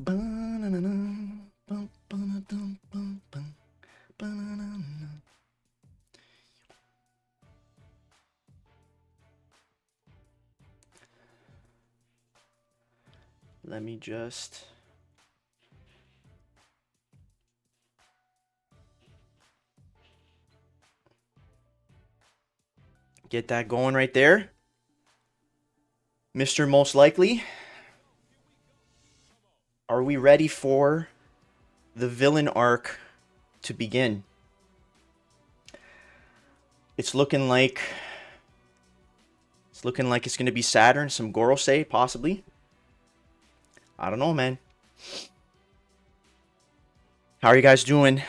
Let me just get that going right there. Mr. Most Likely, are we ready for the villain arc to begin? It's looking like it's going to be Saturn, some Gorosei, possibly. I don't know, man. How are you guys doing?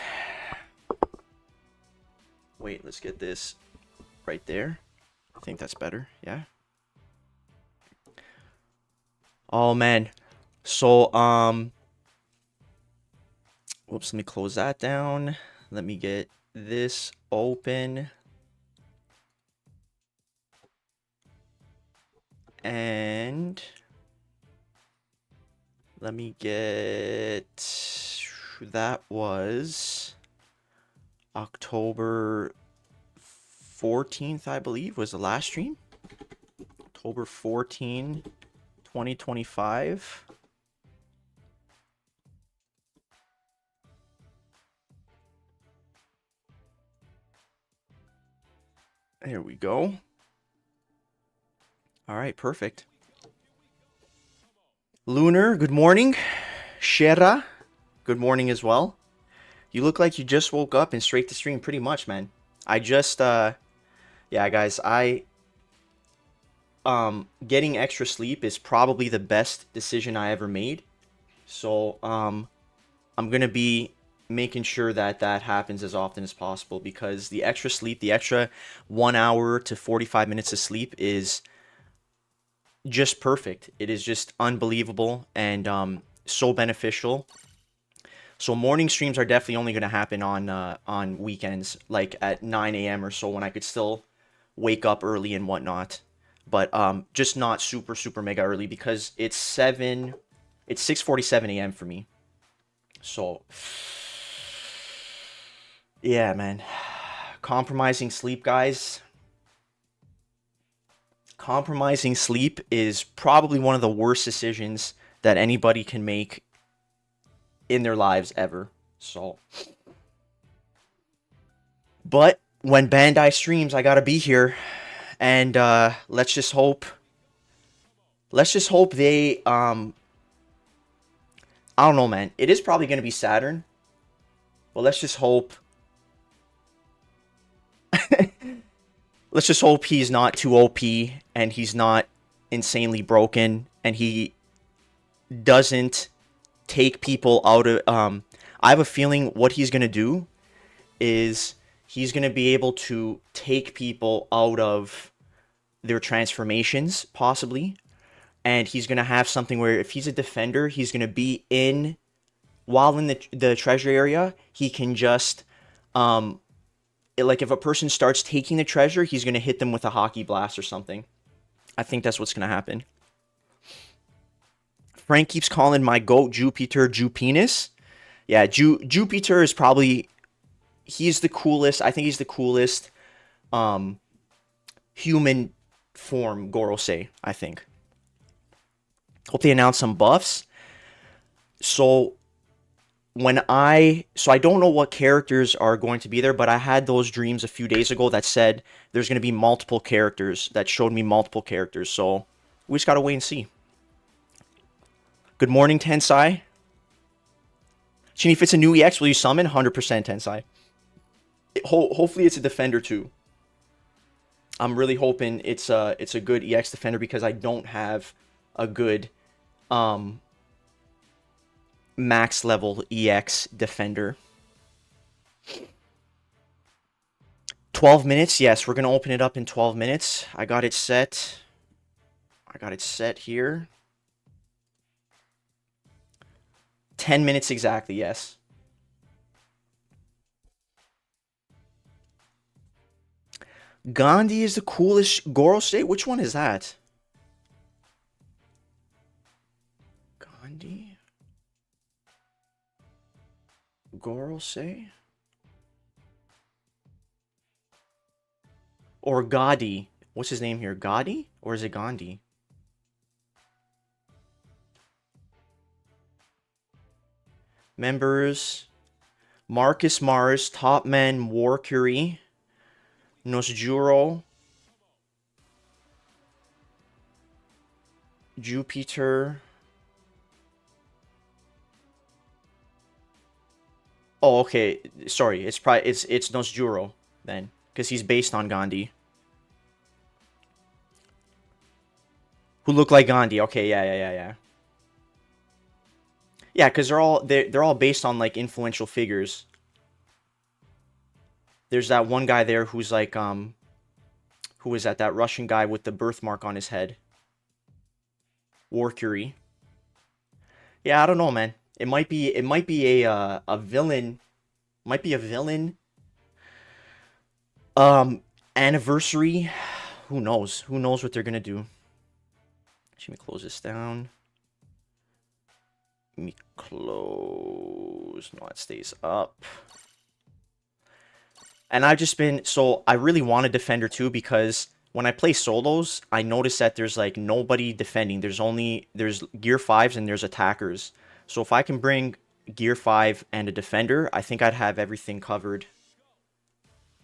Wait, let's get this right there. I think that's better. Yeah. Oh, man. So, whoops, let me close that down. Let me get this open. And let me get, that was October 14th, I believe, was the last stream. October 14, 2025. There we go. All right, perfect. Lunar, good morning. Shera, good morning as well. You look like you just woke up and straight to stream pretty much, man. I just, yeah, guys, getting extra sleep is probably the best decision I ever made. So, I'm going to be making sure that that happens as often as possible, because the extra sleep, the extra 1 hour to 45 minutes of sleep is just perfect. It is just unbelievable and so beneficial. So morning streams are definitely only going to happen on weekends, like at 9 a.m. or so, when I could still wake up early and whatnot. But just not super mega early, because it's 6:47 a.m. for me. So yeah, man. Compromising sleep, guys. Compromising sleep is probably one of the worst decisions that anybody can make in their lives ever. So, but when Bandai streams, I gotta be here, and let's just hope they I don't know, man. It is probably gonna be Saturn, but let's just hope let's just hope he's not too OP and he's not insanely broken and he doesn't take people out of I have a feeling what he's going to do is he's going to be able to take people out of their transformations, possibly, and he's going to have something where if he's a defender, he's going to be in, while in the treasure area, he can just like if a person starts taking the treasure, he's going to hit them with a hockey blast or something. I think that's what's going to happen. Frank keeps calling my goat Jupiter Jupenis. Yeah, Jupiter is probably, he's the coolest. I think he's the coolest human form Gorosei, I think. Hope they announce some buffs. So I don't know what characters are going to be there, but I had those dreams a few days ago that said there's going to be multiple characters, that showed me multiple characters. So we just got to wait and see. Good morning, Tensai. Chin, if it's a new EX, will you summon? 100% Tensai. Hopefully it's a defender too. I'm really hoping it's a good EX defender, because I don't have a good max level EX defender. 12 minutes. Yes, we're going to open it up in 12 minutes. I got it set here. 10 minutes exactly, yes. Gandhi is the coolest Gorosei. Which one is that? Gandhi? Goro say? Or Gandhi. What's his name here? Gandhi? Or is it Gandhi? Members. Marcus Mars, Top Man, Warcury, Nosjuro, Jupiter. Oh, okay. Sorry, it's probably it's Nosjuro then, because he's based on Gandhi. Who look like Gandhi? Okay, yeah. Yeah, because they're all based on like influential figures. There's that one guy there who's like who is that Russian guy with the birthmark on his head? Warcury. Yeah, I don't know, man. It might be a villain. Might be a villain. Anniversary. Who knows? Who knows what they're gonna do? Let me close this down. Let me close. No, it stays up. And I've just been, so I really want a defender too, because when I play solos, I notice that there's like nobody defending. There's gear 5s and there's attackers. So if I can bring gear 5 and a defender, I think I'd have everything covered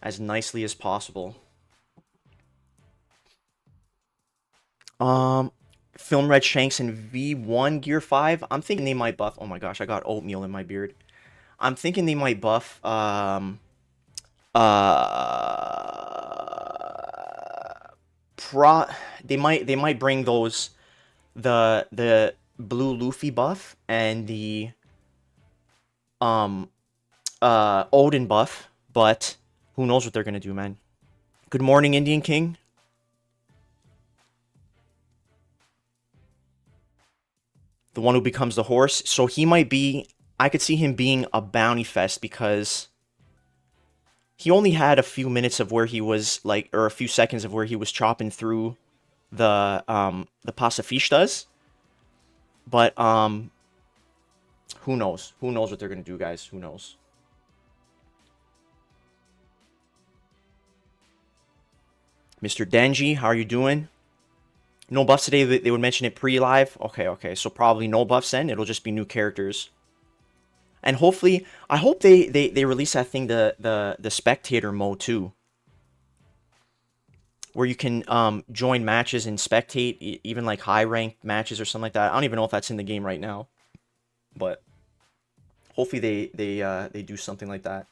as nicely as possible. Film Red Shanks and V1 gear 5. I'm thinking they might buff. Oh my gosh, I got oatmeal in my beard. I'm thinking they might buff they might bring those the blue Luffy buff and the Odin buff, but who knows what they're gonna do, man. Good morning, Indian King. The one who becomes the horse. So he might be, I could see him being a bounty fest, because he only had a few minutes of where he was like, or a few seconds of where he was chopping through the pacifistas. But who knows? Who knows what they're gonna do, guys? Who knows? Mr. Denji, how are you doing? No buffs today. They would mention it pre-live. Okay. So probably no buffs then. It'll just be new characters. And hopefully, I hope they release that thing, the spectator mode too, where you can join matches and spectate, even like high ranked matches or something like that. I don't even know if that's in the game right now, but hopefully they do something like that.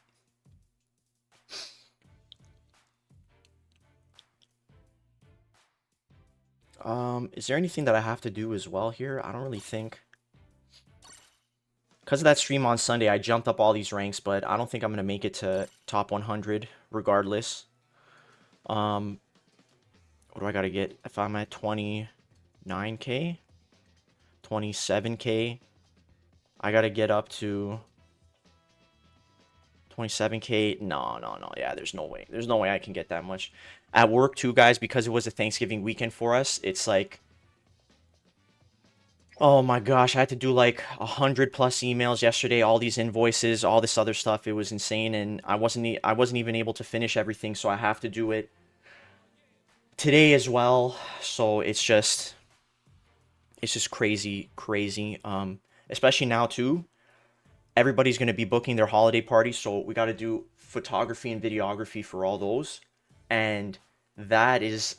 Is there anything that I have to do as well here? I don't really think. Because of that stream on Sunday, I jumped up all these ranks, but I don't think I'm going to make it to top 100 regardless. What do I got to get? If I'm at 29k, 27k, I got to get up to 27k. No. Yeah, there's no way. There's no way I can get that much. At work too, guys, because it was a Thanksgiving weekend for us, it's like, oh my gosh, I had to do like 100+ emails yesterday, all these invoices, all this other stuff. It was insane, and I wasn't even able to finish everything, so I have to do it today as well. So it's just crazy. Especially now too. Everybody's going to be booking their holiday parties, so we got to do photography and videography for all those. And that is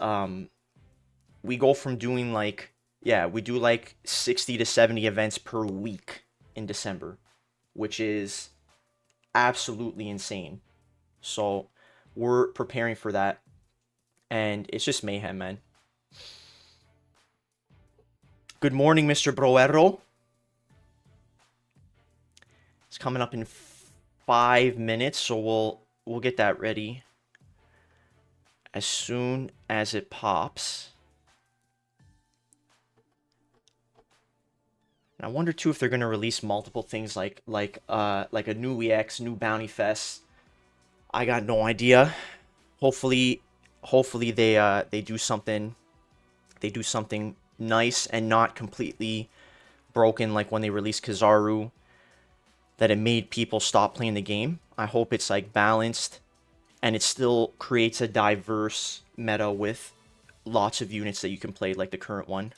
we go from doing like, yeah, we do like 60 to 70 events per week in December, which is absolutely insane. So we're preparing for that, and it's just mayhem, man. Good morning, Mr. Broero. It's coming up in 5 minutes, so we'll get that ready as soon as it pops. And I wonder too if they're gonna release multiple things like a new EX, new Bounty Fest. I got no idea. Hopefully they do something. They do something nice and not completely broken like when they released Kizaru. that it made people stop playing the game. I hope it's like balanced and it still creates a diverse meta with lots of units that you can play, like the current one.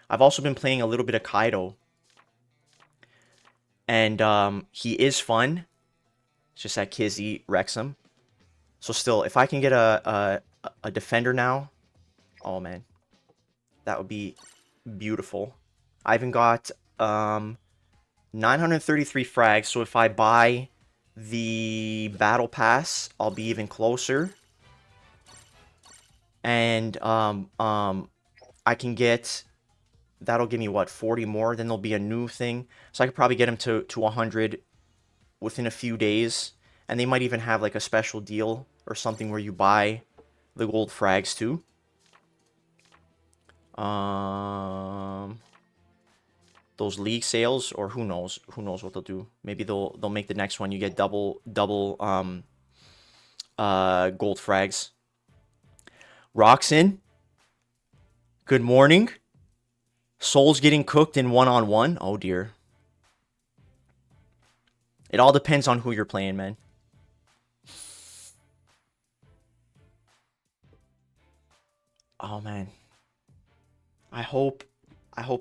I've also been playing a little bit of Kaido. And he is fun. It's just that Kizzy wrecks him. So still, if I can get a defender now, oh man, that would be beautiful. I even got 933 frags, so if I buy the battle pass, I'll be even closer. And I can get, that'll give me what, 40 more, then there'll be a new thing. So I could probably get him to 100 within a few days. And they might even have like a special deal or something where you buy the gold frags too. Those league sales, or who knows what they'll do. Maybe they'll make the next one you get double gold frags. Roxin, good morning. Soul's getting cooked in one-on-one. Oh dear. It all depends on who you're playing, man. Oh man. I hope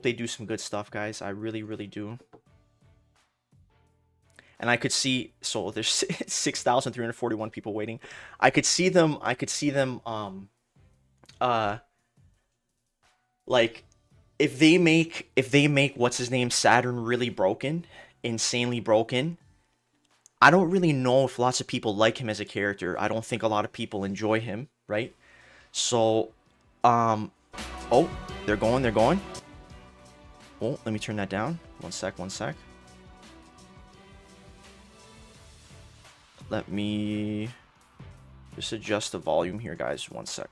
they do some good stuff, guys. I really, really do. And I could see, so there's 6,341 people waiting. I could see them like if they make what's his name, Saturn, really broken, insanely broken. I don't really know if lots of people like him as a character. I don't think a lot of people enjoy him, right? So oh, they're going. Oh, let me turn that down. One sec. Let me just adjust the volume here, guys. One sec.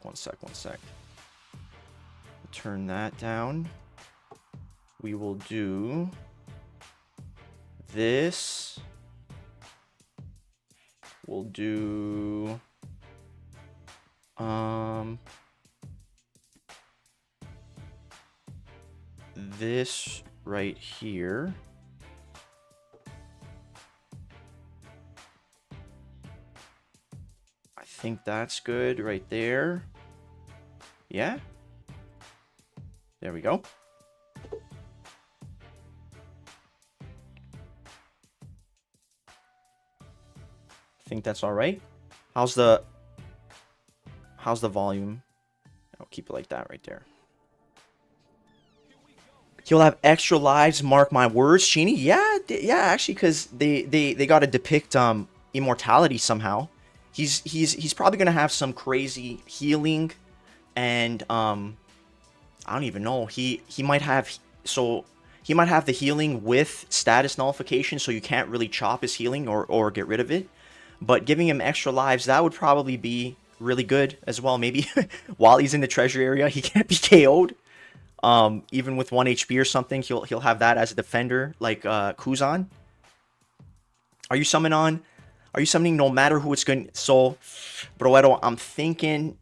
Turn that down. We will do this. We'll do this right here. I think that's good right there. Yeah. There we go. I think that's all right. How's the volume? I'll keep it like that right there. He'll have extra lives, mark my words, Sheeny. Yeah, actually, because they got to depict immortality somehow. He's probably gonna have some crazy healing, and I don't even know. He might have the healing with status nullification, so you can't really chop his healing or get rid of it. But giving him extra lives, that would probably be really good as well. Maybe while he's in the treasure area, he can't be KO'd. Even with 1 HP or something, he'll have that as a defender, like Kuzan. Are you summoning no matter who it's going? So, Broedo, I'm thinking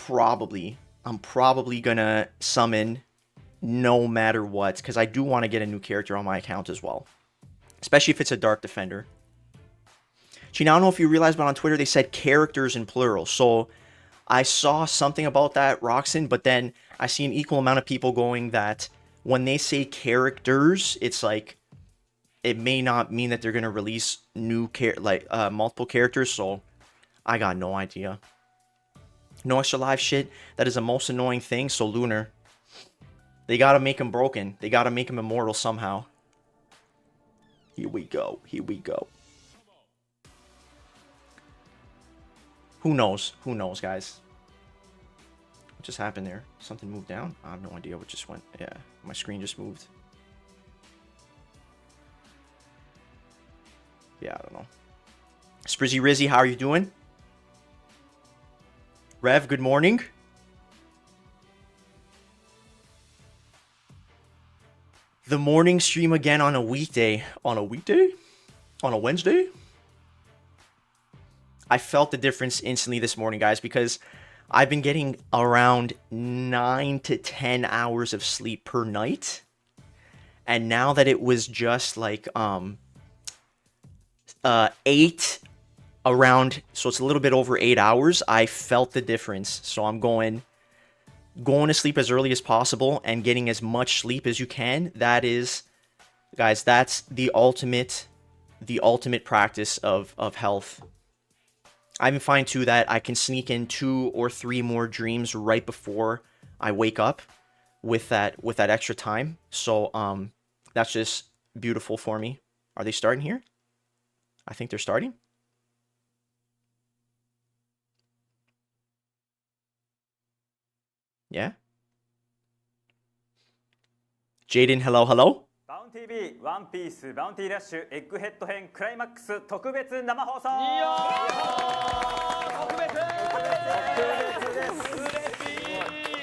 I'm probably gonna summon no matter what, because I do want to get a new character on my account as well, especially if it's a dark defender. Gee, now I don't know if you realize, but on Twitter they said characters in plural. So I saw something about that, Roxin, but then I see an equal amount of people going that when they say characters, it's like it may not mean that they're gonna release new multiple characters. So I got no idea. No extra live shit. That is the most annoying thing. So Lunar, they gotta make him broken. They gotta make him immortal somehow. Here we go. Who knows, guys? What just happened there? Something moved down? I have no idea what just went. Yeah, my screen just moved. Yeah, I don't know. Sprizzy Rizzy, how are you doing? Rev, good morning. The morning stream again on a weekday. On a weekday? On a Wednesday? I felt the difference instantly this morning, guys, because I've been getting around 9 to 10 hours of sleep per night. And now that it was just like 8 around, so it's a little bit over 8 hours, I felt the difference. So I'm going to sleep as early as possible and getting as much sleep as you can. That is, guys, that's the ultimate practice of health. I even find too that I can sneak in 2 or 3 more dreams right before I wake up with that extra time. So that's just beautiful for me. Are they starting here? I think they're starting. Yeah. Jaden, hello, hello. バウンティー TV ワンピースバウンティーラッシュエッグヘッド編クライマックス特別生放送。特別で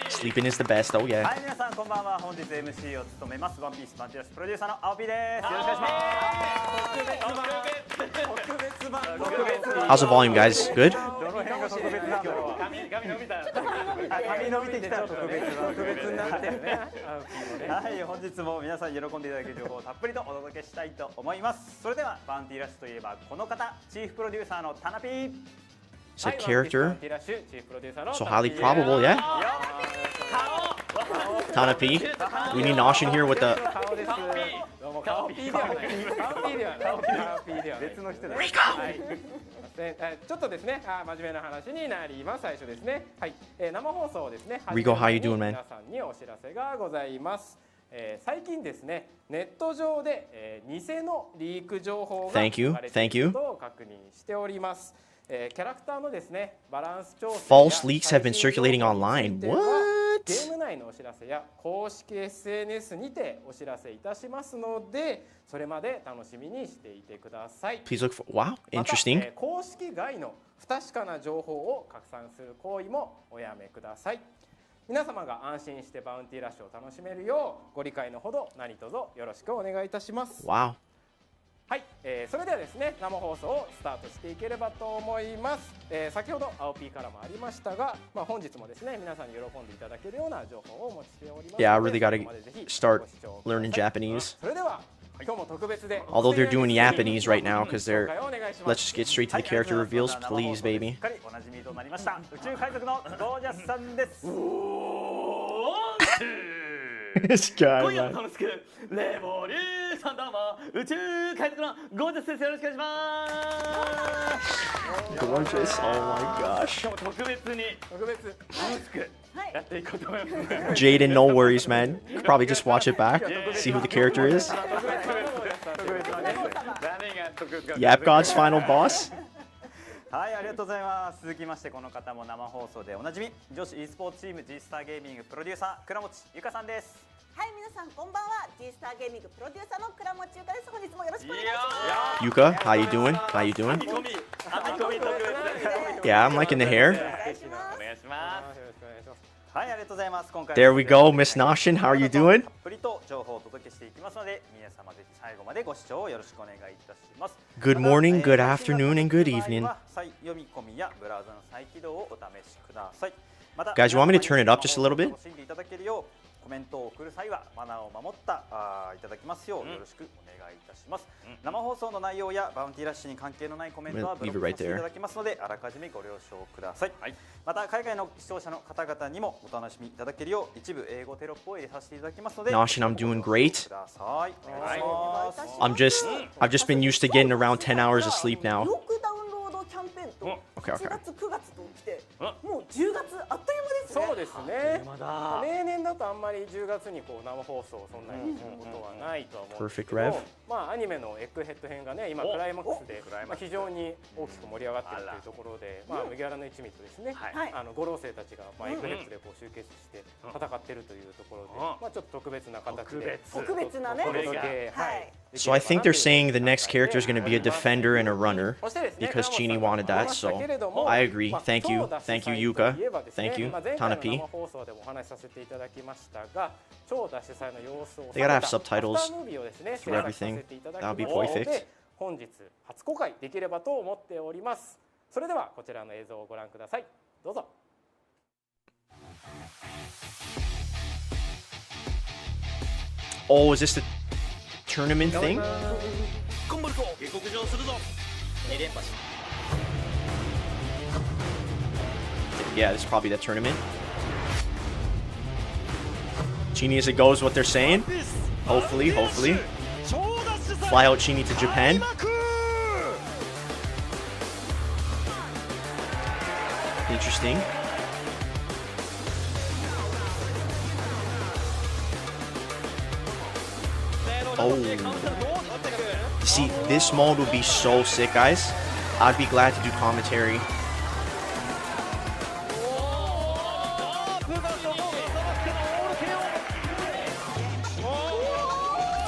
す。Sleeping is the best. Oh yeah. はい、皆さんこんばんは。本日 MC を務めますワンピースバウンティーラッシュプロデューサーの青 P です。よろしくお願いします。特別版。 How's the volume, guys? Good? どの辺が特別なんだろう。髪伸びた。髪伸びてきたら特別になってるね。はい、本日も皆さん喜んでいただける情報をたっぷりとお届けしたいと思います。それではバウンティーラッシュといえばこの方、チーフプロデューサーのタナピー。 It's a character. So highly probable, yeah. Tana P. We need Nosh in here with the. Rico, how you doing, man? 最近ですね、ネット上で偽のリーク情報が Thank you. Thank you. 確認しております。キャラクターのですね、バランス調整 False leaks have been circulating online. ゲ What? ーム内のお知らせや公式 SNS にてお知らせいたしますので、それまで楽しみにしていてください。 Please look for. Wow, interesting. 公式外の不確かな情報を拡散する行為もおやめください。皆様が安心してバウンティーラッシュを楽しめるようご理解のほど何卒よろしくお願いいたします。 Wow. はい、それではですね、生放送をスタートしていければと思います。先ほど青 P からもありましたが、本日もですね、皆さんに喜んでいただけるような情報をお持ちしております。 Yeah, I really gotta start learning Japanese. それでは今日も特別で Although they're doing Japanese right now because they're. Let's just get straight to the character reveals, please, baby. おなじみとなりました宇宙海賊のゴージャスさんです。 This guy, 今夜 man. 楽しくレボリューションどうも宇宙海賊のゴージャスです。よろしくお願いします。 Gorgeous. Oh my gosh. 今日も特別に楽しくやっていこうと思います。 Jaden, no worries, man. You could probably just watch it back, see who the character is. Yap God's final boss. はい、ありがとうございます。続きましてこの方も生放送でおなじみ女子 e スポーツチーム G スターゲーミングプロデューサー倉持ゆかさんです。はい、皆さんこんばんは。G スターゲーミングプロデューサーの倉持ゆかです。本日もよろしくお願いします。 Yuka, how you doing? How you doing? 編み込み特別で Yeah, I'm liking the hair. お願いします。はい、ありがとうございます。今回 There we go, Miss Noshin. How are you doing? たっぷりと情報をお届けしていきますので、皆様ぜひ最後までご視聴よろしくお願いいたします。 Good morning, good afternoon, and good evening. 再読み込みやブラウザの再起動をお試しください。また Guys, you want me to turn it up just a little bit? 楽しんでいただけるようコメントを送る際はマナーを守ったいただきますようよろしくお願いいたします。生放送の内容やバウンティーラッシュに関係のないコメントはブロックさせていただきますのであらかじめご了承ください。また海外の視聴者の方々にもお楽しみいただけるよう一部英語テロップを入れさせていただきますので Noshin, I'm doing great. ください。お願いします。 I've just been used to getting around 10 hours of sleep now. よくダウンロードキャンペーンと Okay, 7 okay. 月9月と来て、もう10月あっという間ですね。そうですね。例年だとあんまり10月にこう生放送をそんなにすることはないとは思うんですけ Perfect rev. ど、アニメのエッグヘッド編がね今クライマックスで非常に大きく盛り上がっているというところで、麦わらの一味とですね、五老星たちがエッグヘッドでこう集結して戦っているというところで、ちょっと特別な形で特別なね。お届け、はい。 So I think they're saying the next character is going to be a defender and a runner because Chini wanted that. So I agree. Thank you. Thank you, Yuka. Thank you, Tana P. They gotta have subtitles through everything. That would be perfect. 本日初公開できればと思っております。それではこちらの映像をご覧ください。どうぞ。 Oh, is this the tournament thing. Yeah, this is probably that tournament. Chini as it goes, what they're saying. Hopefully. Fly out Chini to Japan. Interesting. Oh. See, this mode would be so sick, guys. I'd be glad to do commentary.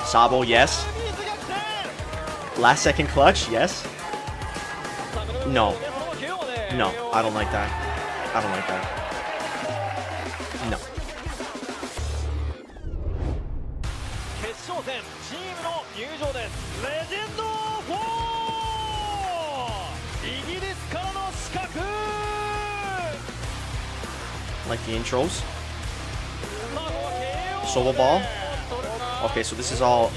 Sabo, yes. Last second clutch, yes. No. No, I don't like that. I don't like that. No. Like the intros. Solo ball. Okay, so this is all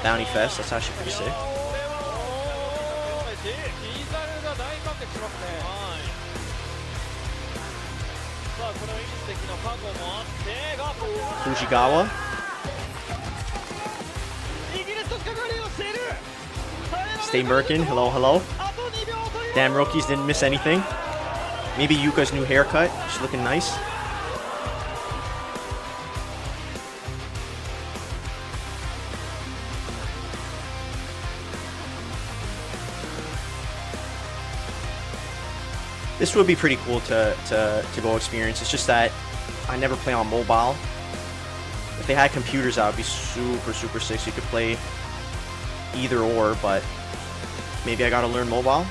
Bounty Fest. That's actually pretty sick. Fujigawa. Stay Merkin. Hello. Damn, rookies didn't miss anything. Maybe Yuka's new haircut. She's looking nice. This would be pretty cool to go experience. It's just that I never play on mobile. If they had computers, that would be super sick. So you could play either or, but maybe I gotta learn mobile.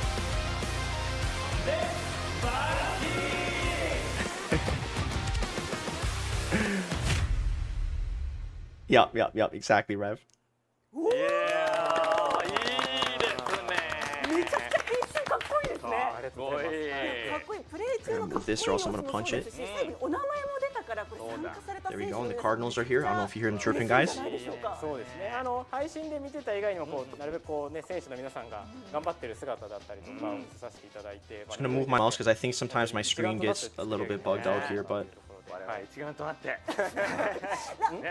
Yep, exactly, Rev. With this, or else I'm gonna punch it. There we go, and the Cardinals are here. I don't know if you hear them chirping, guys. そうですね。配信で見てた以外にもなるべく選手の皆さんが頑張ってる姿だったりとかを見させていただいて。Just gonna move my mouse because I think sometimes my screen gets a little bit bugged out here, but. 一丸となって。来年は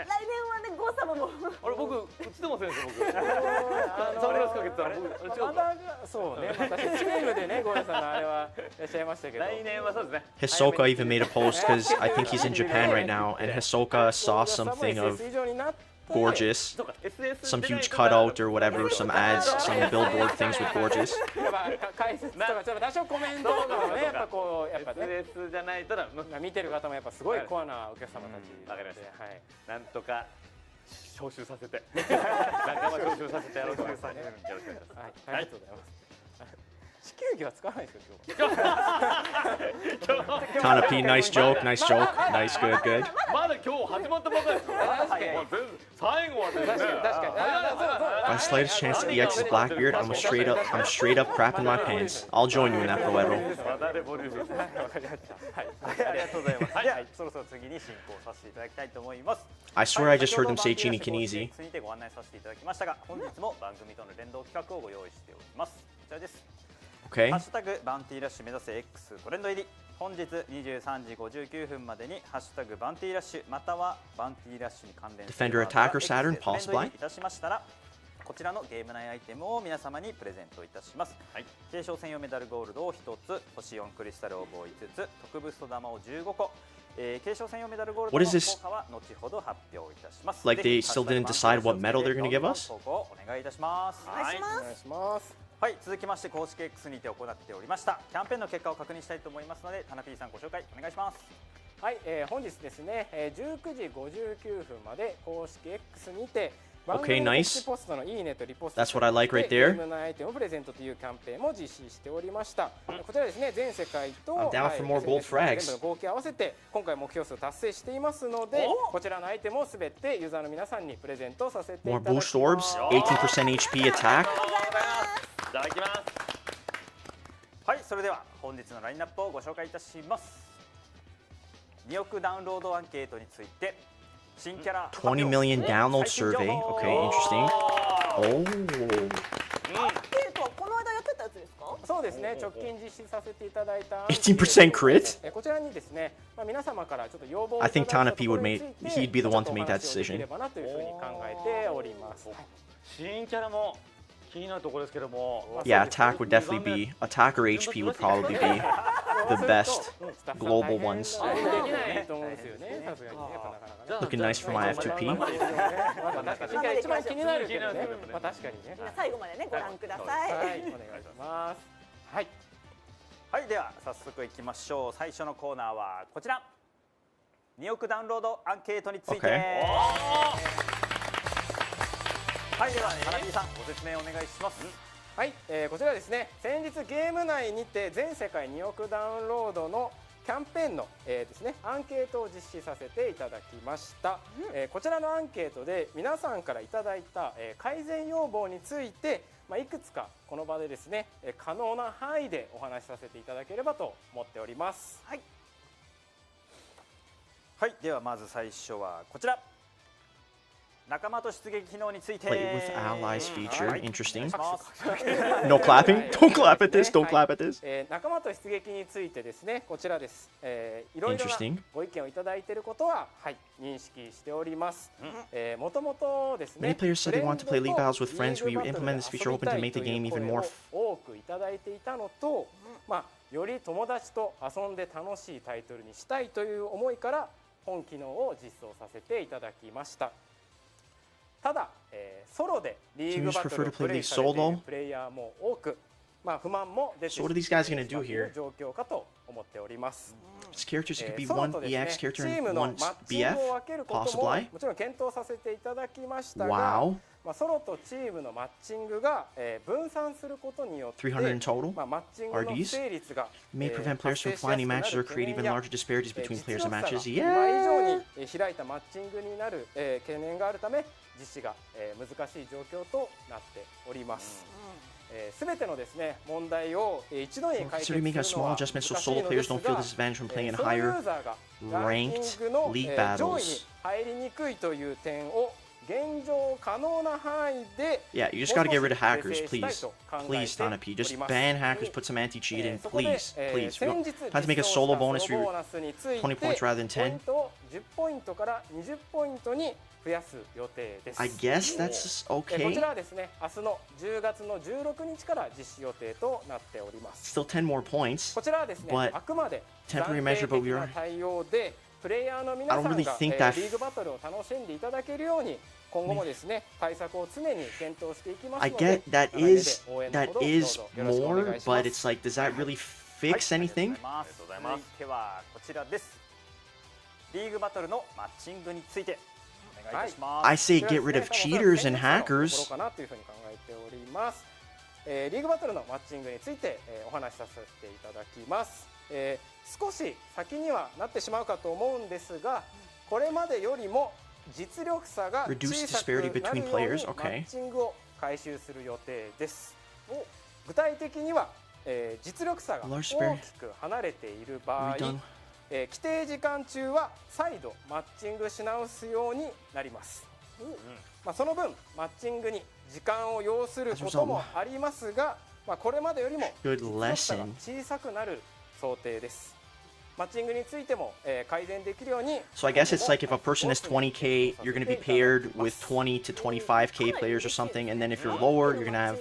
ね、ゴーサムも。あれ僕映ってませんでした僕。サングラスかけてたら僕違うか。そうね。私チームでねゴーヤさんのあれはいらっしゃいましたけど。来年はそうですね。Hisoka even made a post because I think he's in Japan right now, and Hisoka saw something of gorgeous, some huge cutout or whatever, some ads, some billboard things with gorgeous. 解説とかちょっと多少コメントとかもねやっぱこうやっぱね。SNS じゃないと見てる方もやっぱすごいコアなお客様たち。わかりました。はい。なんとか招集させて、仲間招集させてやろうと思います。よろしくお願いします。はい、ありがとうございます。地球儀は使わないですよ今日。Tanapi, nice joke, nice, good. まだ今日始まったばかりですよ。最後はですね。確かに。My slightest chance to EX is Blackbeard. I'm straight up crapping my pants. I'll join you in that, Poeto. ありがとうございます。じゃあそろそろ次に進行させていただきたいと思います。I swear I just heard them say CiniKinEZ. にてご案内させていただきましたが、本日も番組との連動企画をご用意しております。こちらです。Okay. ハッシュタグバンティーラッシュ目指せ X トレンド入り。本日23時59分までにハッシュタグバンティーラッシュまたはバンティーラッシュに関連する Defender Attacker Saturn possibly いたしましたらこちらのゲーム内アイテムを皆様にプレゼントいたします。はい、継承専用メダルゴールドを1つ、星4クリスタルオーブを5つ、特ブースト玉を15個。継承専用メダルゴールドの効果は後ほど発表いたします。Like they still didn't decide what medal they're going to give us? 投稿お願いいたします。お願いします。はい、続きまして公式 X にて行っておりましたキャンペーンの結果を確認したいと思いますので、タナピーさんご紹介お願いします。はい、本日ですね、19時59分まで公式 X にて Okay, nice. ポストのいいねとリポスト That's what I like right ゲ there. ームのアイテムをプレゼントというキャンペーンも実施しておりました。こちらですね、全世界と I'm down for more gold frags. 全部の合計合わせて今回目標数達成していますので、こちらのアイテムをすべてユーザーの皆さんにプレゼントさせていた More だきます。 boost orbs, 18% HP attack. いただきます。はい、それでは本日のラインナップをご紹介いたします。2億ダウンロードアンケートについて新キャラ20 million download survey. Okay, interesting. Oh. アンケートはこの間やってたやつですか？そうですね、直近実施させていただいた18% crit? こちらにですね、皆様からちょっと要望を I think いただいた Tanapi would make ところについて he'd be the one to ちょっ make とお that 話をできれ decision. ばなというふうに考えております。新キャラも気になるところですけども、 Yeah, attack would definitely be attack or HP would probably be the best global ones. できないと思うんですよね、さすがにね、やっぱなかなかね。 Looking nice for my F2P. 確かに新キャラ一番気になるけどね、確かにね。最後までねご覧ください。はい、お願いします。はい。はい、では早速いきましょう。最初のコーナーはこちら、2億ダウンロードアンケートについて。 Okay. はい、ではタナピーさんご説明お願いします。はい、こちらですね、先日ゲーム内にて全世界2億ダウンロードのキャンペーンの、ですね、アンケートを実施させていただきました。こちらのアンケートで皆さんからいただいた、改善要望について、いくつかこの場でですね、可能な範囲でお話しさせていただければと思っております。はい。はい、ではまず最初はこちら、仲間と出撃機能について。 Play with allies feature. はい Interesting. お願いします No clapping. Don't clap at this. Don't clap at this. 仲間と出撃についてですね、こちらです。いろいろな Interesting. ご意見をいただいていることは、はい、認識しております。もともとですね、 Many players said they want to play League Battles with friends. We implemented this feature hoping to make the game even more. 多くいただいていたのと、より友達と遊んで楽しいタイトルにしたいという思いから本機能を実装させていただきました。ただ、ソロでリーグバトルをプレイされているプレイヤーも多く、不満も出てきている状況かと思っております。Characters could be ソロ one とですね、 EX チ character ー and ムの one マッチン BF. グを分けることも Possibly. もちろん検討させていただきましたが、 Wow. ソロとチームのマッチングが、分散することによって300 in total. マッチングの不成立が May prevent players from finding matches or create even larger disparities between players and matches. 今以 Yeah. 上に開いたマッチングになる、懸念があるため実施が、難しい状況となっております。すべてのですね問題を一度に解決する Consider making a の small は adjustment 難し so い solo ので players す don't が、 feel disadvantaged from playing in そのユ higher ーザーがランキン ranked グの、 League 上位 battles. に入りにくいという点を現状可能な範囲で Yeah, you just gotta get rid of もう hackers, 少し訂正 please. したいと考えて Please, Tanapi. Just おります。 ban hackers, put some anti-cheat in, そこで please. Please. 先日 Time to make a solo bonus ソロ for ボ your ーナスについて 20 points rather than ポイ 10. ントを10ポイントから20ポイントに増やす予定です。 I guess that's こち okay. らはですね、明日の10月の16日から実施予定となっております。 Still 10 more points. こちらはですね、 But あくまで temporary 暫 measure, 定 but 的 we な are 対応で、プレイヤーの皆さんが I don't really think that リーグバトルを楽しんでいただけるように、今後もですね、対策を常に検討していきます I ので、 get that 長い目で is 応援の that ほどどう is ぞよろしくお願 more, いしま but す。 it's like, does that really fix anything? はい、ありがとうございます。続いてはこちらです。リーグバトルのマッチングについてお願いいたします。 I say get rid of cheaters and ところ hackers. かなというふうに考えております。リーグバトルのマッチングについて、お話しさせていただきます。少し先にはなってしまうかと思うんですが、これまでよりも実力差が Reduce 小さくなるよ disparity う between に players. マ Okay. ッチングを回収する予定です。具体的には、実力差が Large 大 disparity きく離れている場合、 Redone. 規定時間中は再度マッチングし直すようになります。その分マッチングに時間を要することもありますが、これまでよりも Good 実力差が lesson. 小さくなる想定です。マッチングについても、改善できるように So I guess it's like if a person is 20k, you're going to be paired with 20 to 25k players or something, and then if you're lower, you're going to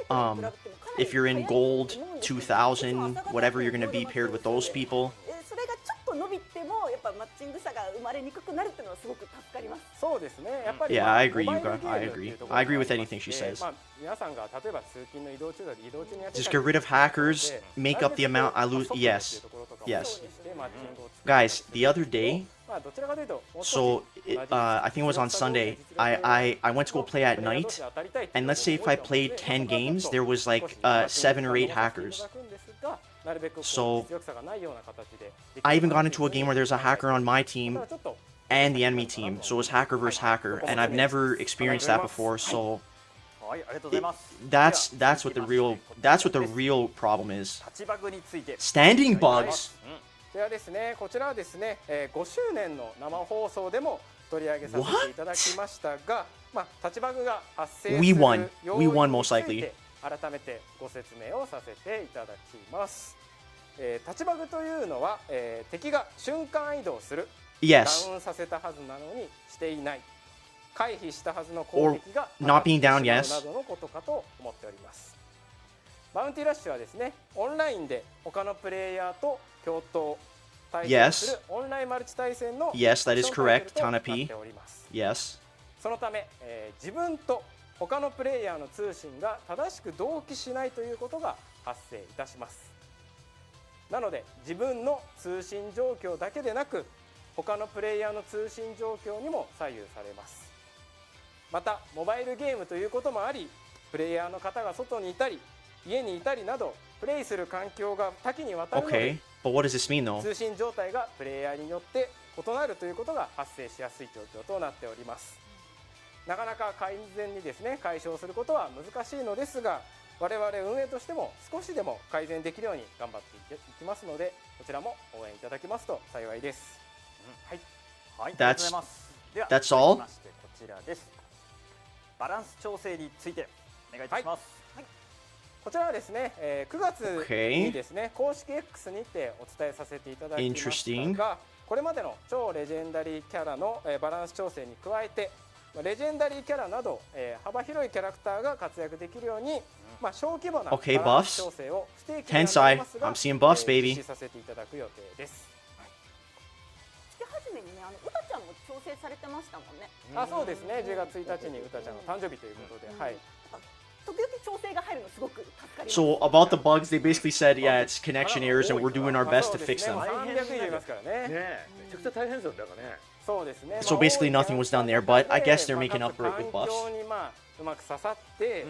have, if you're in gold 2000, whatever, you're going to be paired with those people. それがちょっと伸びてもやっぱマッチング差が生まれにくくなるっていうのはすごく助かります。そうですね。やっぱり Yeah, I agree, モバイル Yuka. ゲーム I っていう agree. ところ I agree with があり anything ま she して says. 皆さんが例えば通勤の移動中だと移動中にやって Just たり get rid of hackers, make up the amount I lose. Yes. Yes. Guys, the other day, どちらかというと so I think it was on Sunday, I went to go play at night, and let's say if I played 10 games, there was like 7 or 8 hackers. So I even got into a game where there's a hacker on my team and the enemy team, so it was hacker versus hacker, and I've never experienced that before. So はい、ありがとうございます。 that's what the real problem is. タッチバグについて。 Standing bugs. ではですね、こちらはですね、5周年の生放送でも取り上げさせていただきましたが、タッチバグが発生する We won. 要 We 因 won に most つい likely. て改めてご説明をさせていただきます。タッチバグというのは、敵が瞬間移動する、ダ Yes. ウンさせたはずなのにしていない、回避したはずの攻撃が not being down, 当たって yes. しまうなどのことかと思っております。バウンティラッシュはですね、オンラインで他のプレイヤーと共闘対戦するオンラインマルチ対戦の Yes, that is ショータイト correct, ルとなっ Tanapi. ております。 Yes. そのため、自分と他のプレイヤーの通信が正しく同期しないということが発生いたします。なので自分の通信状況だけでなく他のプレイヤーの通信状況にも左右されます。またモバイルゲームということもあり、プレイヤーの方が外にいたり家にいたりなどプレイする環境が多岐にわたるので、 Okay. But what does this mean though? 通信状態がプレイヤーによって異なるということが発生しやすい状況となっております。なかなか完全にですね解消することは難しいのですが、我々運営としても少しでも改善できるように頑張っていきますので、こちらも応援いただけますと幸いです。はい、はい、ありがとうございます。では That's all? 続きましてこちらです。バランス調整についてお願いいたします。こちらはですね、9月 Okay. にですね公式 X にてお伝えさせていただきました Interesting. が、これまでの超レジェンダリーキャラのバランス調整に加えて、レジェンダリーキャラなど幅広いキャラクターが活躍できるように、小規模な Okay, バランス調整を不定期にはなりますが Tensai. I'm seeing buffs, 実 baby. 施させていただく予定です。月始めにね、うたちゃんも調整されてましたもんね。そうですね、10月1日にうたちゃんの誕生日ということで、はい。時々調整が入るのすごく助かります。 So about the bugs, they basically said, yeah, it's connection errors, and we're doing our best to fix them. 300以上いますからね。ねめちゃくちゃ大変ですよだからね。そうですね。 So basically nothing was done there, but I guess they're making up for it with buffs. 環境にうまく刺さって、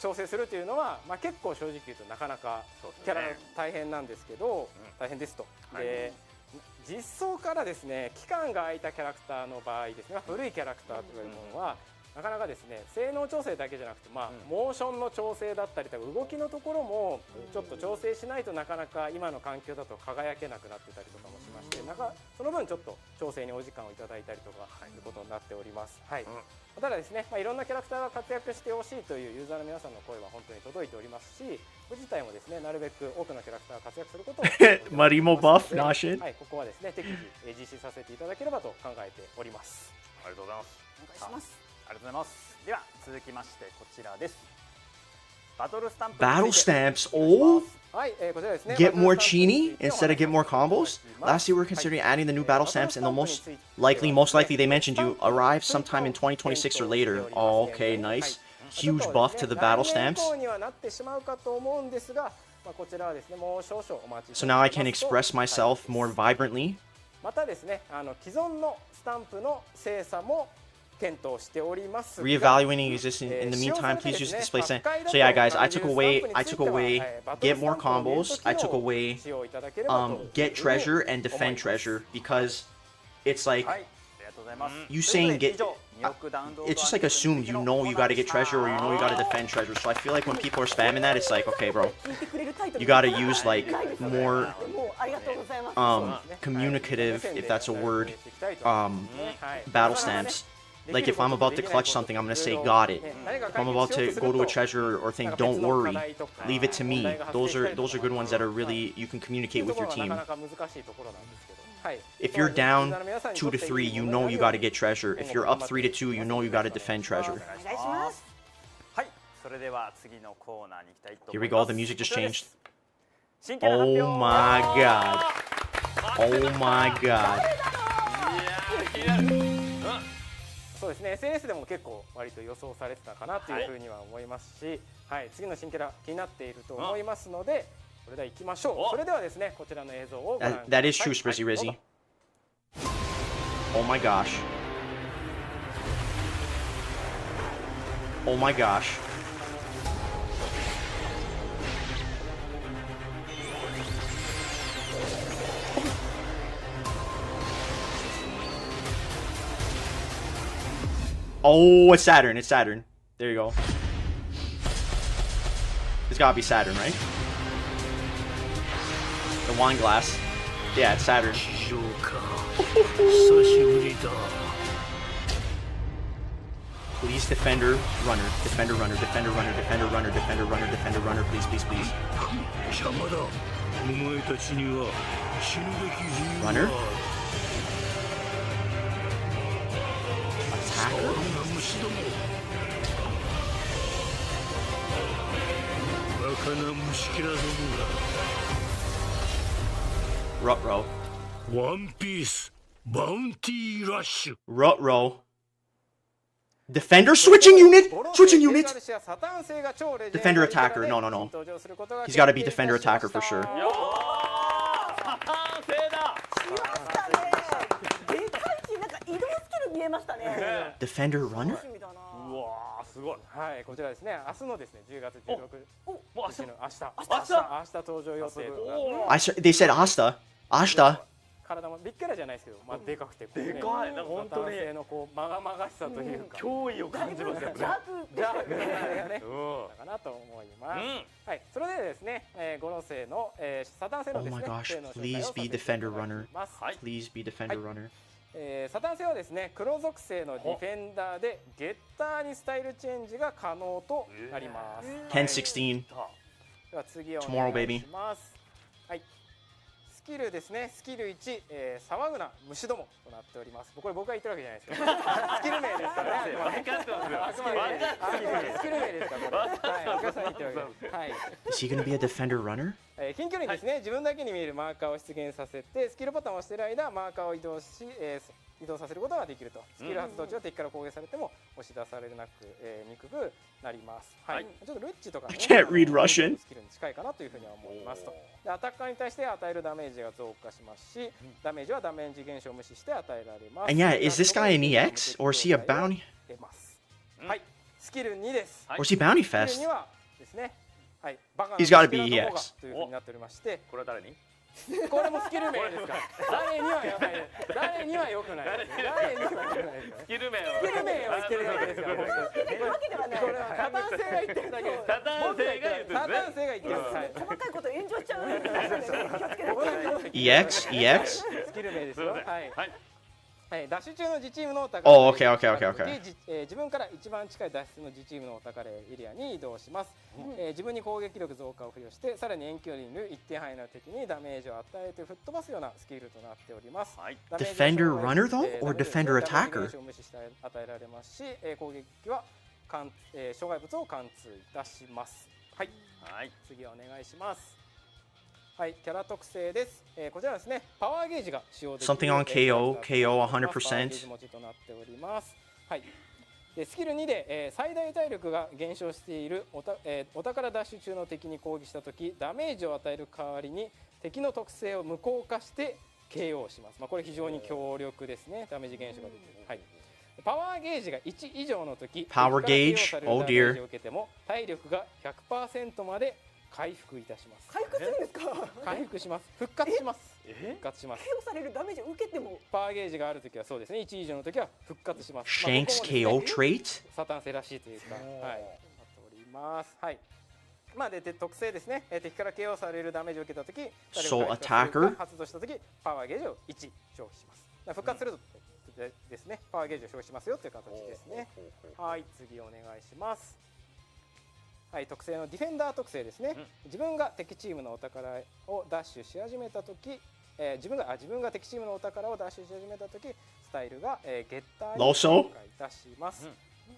調整するというのは結構正直言うとなかなかキャラ大変なんですけど、大変ですと。で、実装からですね期間が空いたキャラクターの場合ですね、古いキャラクターというものはなかなかですね性能調整だけじゃなくて、モーションの調整だったりとか動きのところもちょっと調整しないとなかなか今の環境だと輝けなくなってたりとかもしまして、その分ちょっと調整にお時間をいただいたりとかいうことになっております。はい。ただですね、いろんなキャラクターが活躍してほしいというユーザーの皆さんの声は本当に届いておりますし、僕自体もですねなるべく多くのキャラクターが活躍することをMarimo buff, Nashin. はい、ここはですね適宜実施させていただければと考えております。ありがとうございます。お願いします。ありがとうございます。では続きましてこちらです。バトルスタンプ Battle stamps. Oh, はい、こちらですね。 get more Chini instead of get more combos. Last year we were considering adding the new battle stamps, and the most likely they mentioned you arrive sometime in 2026 or later. Oh, okay, nice. Huge buff to the battle stamps. So now I can express myself more vibrantly. またですね、既存のスタンプの精査も検討しておりますが、 Reevaluating existing. In the meantime, please use display stamp. So yeah, guys, I took away get more combos. I took away get treasure and defend treasure because it's like はい、ありがとうございます。 you saying get. 2億ダウンロード It's just like assumed you know you gotta get treasure or you know you gotta defend treasure. So I feel like when people are spamming that, it's like, okay, bro, 聞いてくれるタイトル you gotta use like more もうありがとうございます communicative, if that's a word, battle stamps. Like if I'm about to clutch something, I'm gonna say got it. If I'm about to go to a treasure or thing, don't worry, leave it to me. Those are good ones that are really you can communicate with your team. If you're down 2 to 3, you know you gotta get treasure. If you're up 3 to 2, you know you gotta defend treasure. お願いします。はい、それでは次のコーナーに行きたいと思 Here います。 we go. The music just changed. 新キャラ発表 Oh my god. Oh my god. そうですね、SNS でも結構割と予想されてたかなというふうには思いますし、はい、次の新キャラ気になっていると思いますので、それでは行きましょう。それではですね、こちらの映像をご覧ください。 That is true, Sprizzy Rizzy. Oh my gosh. Oh my gosh. Oh, it's Saturn. It's Saturn. There you go. It's gotta be Saturn, right? The wine glass. Yeah, it's Saturn. Please, defender, runner, defender, runner, defender, runner, defender, runner, defender, runner, defender, runner. Please, please, please. 邪魔だ。お前たちには死ぬべき理由がある。 Runner. Attacker. 虫ども。バカな虫けらども Rutro. が。ワンピースバウンティーラッシュ。 Rutro. Defender switching unit. Switching unit. Defender attacker. No, no, no. He's got to be defender attacker for sure. サタン星だ。来ましたね。でかいし、なんか移動スキル見えましたね。 Defender runner. 楽しみだな。うわーすごい。はい、こちらですね。明日のですね、10月16日もう明日の明日登場予定となって They said Asta. Ashta. 体もビッケラじゃないですけど、まあでかくてこうね、でかい。なんか本当に男性のこうまがまがしさというか、脅威を感じますよね。ジャークじゃあがね、うん。かなと思います。うんはい、それでですね、5の星の、サタン星のですね、 Oh my gosh, 星の紹介を please させて be いた defender だき runner. ます。はい。 Please be defender runner. サタン星はですね、黒属性のディフェンダーでゲッターにスタイルチェンジが可能となります。 10-16. では次をお Tomorrow, 願い baby. します。はい。スキルですね。スキル1、騒ぐな虫どもとなっております。これ僕が言ってるわけじゃないですか。スキル名ですからね。分かってますよ。あくまでスキル名ですから。これはい。お母さんに言ってるわけです。はい。 Is he gonna be a defender runner? 近距離にですね、自分だけに見えるマーカーを出現させてスキルボタンを押している間マーカーを移動し、移動させることができると。スキル発動中は敵から攻撃されても押し出されなく、にくくなります。はい。ちょっとルッチとかね、 I can't read Russian. スキルに近いかなというふうには思いますと。でアタッカーに対して与えるダメージが増加しますし、ダメージはダメージ減少を無視して与えられます。 And yeah, is this guy an EX or is he a bounty? 出ます。はい。スキル2です。 Or is he bounty スキル fest? 2はですね。はい。バカな He's gotta be 虫けらどもが EX というふうになっておりまして。これは誰に？これもスキル名ですから。誰には良くないです。誰には良くないです。誰には良くないです。スキル名を。スキル名を言ってるだけですから。言ってるわけではない。これはサタン星が言ってるだけです。サタン星が言ってるんですね。サタン星が言ってる。はい。細かいこと炎上しちゃうんで、気をつけてください。 EX? EX? スキル名ですよ。はい。はい。はい、ダッシュ中の自チームのお宝 Oh, okay, okay, okay, okay. 自分から一番近い脱出の自チームのお宝エリアに移動します、自分に攻撃力増加を付与してさらに遠距離にいる一定範囲の敵にダメージを与えて吹っ飛ばすようなスキルとなっております、はい。ダメージを Defender runner though? ダメ Or ージ defender ダメージ attacker? 減少を無視して与えられますし、攻撃は障害物を貫通いたしますはい、はい。次お願いしますはい、キャラ特性です。こちらですね、パワーゲージが使用できる Something on KO, KO パワーゲージ 100%. 持ちとなっております。はい。でスキル2で、最大体力が減少しているお宝ダッシュ中の敵に攻撃したとき、ダメージを与える代わりに敵の特性を無効化して KO します。まあこれ非常に強力ですね。ダメージ減少ができる。はい。パワーゲージが1以上のとき、 Power gauge? 敵から KO される Oh ダメージ dear. を受けても体力が 100% まで回復いたします。回復するんですか？回復します。復活します。復活します。 KO されるダメージを受けてもパワーゲージがあるときはそうですね。1以上のときは復活します。 Shanks KO trait? サタン星らしいというか、はい、なっております。はい。まあで特性ですね。敵から KO されるダメージを受けたとき、 So attacker? 発動したときパワーゲージを1消費します。復活するとですね。パワーゲージを消費しますよという形ですね。はい、次お願いします。はい、特性のディフェンダー特性ですね、自分が敵チームのお宝をダッシュし始めたとき、自分が敵チームのお宝をダッシュし始めたとき、スタイルが、ゲッターに超過いたします、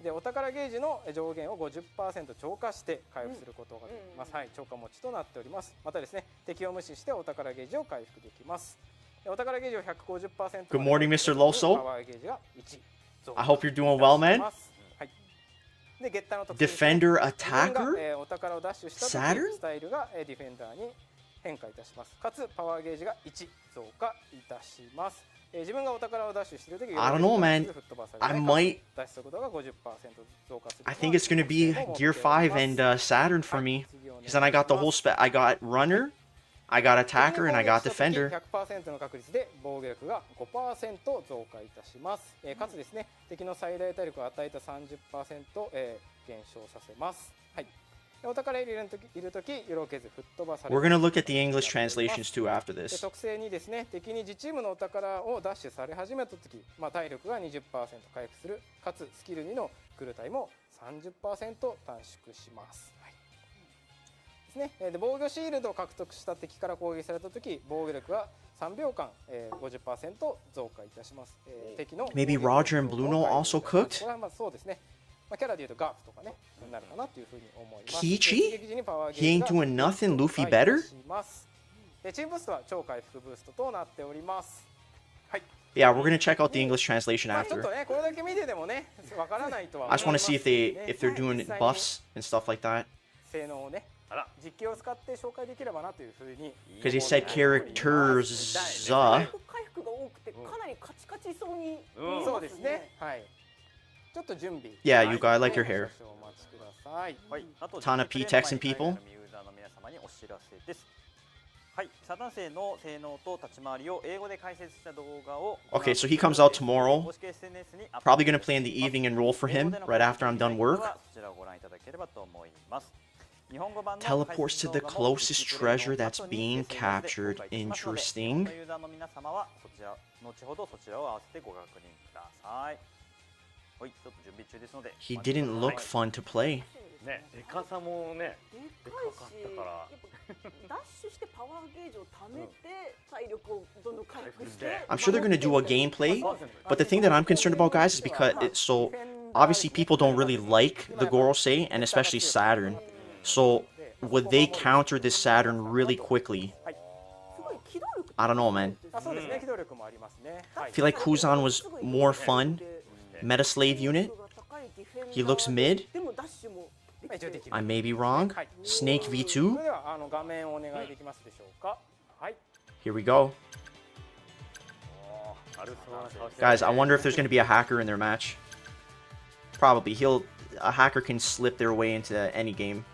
でお宝ゲージの上限を 50% 超過して回復することができます、はい、超過持ちとなっております。またですね、敵を無視してお宝ゲージを回復できます。お宝ゲージを 150% Good morning, Mr. Loso. パワーゲージが1 I hope you're doing well, man. でゲッターの特性 Defender 自分 attacker? がお宝をダッシュしたとき Saturn? スタイルがディフェンダーに変化いたします。かつパワーゲージが1増加いたします。自分がお宝をダッシュしているとき I don't know, man. I might. 脱出速度が 50% 増加する。 I think it's gonna be Gear 5 and Saturn for me. Because then I got the whole I got runner, I got attacker, and I got defender. 100% の確率で防御力が 5% 増加いたします。かつですね、敵の最大体力を与えた 30%、減少させます。はい。お宝入れるときよろけず吹っ飛ばされ We're る。 gonna look at the English translations too after で this. 特性にですね、敵に自チームのお宝をダッシュされ始めたとき、体力が 20% 回復する、かつスキル2のクルタイも 30% 短縮します。はいですね、で防御シールドを獲得した敵から攻撃されたとき、防御力は3秒間、50% 増加いたします。敵の Maybe Roger and Bluno also cooked? これはそうですね。キャラでいうとガーフとかね、なるかなというふうに思います。 Kichi? He ain't doing nothing. Luffy better? チームブーストは超回復ブーストとなっております。はい。 Yeah, we're gonna check out the English translation ちょっ after. とね、これだけ見てでもね、わからないとは I just 思い want ま to す see ので if ね they're doing 実際に buffs and stuff like that. 性能をね、実況を使って紹介できればなというふうに。 Because he said characters. 回復が多くてかなりカチカチそうに見えますね。そうですね。はい。ちょっと準備。 Yeah, you guys, I like your hair. 少々お待ちください。はい、あと Tana P texting people? ユーザーの皆様にお知らせです。はい、サタン星の性能と立ち回りを英語で解説した動画を Okay, so he comes out tomorrow. 公式 SNS にアップ Probably gonna play in the evening and roll for 英語 him での right after I'm done 解説は work. そちらをご覧いただければと思います。日本語版の Teleports to the 解説動画も closest 実機プレイの treasure that's 後に being SNS で公 captured. 開しますので Interesting. ユーザーの皆様はそちら後ほどそちらを合わせてご確認ください。はい、ちょっと準備中ですので。 He didn't look fun to play. ね、でかさもね、ででかいしかかったからやっぱダッシュしてパワーゲージを貯めて体力をどんどん回復して。 I'm sure they're gonna do a gameplay, but the thing that I'm concerned about, guys, is because it's so obviously people don't really like the Gorosei and especially Saturn. So would they counter this Saturn really quickly? すごい機動力 I don't know, man. そうですね。機動力もありますね。はい I feel like Kuzan was more fun. Meta slave unit. He looks mid. でもダッシュもできてる。 I may be wrong. Snake そ V2. れでは画面をお願いできますでしょうか。はい。 Here we go. 軽そうな顔して Guys, I wonder if there's gonna be a hacker in their match. Probably. A hacker can slip their way into any game.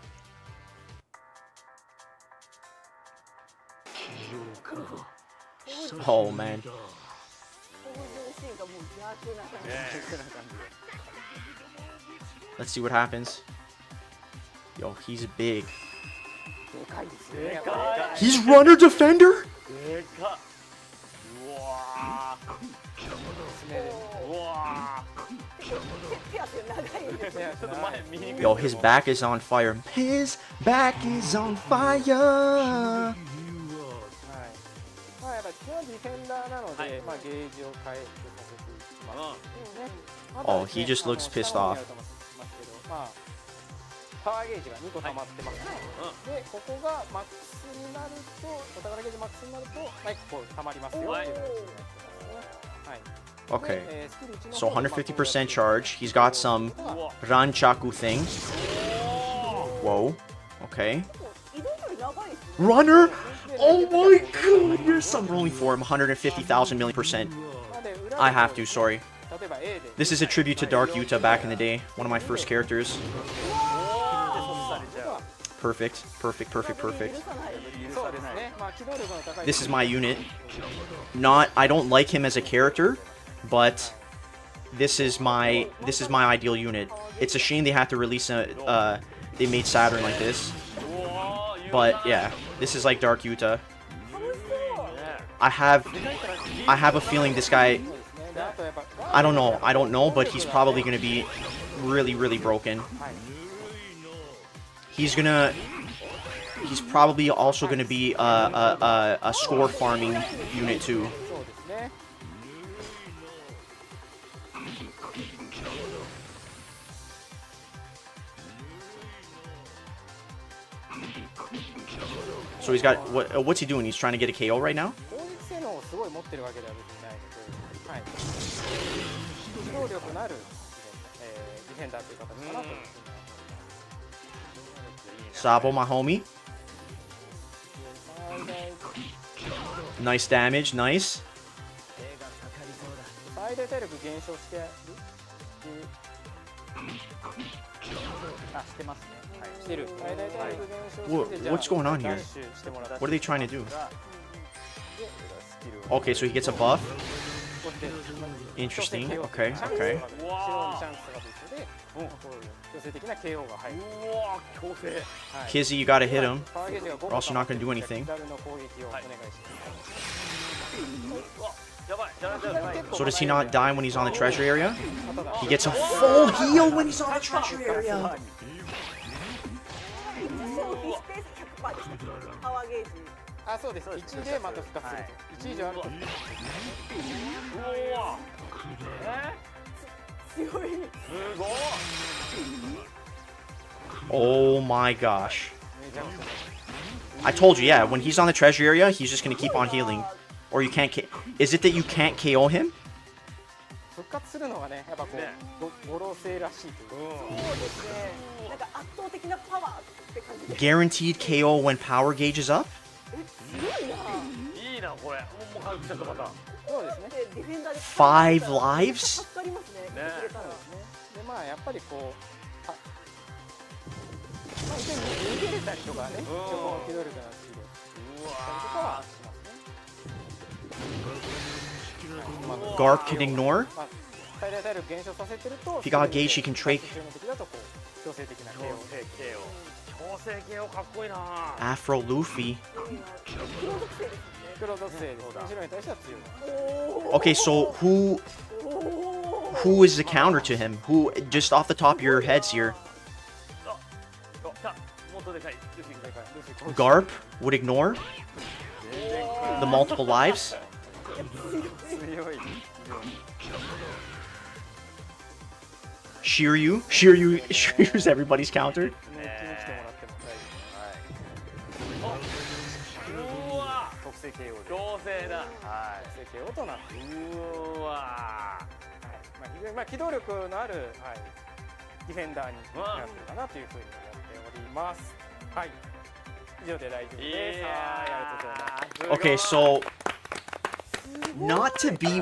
Oh man. 登場シーンがもう逆な感じ。 Let's see what happens. Yo, he's big. でかいですね。でかい He's runner defender? でかっうわーうわ手足が長いんですよ。ーちょっと前見にくい Yo, his back is on fire. His back is on fire. はい。やっぱり基本ディフェンダーなので、ゲージを回復させていきます。 Oh, he just looks pissed off. パワーゲージが2個溜まってますね。で、ここがマックスになると、お宝ゲージマックスになると、1個溜まりますよっていう形になってますね。はい。 Okay. So 150% charge. He's got some Ranchaku thing. Whoa. Okay. 移動距離長いですね。 Runner? Oh my god, here's some rolling for him. 150,000 million%. I have to, sorry. This is a tribute to Dark Yuta back in the day. One of my first characters. Perfect, perfect, perfect, perfect. This is my unit. I don't like him as a character, but this is my ideal unit. It's a shame they had to release they made Saturn like this. But yeah, this is like Dark Yuta. I have a feeling this guy, I don't know, but he's probably gonna be really, really broken. He's probably also gonna be a score farming unit too. So he's got what's he doing? He's trying to get a KO right now? 攻撃性能をすごい持ってるわけでは別にないので、はい。機動力のあるディフェンダーという形かなと思います。 Sabo, my homie. Nice damage, nice. 最大体力減少してるしてますね。はい。してる。最大体力減少してて、 What's going on here? What are they trying to do? Okay, so he gets a buff. こうして Interesting. 強制 Okay, チャンスとか okay. で白にチャンスとかと一緒で、こういう強制的な KO が入る。うわ強制。はい Kizzy, you gotta hit him. パワーゲージが5 or else you're not gonna do 個 anything. 左の攻撃をお願いしやばいやばいやばい。 So does he not die when he's on the treasure area? He gets a full heal when he's on the treasure area. 一応非スペース100%でしたパワーゲージます。あ、そうです。1でまた復活すると。1以上あると復活する。うわ強いすごい。 Oh my gosh. めちゃくちゃ I told you, yeah, when he's on the treasure area, he's just gonna keep on healing. Or you can't Is it that you can't KO him? 復活するのがね、やっぱこう五老星らしいというか。そうですねなんか圧倒的なパワーって感じで Guaranteed KO when power gauge is up? 強いないいなこれ。もう回復しちゃったまた。そうですね。でディフェンダーで Five lives? 助かりますねね入れたらでまあやっぱりこう、まあ一応逃げれたりとかね、横の機動力のスキルうしたりとかわはしますね。 Garp can ignore? まあ最大体力減少させてると、 If you got gauge, he can trade. 必要な時だとこう強制的な KO 強制 KO。強制 KO かっこいいな。 Afro Luffy. 黒属性ですね。白に対しては強い。 Okay, so who is the counter to him? Who, just off the top of your heads here? さもっとでかい。ルフィでかい。 Garp would ignore the multiple lives. 強い。 Shiryu's everybody's counter. ね、一気に来てもらっても大丈夫。うわ特性 KO で強制だ。はい特性 KO となっている。うわはいまあ、非常に機動力のある、はい、ディフェンダーになってるかなというふうに思っております。はい、以上で大丈夫です。はい、ありがとうございます。 Okay, so not to be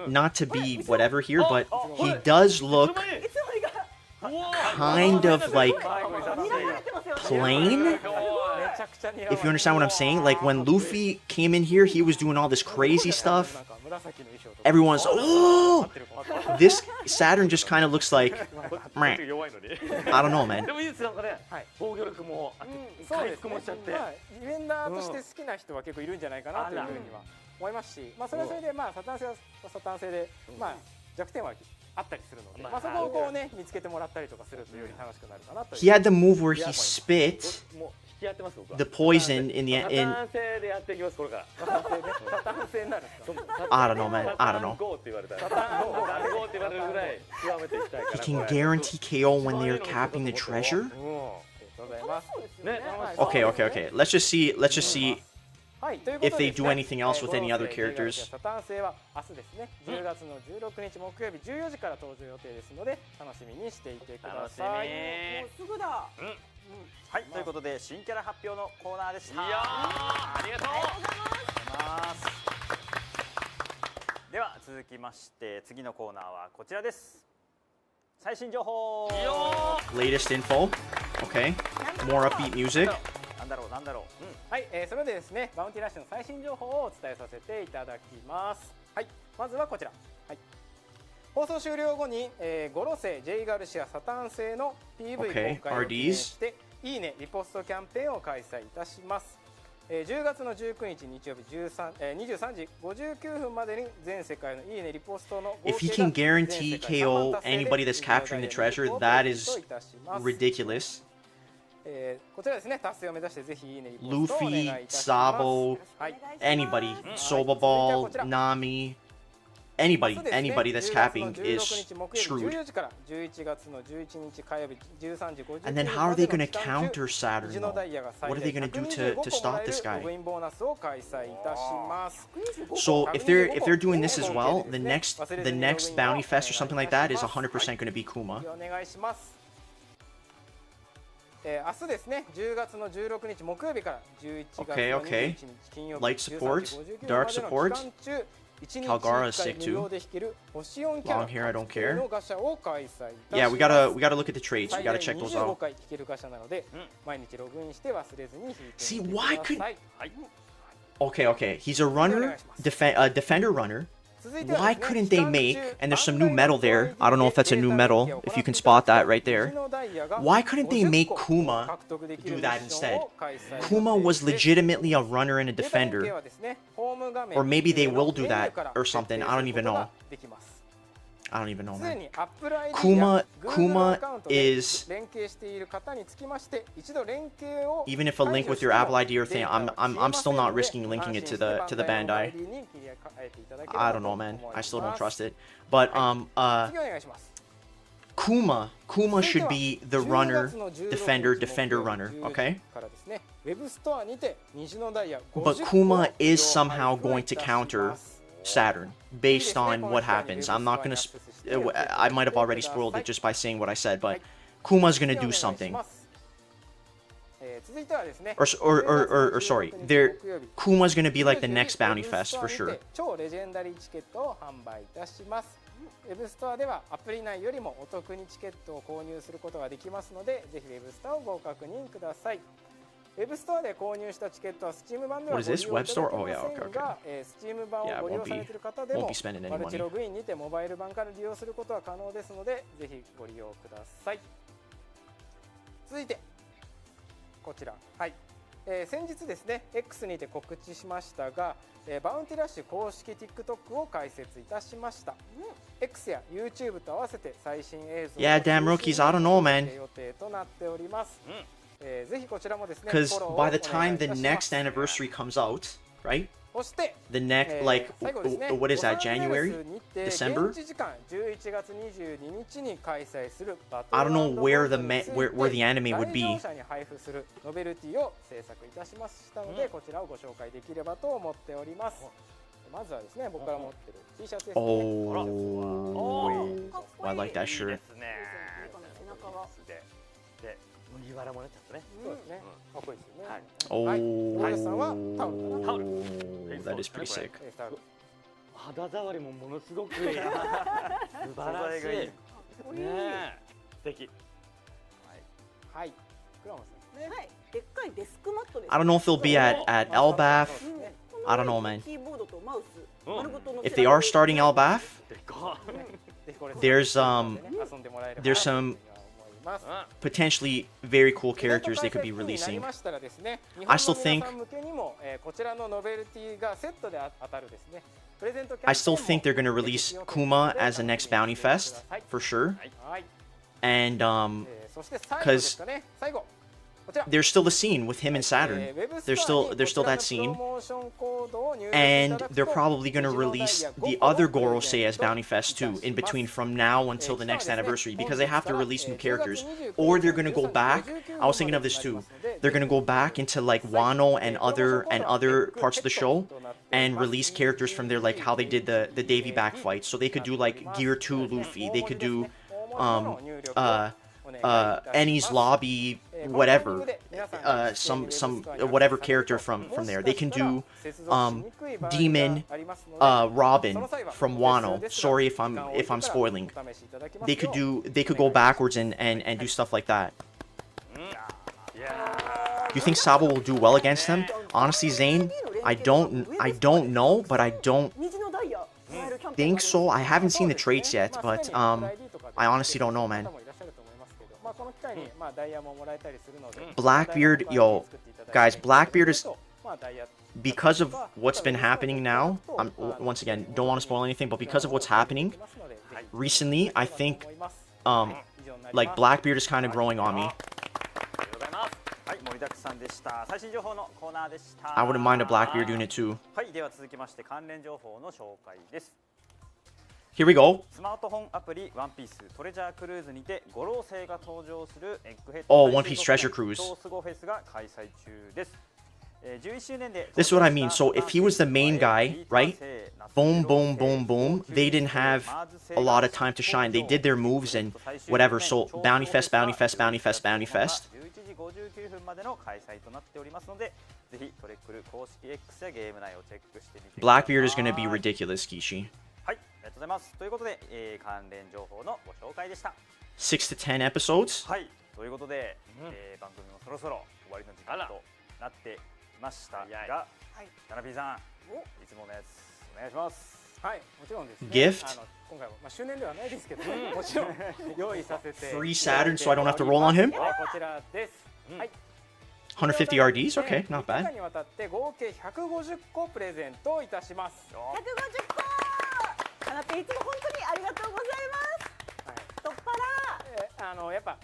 not to be whatever here, but he does look いつもりが kind of like 睨まれてますよね plain. めちゃくちゃ睨まれてる。 If you understand what I'm saying, like when Luffy came in here, he was doing all this crazy stuff. なんか紫の衣装とか Everyone's oh, 合ってるかも。 this Saturn just kind of looks like ー弱いのに。 I don't know, man. でもいいですなんかね。はい防御力もあってそう回ですね復もしちゃって。まあ、ディフェンダーとして好きな人は結構いるんじゃないかなというふうには思いますし、まあ、それはそれで、まあ、サタン性はサタン性で、まあ、弱点はあったりするので、まあ、そこをこうね見つけてもらったりとかするとより楽しくなるかなという。 He had the move where he spit もう引き合ってます僕は。 the poison in the サ in. タン性でやっていきますこれから。サタン性ね、サタン性になるんですか。 I don't know, man. I don't know. ゴーって言われたら。サタンゴーって言われるぐらい極めていきたいか He ら。 can これ guarantee KO when they're capping the treasure. ありがとうございます。そうですよねね。 Okay, okay, okay. Let's just see はい、ということで if they です do ね anything else with any other ゴールデン characters. サタン星は明日ですね、10月の16日木曜日14時から登場予定ですので楽しみにしていてくだ楽しさい。もうすぐだはいということで新キャラ発表のコーナーでしたみ。いやーありがとう。ますでは続きまして次のコーナーはこちらです。最新情報。いいよ Latest info. Okay. More upbeat music. なんだろうなんだろう。はい、それでですね、バウンティラッシュの最新情報をお伝えさせていただきます。はい、まずはこちら。はい、放送終了後に、ゴロ星、ジェイガルシア、サタン星の PV 公 Okay, 開を記念していいねリポストキャンペーンを開催いたします。10月の19日日曜日23時59分までに全世界のいいねリポストの合 If he 計が can guarantee 全世界 KO 3万達成で anybody that's capturing the treasure, that is プレゼントいたします。 ridiculous. こちらですね、達成を目指してぜひいいねリポストをお願いい Luffy, たします。 Sabo, はい。 anybody, Mm. Soba Ball, Nami, anybody that's capping is screwed. 14時から11月の11日火曜日13時50 And then how are they going to counter Saturn though? What are they going to do to stop this guy? ログインボーナスを開催いたします。 So if they're doing this as well, the next bounty fest or something like that is 100% going to be Kuma. お願いします。明日ですね、10月の16日木曜日から11月の Okay, 21 okay. 日金曜日 Light support, dark support. Kalgara is sick too. Long hair, I don't care. Yeah, we gotta look at the traits. We gotta check those out. 回聞けるガシャなので、毎日ログインして忘れずに引いて See, みてく why だ could- さい。 Okay, okay. He's a runner, defender runner. Why couldn't they make, and there's some new metal there, I don't know if that's a new metal, if you can spot that right there. Why couldn't they make Kuma do that instead? Kuma was legitimately a runner and a defender. Or maybe they will do that or something, I don't even know. I don't even know, man. Kuma is, even if a link with your Apple ID or thing, I'm still not risking linking it to the Bandai. I don't know, man. I still don't trust it. But Kuma should be the runner, defender, runner, okay? But Kuma is somehow going to counter Saturn based on what happens. I'm not gonna I might have already spoiled it just by saying what I said, but Kuma's gonna do something. Or sorry, Kuma's gonna be like the next Bounty Fest for sure. ウェブストアではアプリ内よりもお得にチケットを購入することができますので、ぜひウェブストアをご確認ください。ウェブストアで購入したチケットは Steam 版ではご利用いただけませんが、Steam 版をご利用されている方でもマルチログインにてモバイル版から利用することは可能ですので、ぜひご利用ください。続いてこちら、はい、先日ですね X にて告知しましたが、バウンティラッシュ公式 TikTok を開設いたしました。X や YouTube と合わせて最新映像を Yeah, damn rookies, I don't know, man. 予定となっております。ぜひこちらもですね。 Because by the time the next anniversary comes out, right? The next, like, what is that, January? December? I don't know where the anime would be. Oh, I like that shirt. Oh, that is pretty sick. 肌触りもものすごくいい。素晴らしい。ねえ、素敵。はい。はい。でっかいデスクマットです。 I don't know if they'll be at LBAF. I don't know, man. キーボードとマウス丸ごと乗せ If they are starting LBAF, there's some potentially very cool characters they could be releasing. I still think they're going to release Kuma as the next Bounty Fest for sure. And because there's still the scene with him and Saturn. There's still that scene. And they're probably going to release the other Gorosei as Bounty Fest too, in between from now until the next anniversary, because they have to release new characters. Or they're going to go back, I was thinking of this too, they're going to go back into like Wano and other parts of the show and release characters from there, like how they did the Davy back fight. So they could do like Gear 2 Luffy, they could do Eni's Lobby, whatever, some whatever character from there. They can do Demon Robin from Wano. Sorry if I'm spoiling. They could go backwards and do stuff like that. You think Sabo will do well against them? Honestly, Zane, I don't know, but I don't think so. I haven't seen the traits yet, but I honestly don't know, man. Blackbeard, yo, guys, Blackbeard is, because of what's been happening now, once again, don't want to spoil anything, but because of what's happening recently, I think, like, Blackbeard is kind of growing on me. I wouldn't mind a Blackbeard unit too. Here we go. Oh, One Piece Treasure Cruise. This is what I mean. So if he was the main guy, right? Boom, boom, boom, boom. They didn't have a lot of time to shine. They did their moves and whatever. So Bounty Fest, Bounty Fest, Bounty Fest, Bounty Fest. Blackbeard is going to be ridiculous, Kishi. 6 to 10 episodes. はい、ということで、番組もそろそろ終わりの時間となってましたが、タナピーさん、いつものやつお願いします。はい、もちろんですね。 Gift? 今回も周年ではないですけど、もちろん用意させて。 Free Saturn, so I don't have to roll on him? こちらです。はい。 150 RDs? Okay, not 3日間 bad. にわたって合計150個プレゼントいたします。 150個かなぴいつも本当にありがとうございます。太っ腹。やっぱ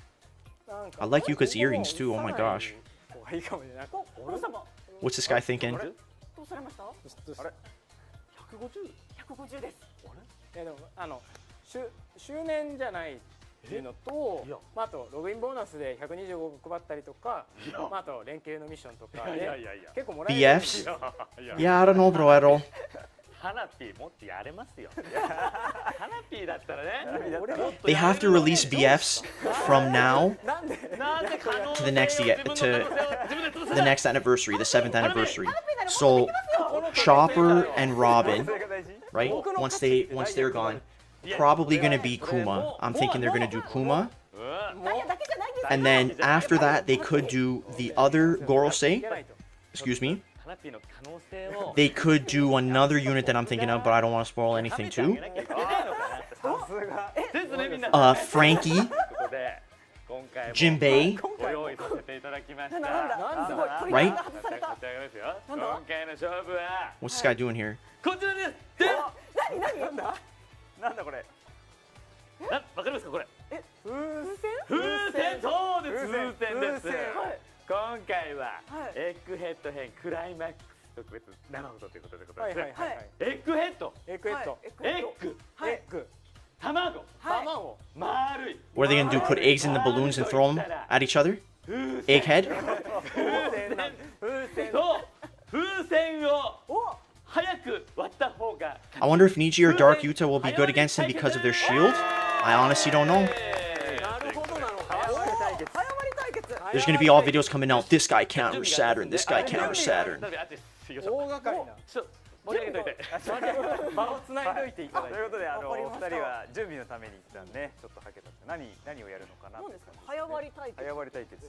なんか I like Yuka's earrings too, oh my gosh. いいかもしれない。お、お父様 What's this guy thinking? どうされました？あれ150です。でも周年じゃないっていうのと、まあ、あとログインボーナスで125個配ったりとか、まあ、あと連携のミッションとかで結構もらえる。 BFs? Yeah, I don't know, bro, at all. 花ピーもっとやれますよ。花ピーだったらね。 They have to release BFs from now なんで to the next anniversary, the 7th anniversary. So Chopper and Robin, right? Once they're gone, probably gonna be Kuma. I'm thinking they're gonna do Kuma, ダイヤだけじゃないんです。 and then after that they could do the other Gorosei. Excuse me. 花ピーの可能性を They could do another unit that I'm thinking of, but I don't want to spoil anything too. さすがですねみんな。 Frankie, ということで今回も Jinbei, ご用意させていただきました。なんだすごい。 right? 外された。こちらですよ。今回の勝負は What's this guy doing here? こちらです。で、なんだこれわかりますかこれ？風船風船、そうです。風船です。風船今回ははいエッグヘッド編クライマックス特別生放送ということでござはいいます。はいはいはい。エッグヘッド、エッグヘッド、エッグ、はいエッグ、卵、はい卵、丸い。 What are they gonna do? Put eggs in the balloons and throw them at each other? Egghead? 風船、そう、風船をお、早く割った方が。 I wonder if Niji or Dark Yuta will be good against him because of their shield. I honestly don't know. なるほどなの。早割り対決。 There's gonna be all videos coming out. This guy counters Saturn. This guy counters Saturn. 大掛かりな。ちょっと盛り上げといて。場をつないどいていただいて。ということでわかりおました二人は準備のために一旦ねちょっとはけたんで何をやるのかななんですか。早割り対決。早割り対決た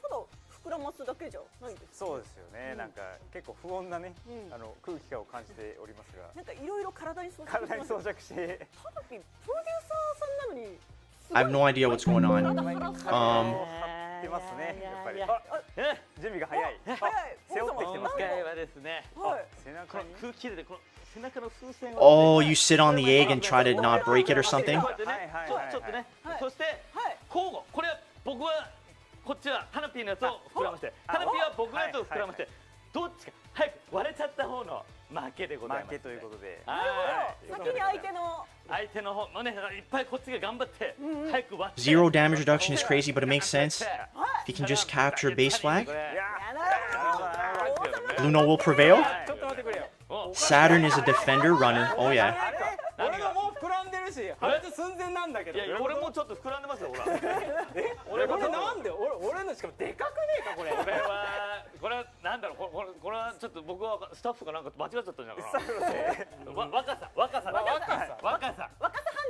だ膨らますだけじゃないんです。そうですよね、なんか結構不穏なね、空気感を感じておりますがなんかいろいろ体に装着体に装着してタナピプロデューサーさんなのに。 I have no idea what's going on. 張ってますねやっぱり準備が早い早い。背負ってきてますね今回はですね、はい。背中このに空気入れてこの背中の風船を。 Oh, you sit on the egg and try to not break it or something? こうやってねちょっとねはい。そしてはい。交互。これは僕はこっちはタナピーのやつを膨らまして、タナピーは僕のやつを膨らまして、どっちか早く割れちゃった方の負けでございます。負けということではい。先に相手の。相手の方のね、いっぱいこっちが頑張って早く割って。 Zero damage reduction is crazy, but it makes sense. If you can just capture base flag, これやだー。 Bluno will prevail. ちょっと待ってくれよ。 Saturn is a defender runner. Oh yeah. 俺がもう膨らんでるし、破裂寸前なんだけど。いや俺もちょっと膨らんでますよほら。俺なんで俺のしかもでかくねえかこれ。これはなんだろう、これはちょっと僕はスタッフがなんか間違っちゃったんじゃないかな。若さ若さハ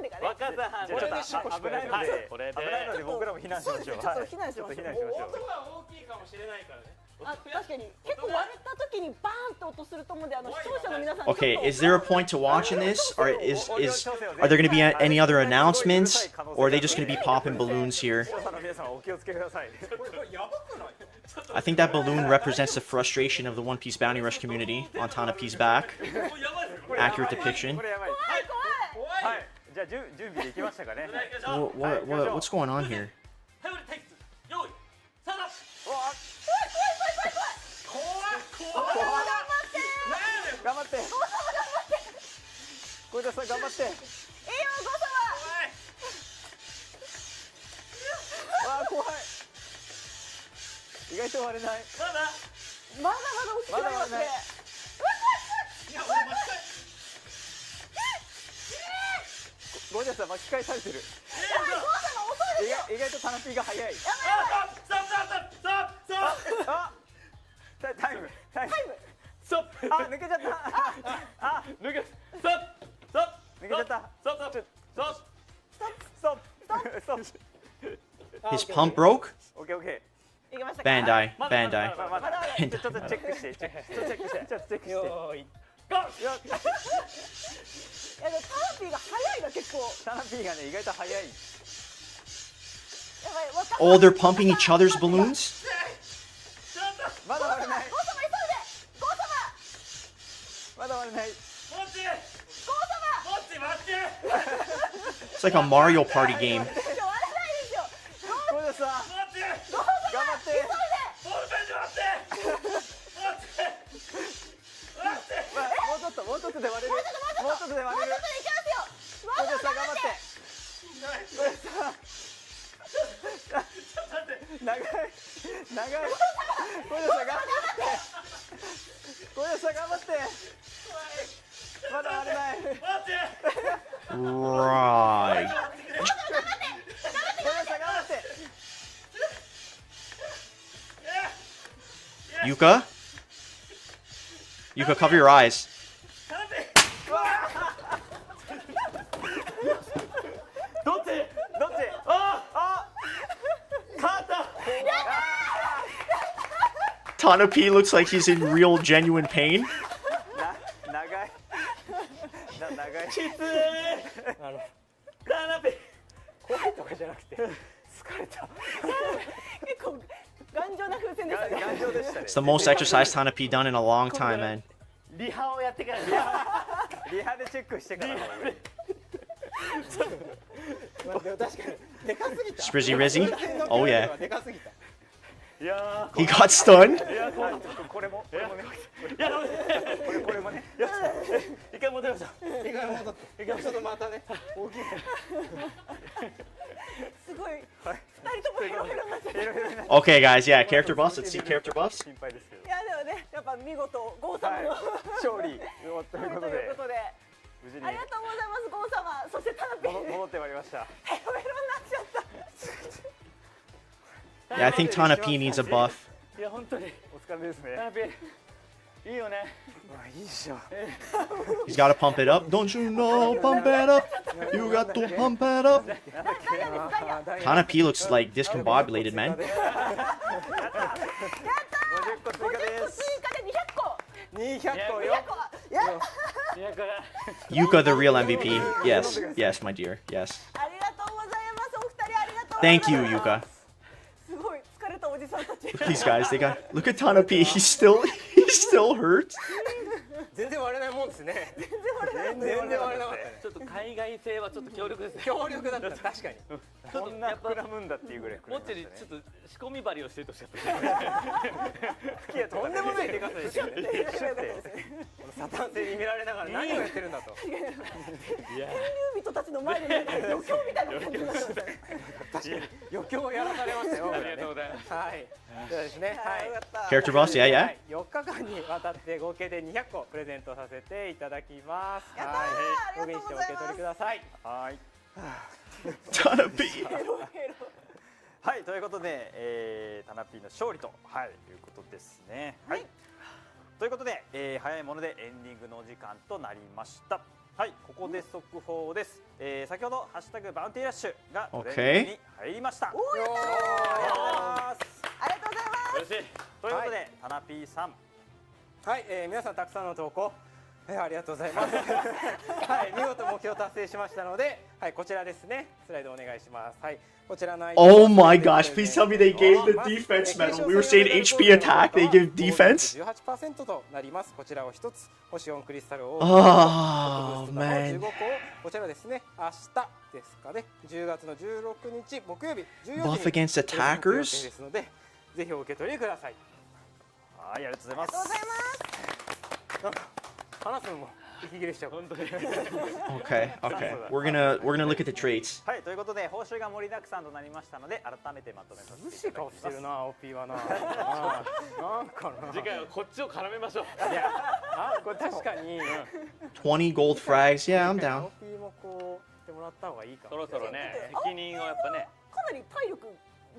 ンデがね。若さじゃあちょっと危ないのでこれで危ないので僕らも避難しましょう。ちょっと避難しましょう。ちょっと避難しましょう。音が大きいかもしれないからね。あ、確かに結構割れた時にバーンと音すると思うんで、視聴者の皆さん。 Okay, is there a point to watching this, or are there going to be any other announcements, or are they just going to be popping balloons here? 視聴者の皆さんお気をつけください。これやばくない？ I think that balloon represents the frustration of the One Piece Bounty Rush community on Tanapi's back. Accurate depiction. これやばい。怖い。はい。じゃあ準備できましたかね。 What's going on here? 用意スタート。頑張って。小田さん頑張って。いいよ、ゴわあ怖い。意外と割れない。様は。まだ大きくなりますね。ゴージャスは巻き返されてる。意外とタナピーが早い。あ、タイム。ストップ。あ、抜けちゃった。あ、抜け。ストップ。ストップ。抜けちゃった。ストップ。ストップ。ストップ。 His pump broke? オッケーオッケー。いきましたか。 Bandai. ま Bandai. だちょっとチェックして。ちょっとチェックして。よーい。よっやでもタナピーが早いな結構。タナピーがね意外と早い。やばい若さ Oh, they're pumping each other's balloons? まだ割れない。ゴー様急いで。ゴー様。まだ割れない。ゴー様。 It's like a Mario Party game. 割れないですよ。ゴージャスさん。ゴー様。頑張って急いで。もうちょっとで割れる。もうちょっとで割れる。もうちょっとでいきますよ。ゴージャスさん頑張って。ゴージャスさん。長い。ゴージャスさん頑張って。ゴージャスさん頑張って。まだ割れない。ゴージャス Right. さん頑張って。 Yuka? Yuka, cover your eyes. どっち？どっち？あ、あ、勝った。 Tana P looks like he's in real, genuine pain. 長い。長い。きつい。カナピ。怖いとかじゃなくて疲れた。結構頑丈な風船でしたね。頑丈でしたね It's。the most exercise Tana P done in a long time, man. リハをやってから。リハでチェックしてから。でも確かにでかすぎた。 Sprizzy Rizzy? Oh, yeah. でかすぎた。いや He got stunned? ー、いや、ここれもね。いや、これもね。一回戻りましょう。一回戻って。ちょっとまたね。大きい。すごい。二人ともヘロヘロになっちゃった。 Okay, guys, yeah, character buffs. Let's see character buffs. 心配ですけど。いやでもね、やっぱ見事ゴー様の勝利ということでということで、無事にありがとうございますゴー様。そしてタナピー戻ってまいりました。ヘロヘロになっちゃった。 Yeah, I think Tana P needs a buff. いや、本当に。お疲れですね。カナピ。いいよね。いいっしょ。 He's got to pump it up. Don't you know? Pump it up. You got to pump it up. ダイヤ。 Tana P looks like discombobulated, man. 50個追加です。追加で200個。 200個よ。 200個。やった。いや、から。 Yuka, the real MVP. Yes, yes, my dear. Yes. ありがとうございます。お二人ありがとう。 Thank you, Yuka. すごい疲れたおじさんたち。 These guys, they got. Look at Tana P. He's still hurt. 全然割れないもんですね。全然割れない。全然割れなかったね。ちょっと海外製はちょっと強力ですね。強力だった確かに。こんな膨らむんだっていうぐらい膨らみまもっちしたね。ょっと仕込み針をしてるとしかった。いやとんでもないでかさでしたね。サタン星に見られながら何をやってるんだと。いや、人たちの前でね、余興みたいな感じになってましたね。確かに余興をやらされましたよ。ありがとうございます。はい。ではですね。はい。よかった。 Character buffs, yeah, yeah. 4日間にわたって合計で200個プレゼントさせていただきます。やったーはい。ありがとうございますログインしてお受け取りください。はい。 Tana P. ヘロヘロ。はいということで、タナピーの勝利ということですね。はい。ということで、早いものでエンディングのお時間となりました。はい、ここで速報です。先ほどハッシュタグバウンティーラッシュがトレンドに入りました。おーやったー。ありがとうございます。よろしい。ということで、タナピーさん。はい、皆さんたくさんの投稿、ありがとうございます。はい、見事目標達成しましたので、はい、こちらですね。スライドお願いします。はい、こちらの Oh my gosh, please tell me they gave the defense medal. We were saying HP attack, they give defense? 18% となります。こちらを一つ、星4クリスタルを Oh, 15 man. 個をこちらですね、明日ですかね、10月の16日木曜日14時に Buff against attackers? ですので、ぜひお受け取りください。はい、ありがとうございます。ありがとうございます。なんか話すのも息切れしちゃう。本当に。 Okay, okay. We're gonna look at the traits. はい、ということで報酬が盛りだくさんとなりましたので改めてまとめさせ涼ていしたい顔してだきます。るな、OP はな。なんかな。次回はこっちを絡めましょう。いや、あ、これ確かに。 20 gold frags. Yeah, I'm down. OP もこうしてもらった方がいいかも。そろそろね、責任をやっぱね。かなり体力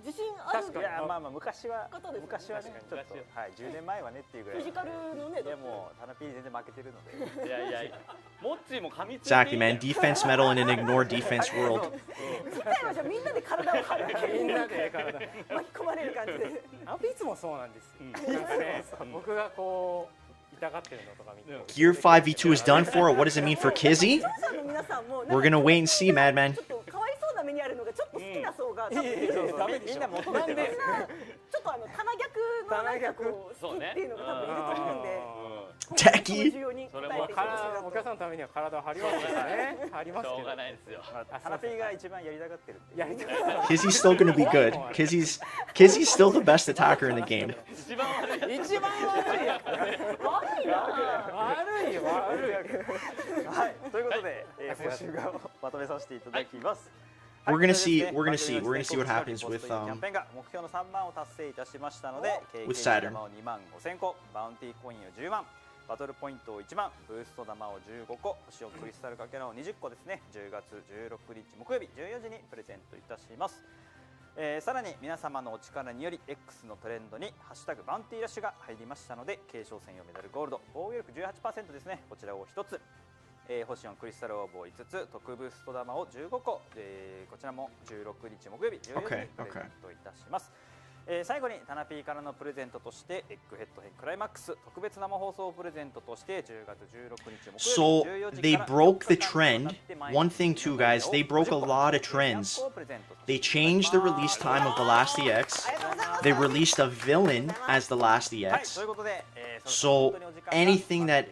自信ある。確かにいや、まあ昔は方ですね昔はね、ちょっとはい、10年前はねっていうぐらい。フィジカルのね。でもタナピー全然負けてるので。いやいやいや。モッチーも噛みついて。 Exactly, man. Defense medal in an ignore defense world. 次回はじゃあみんなで体を張る。みんなで体。巻き込まれる感じで。OP いつもそうなんですよ。なんかね、僕がこう痛がってるのとか見て Gear 5v2 is done for. What does it mean for Kizzy? 視聴者の皆さんも We're gonna wait and see, Madman. ちょっとかわいそうな目にあるのがちょっと好きな層が多分いるそうそうみんな求めてる。ちょっと棚逆のなんかこう好きっていうのが多分いると思うんで。タッキー重要に答えていただきお客さんのためには体を張りますからね。張りますしょうけどがないですよ。タナピーが一番やりたがってるっていう。やりたい Kizzy's still gonna be good. Kizzy's still the best attacker in the game. 一番悪いやつ。一番悪いやつ悪いな。悪いよ悪いはい、ということで、報酬がまとめさせていただきます。 We're gonna see what happens with キャンペーンが目標の3万を達成いたしましたので、経 with 験 Saturn 玉を2万5000個、バウンティーコインを10万、バトルポイントを1万、ブースト玉を15個、星をクリスタルかけらを20個ですね。10月16日木曜日14時にプレゼントいたします。さらに皆様のお力により X のトレンドにハッシュタグバウンティーラッシュが入りましたので、継承戦用メダルゴールド、防御力 18% ですね。こちらを1つ。星4クリスタルオーブを5つ、特ブースト玉を15個、こちらも16日木曜日14時にプレゼントいたします。最後にタナピーからのプレゼントとしてエッグヘッド編クライマックス特別生放送プレゼントとして10月16日木曜 So 日14時 they から broke the trend. One thing too, guys, they broke a lot of trends. They changed the release time of the last EX. They released a villain as the last EX. So anything that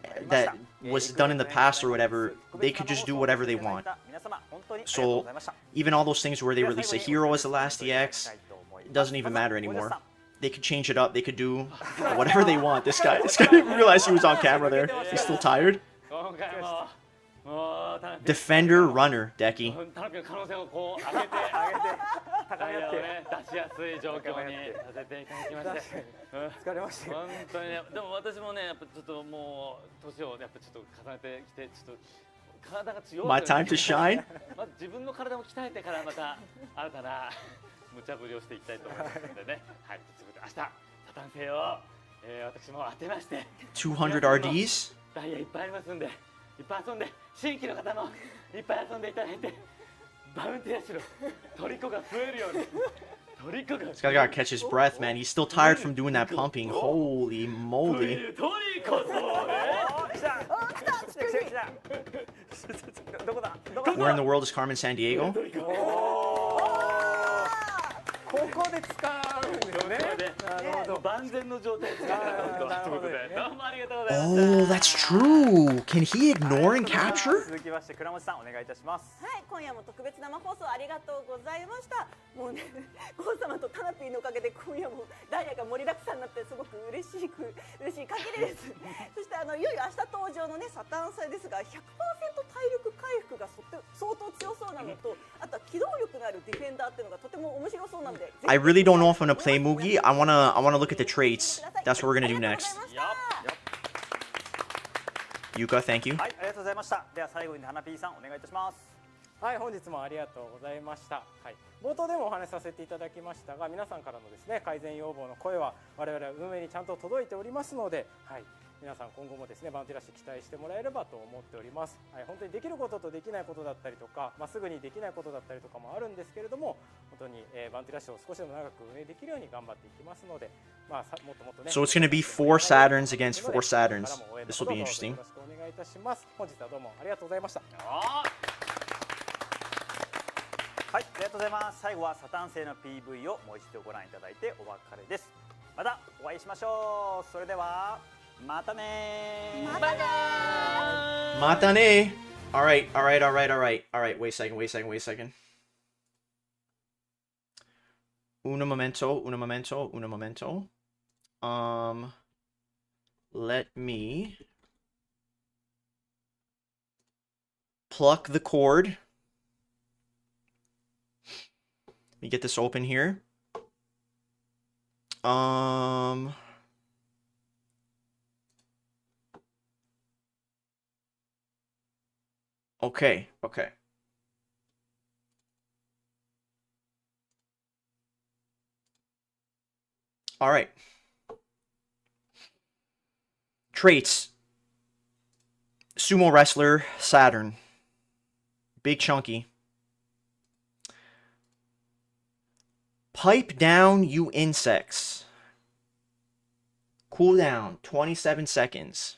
was done in the past or whatever, they could just do whatever they want. So even all those things where they release a hero as the last EX, it doesn't even matter anymore. They could change it up. They could do whatever they want. This guy didn't realize he was on camera there. He's still tired. 今回ももう田辺 Defender, runner, Decky. 田辺の可能性をこう上げて高め合ってね出しやすい状況にさせていただきまして疲れましたよ本当にねでも私もねやっぱちょっともう年をやっぱちょっと重ねてきてちょっと体が強い My time to shine. まず自分の体を鍛えてからまた新たな無茶ぶりをしていきたいと思いますのでねはいということで明日サタン星を、私も当てまして200 RDs. ダイヤいっぱいありますんでいっぱい遊んで新規の方もいっぱい遊んでいただいてバウンティーラッシュの虜が増えるように虜が This guy gotta catch his breath, man. He's still tired from doing that pumping. Holy moly. トリコそうね Where in the world is Carmen San Diego? ここで使うんですねなるほど万全の状態で使うということでどうもありがとうございました Oh, that's true. Can he ignore and capture? 続きまして倉持さんお願いいたします。はい、今夜も特別生放送ありがとうございました。もうね、ゴー様とタナピーのおかげで今夜もダイヤが盛りだくさんになってすごく嬉しい限りです。そしていよいよ明日登場のねサタン祭ですが、100% 体力回復が相当強そうなのと、あとは機動力のあるディフェンダーっていうのがとても面白そうなので。I really don't know if I'm gonna play Mugi. I wanna look at the traits. That's what we're gonna do next. Yuka, thank you. はい、ありがとうございました。では最後にタナピーさんお願いいたします。はい、本日もありがとうございました。はい、冒頭でもお話しさせていただきましたが、皆さんからのですね改善要望の声は我々は運営にちゃんと届いておりますので、はい、皆さん今後もですねバウンティラッシュ期待してもらえればと思っております。はい、本当にできることとできないことだったりとか、すぐにできないことだったりとかもあるんですけれども、本当に、バウンティラッシュを少しでも長く運営できるように頑張っていきますので、もっともっとね。So it's gonna be 4 Saturns against 4 Saturns. This will be interesting. よろしくお願いいたします。本日はどうもありがとうございました。はい、ありがとうございます。最後はサタン星の PV をもう一度ご覧いただいてお別れです。またお会いしましょう。それではまたねー。Matane. All right. Wait a second. Una momento. Let me pluck the cord. Let me get this open here. Okay. All right. Traits. Sumo wrestler, Saturn. Big chunky. Pipe down, you insects. Cooldown, 27 seconds.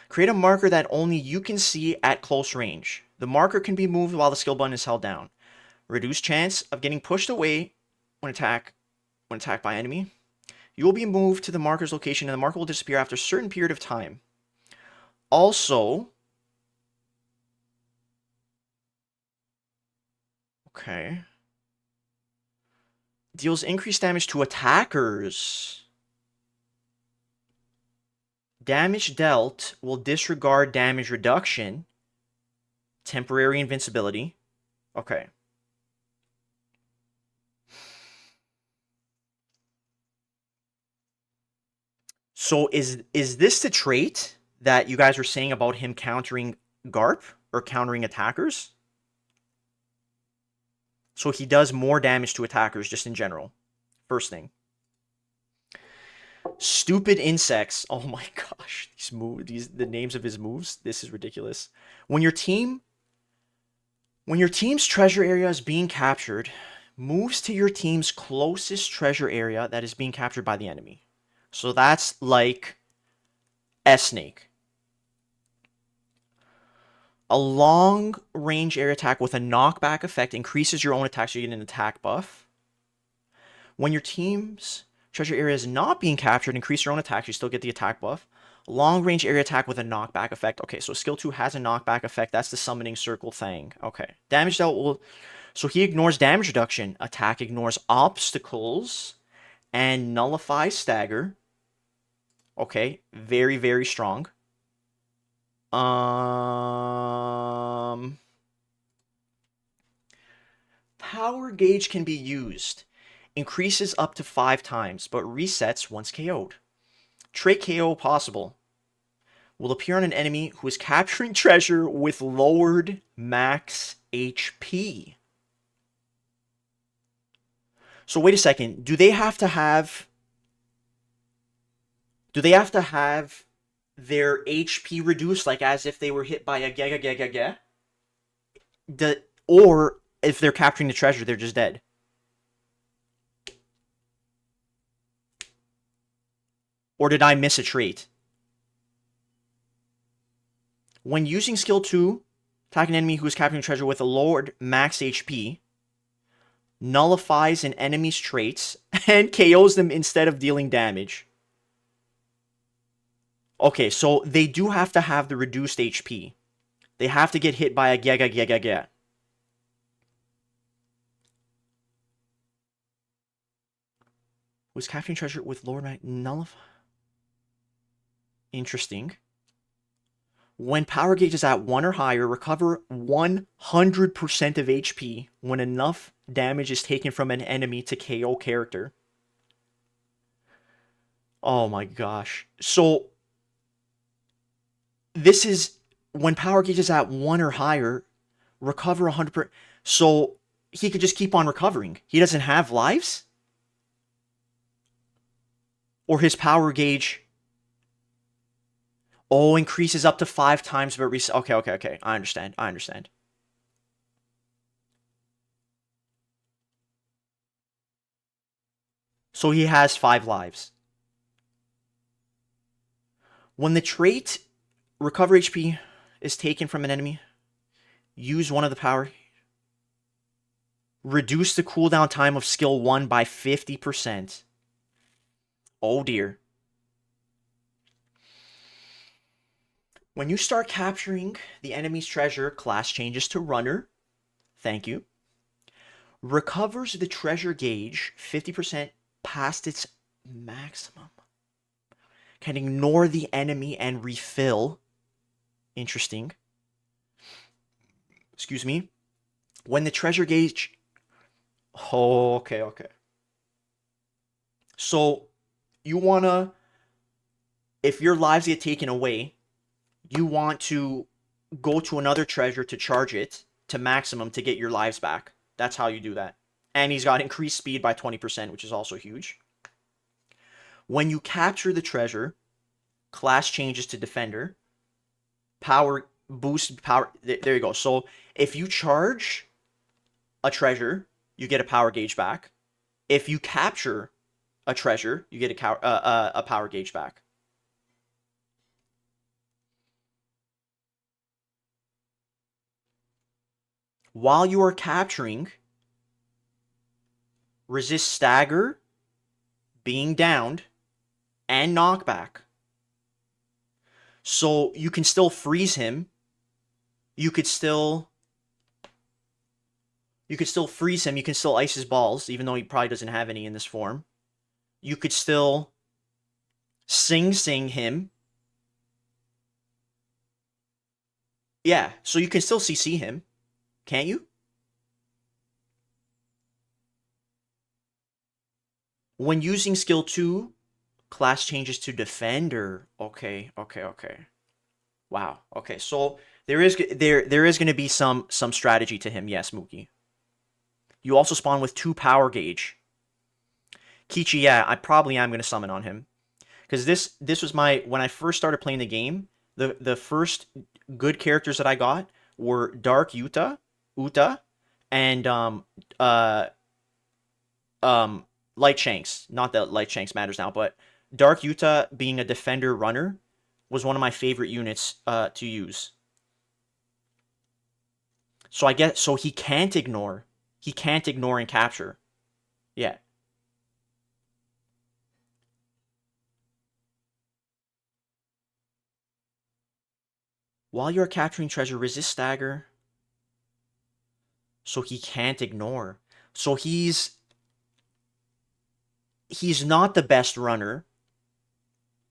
Create a marker that only you can see at close range. The marker can be moved while the skill button is held down. Reduce chance of getting pushed away when attacked by enemy. You will be moved to the marker's location and the marker will disappear after a certain period of time. Also, okay. Deals increased damage to attackers. Damage dealt will disregard damage reduction. Temporary invincibility. Okay. So is this the trait that you guys were saying about him countering Garp or countering attackers? So he does more damage to attackers just in general. First thing. Stupid insects. Oh my gosh. The names of his moves. This is ridiculous. When your team's treasure area is being captured, moves to your team's closest treasure area that is being captured by the enemy. So that's like S-Snake. A long-range air attack with a knockback effect increases your own attack, so you get an attack buff. When your team's treasure area is not being captured, increase your own attack, so you still get the attack buff. Long-range area attack with a knockback effect. Okay, so skill 2 has a knockback effect. That's the summoning circle thing. Okay. Damage dealt will... So he ignores damage reduction. Attack ignores obstacles. And nullifies stagger. Okay. Very, very strong. Power gauge can be used. Increases up to 5 times, but resets once KO'd. Trait KO possible. Will appear on an enemy who is capturing treasure with lowered max HP. So wait a second. Do they have to have their HP reduced, like as if they were hit by a or if they're capturing the treasure, they're just dead? Or did I miss a trait? When using skill 2, attack an enemy who is capturing treasure with a lowered max HP, nullifies an enemy's traits, and KOs them instead of dealing damage. Okay, so they do have to have the reduced HP. They have to get hit by a Who's capturing treasure with lower max nullify? Interesting. When power gauge is at 1 or higher, recover 100% of HP when enough damage is taken from an enemy to KO character. Oh my gosh. So, this is when power gauge is at 1 or higher, recover 100%. So, he could just keep on recovering. He doesn't have lives? Or his power gauge... Oh, increases up to 5 times, but okay. I understand. So he has 5 lives. When the trait recover HP is taken from an enemy, use one of the power. Reduce the cooldown time of skill 1 by 50%. Oh dear. When you start capturing the enemy's treasure, class changes to runner. Thank you. Recovers the treasure gauge 50% past its maximum. Can ignore the enemy and refill. Interesting. Excuse me. When the treasure gauge... Oh, okay. So, you want to... If your lives get taken away... You want to go to another treasure to charge it to maximum to get your lives back. That's how you do that. And he's got increased speed by 20%, which is also huge. When you capture the treasure, class changes to defender. Power boost power. There you go. So if you charge a treasure, you get a power gauge back. If you capture a treasure, you get a power gauge back. while you are capturing, resist stagger, being downed, and knockback. So you can still freeze him. You could still freeze him. You can still ice his balls, even though he probably doesn't have any in this form. You could still sing him. Yeah, so you can still CC him, can't you? When using skill 2, class changes to defender. Okay. Wow. Okay, so there is going to be some strategy to him. Yes, Mookie. You also spawn with 2 power gauge. Kichi, yeah, I probably am going to summon on him. Because this was when I first started playing the game, the first good characters that I got were Dark Uta, and Light Shanks. Not that Light Shanks matters now, but Dark Uta being a defender runner was one of my favorite units to use. So he can't ignore. He can't ignore and capture. Yeah. While you're capturing treasure, resist stagger. So he can't ignore. So he's not the best runner.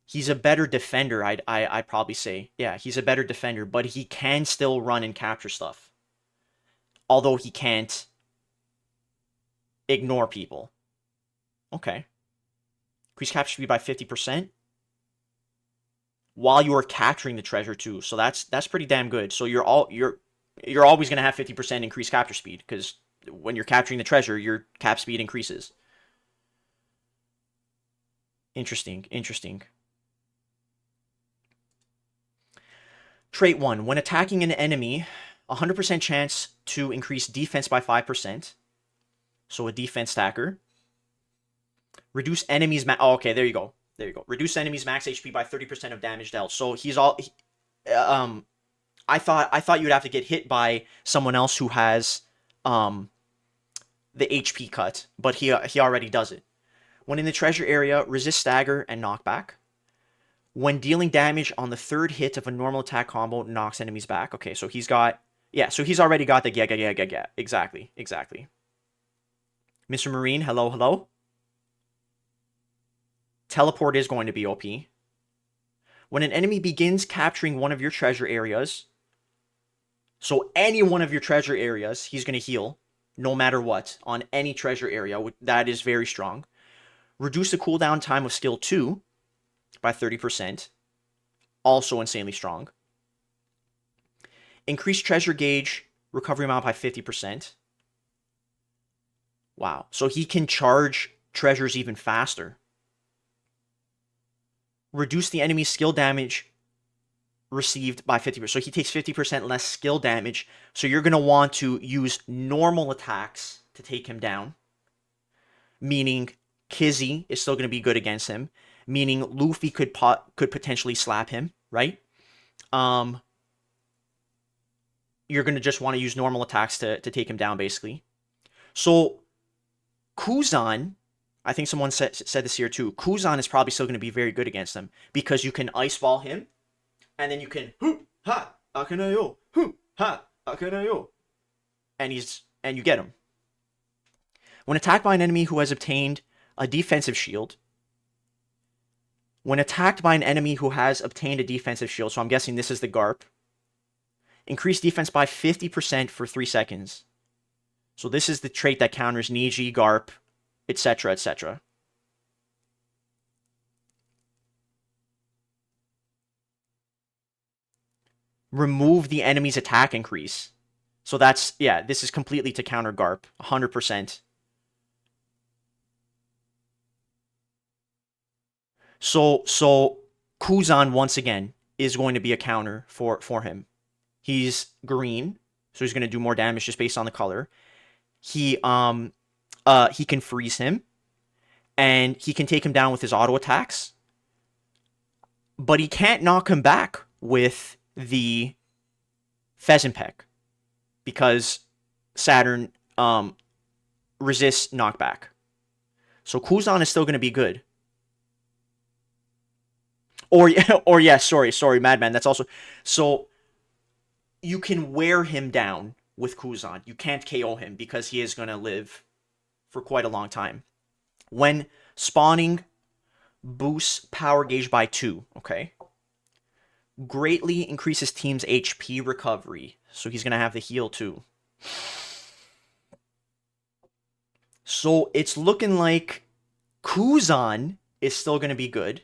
He's a better defender, I'd probably say. Yeah, he's a better defender, but he can still run and capture stuff. Although he can't ignore people. Okay. Increase capture speed by 50%. While you are capturing the treasure too. So that's pretty damn good. So you're always going to have 50% increased capture speed, because when you're capturing the treasure, your cap speed increases. Interesting. Trait 1. When attacking an enemy, 100% chance to increase defense by 5%. So a defense stacker. Reduce enemies... Oh, okay, there you go. Reduce enemies max HP by 30% of damage dealt. So he's all... I thought you'd have to get hit by someone else who has the HP cut, but he already does it. When in the treasure area, resist stagger and knockback. When dealing damage on the 3rd hit of a normal attack combo, knocks enemies back. Okay, so he's got... Yeah, so he's already got the yeah. Exactly. Mr. Marine, hello. Teleport is going to be OP. When an enemy begins capturing one of your treasure areas, so any one of your treasure areas, he's going to heal, no matter what, on any treasure area. That is very strong. Reduce the cooldown time of skill 2 by 30%. Also insanely strong. Increase treasure gauge recovery amount by 50%. Wow. So he can charge treasures even faster. Reduce the enemy's skill damage received by 50%. So he takes 50% less skill damage. So you're going to want to use normal attacks to take him down. Meaning Kizzy is still going to be good against him. Meaning Luffy could potentially slap him, right? You're going to just want to use normal attacks to take him down, basically. So Kuzan... I think someone said this here too. Kuzan is probably still going to be very good against them, because you can ice ball him, and then you can Akenayo, Akenayo, and you get him. When attacked by an enemy who has obtained a defensive shield, so I'm guessing this is the Garp, increase defense by 50% for 3 seconds. So this is the trait that counters Niji, Garp, etc. Remove the enemy's attack increase. So that's, yeah, this is completely to counter Garp, 100%. So Kuzan, once again, is going to be a counter for him. He's green, so he's going to do more damage just based on the color. He can freeze him, and he can take him down with his auto attacks, but he can't knock him back with the Pheasant Peck, because Saturn resists knockback. So Kuzan is still going to be good. Or yeah, sorry, Madman. That's also... So, you can wear him down with Kuzan. You can't KO him because he is going to live for quite a long time. When spawning, boosts power gauge by 2, okay? Greatly increases team's HP recovery. So he's going to have the heal too. So it's looking like Kuzan is still going to be good.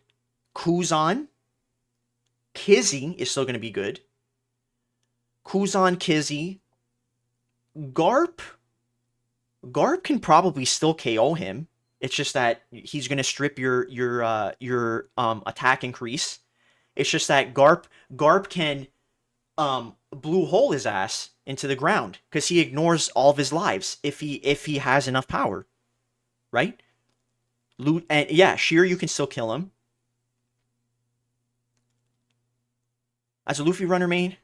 Kuzan. Kizzy is still going to be good. Kuzan, Kizzy. Garp. Garp can probably still KO him. It's just that he's going to strip your attack increase. It's just that Garp can blue hole his ass into the ground because he ignores all of his lives if he has enough power, right? And yeah, Sheer, you can still kill him. As a Luffy runner main,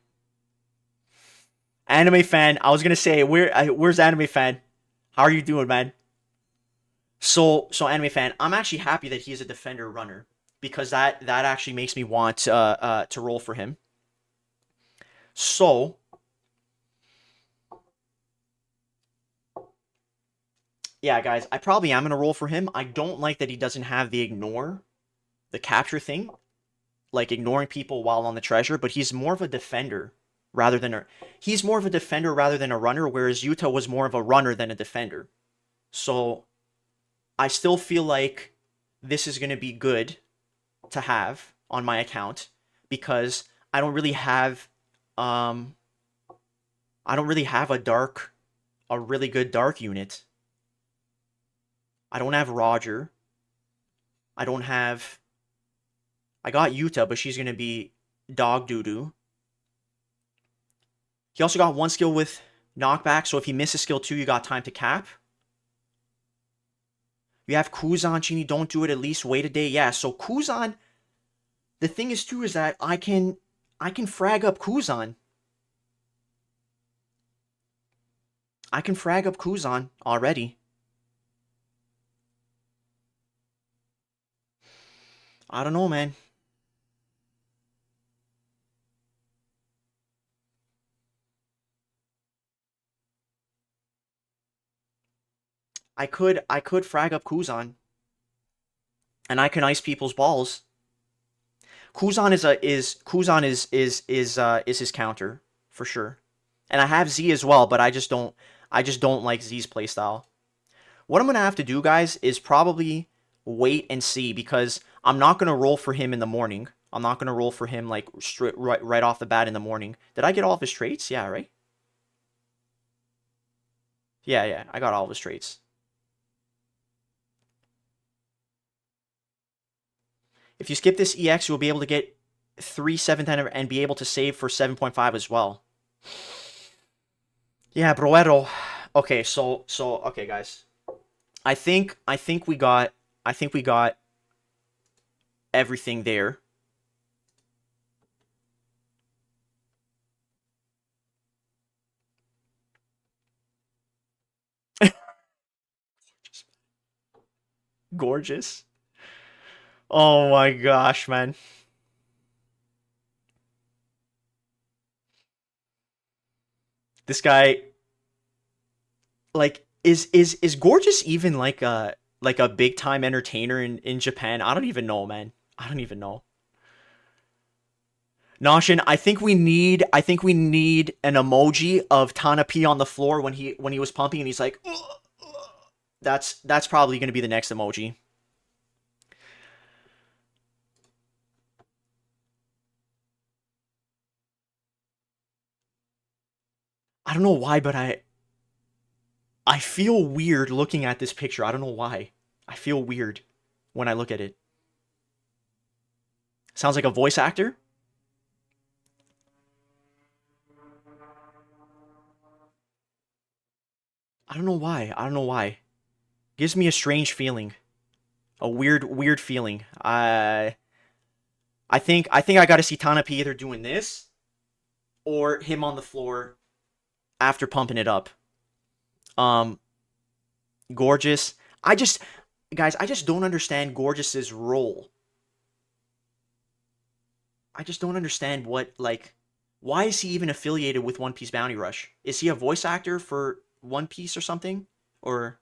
Anime Fan. I was gonna say where's Anime Fan? How are you doing, man? So Anime Fan, I'm actually happy that he's a defender runner because that actually makes me want to roll for him. So yeah, guys, I probably am gonna roll for him. I don't like that he doesn't have the capture thing, like ignoring people while on the treasure. But he's more of a defender rather than a runner, whereas Yuta was more of a runner than a defender. So I still feel like this is gonna be good to have on my account because I don't really have a really good dark unit. I don't have Roger. I got Yuta, but she's gonna be dog doo-doo. He also got one skill with knockback, so if he misses skill 2, you got time to cap. You have Kuzan, Chini, don't do it, at least wait a day. Yeah, so Kuzan, the thing is too is that I can frag up Kuzan. I can frag up Kuzan already. I don't know, man. I could frag up Kuzan. And I can ice people's balls. Kuzan is his counter for sure. And I have Z as well, but I just don't like Z's playstyle. What I'm gonna have to do, guys, is probably wait and see because I'm not gonna roll for him in the morning. I'm not gonna roll for him like right off the bat in the morning. Did I get all of his traits? Yeah, right? Yeah, I got all of his traits. If you skip this EX, you'll be able to get 3 7th and be able to save for 7.5 as well. Yeah, Broero. Okay, so okay, guys. I think we got everything there. Gorgeous. Oh my gosh, man. This guy, like, is Gorgeous even like a big time entertainer in Japan? I don't even know, man. I don't even know. Noshin, I think we need an emoji of Tana P on the floor when he was pumping and he's like, ugh, ugh. That's probably gonna be the next emoji. I don't know why, but I feel weird looking at this picture. I don't know why. I feel weird when I look at it. Sounds like a voice actor. I don't know why. I don't know why. Gives me a strange feeling. A weird feeling. I think I gotta see Tana P either doing this or him on the floor after pumping it up. Gorgeous. Guys, I just don't understand Gorgeous's role. I just don't understand what, like, why is he even affiliated with One Piece Bounty Rush? Is he a voice actor for One Piece or something? Or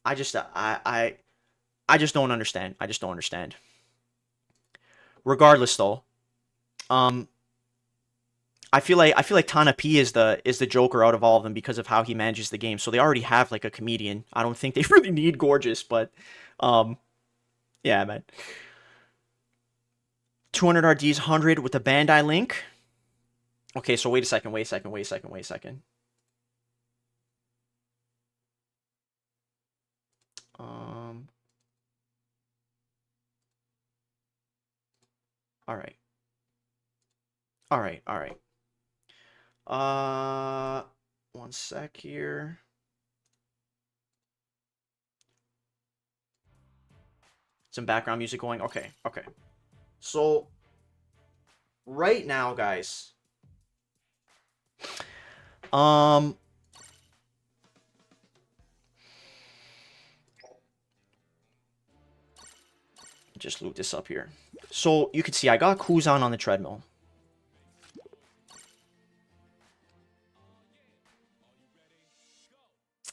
I just don't understand. I just don't understand. Regardless, though, I feel like Tana P is the Joker out of all of them because of how he manages the game. So they already have like a comedian. I don't think they really need Gorgeous, but yeah, man. 200 RDs, 100 with the Bandai link. Okay, so wait a second. All right. One sec here. Some background music going. Okay. So, right now, guys, just loot this up here. So, you can see I got Kuzan on the treadmill.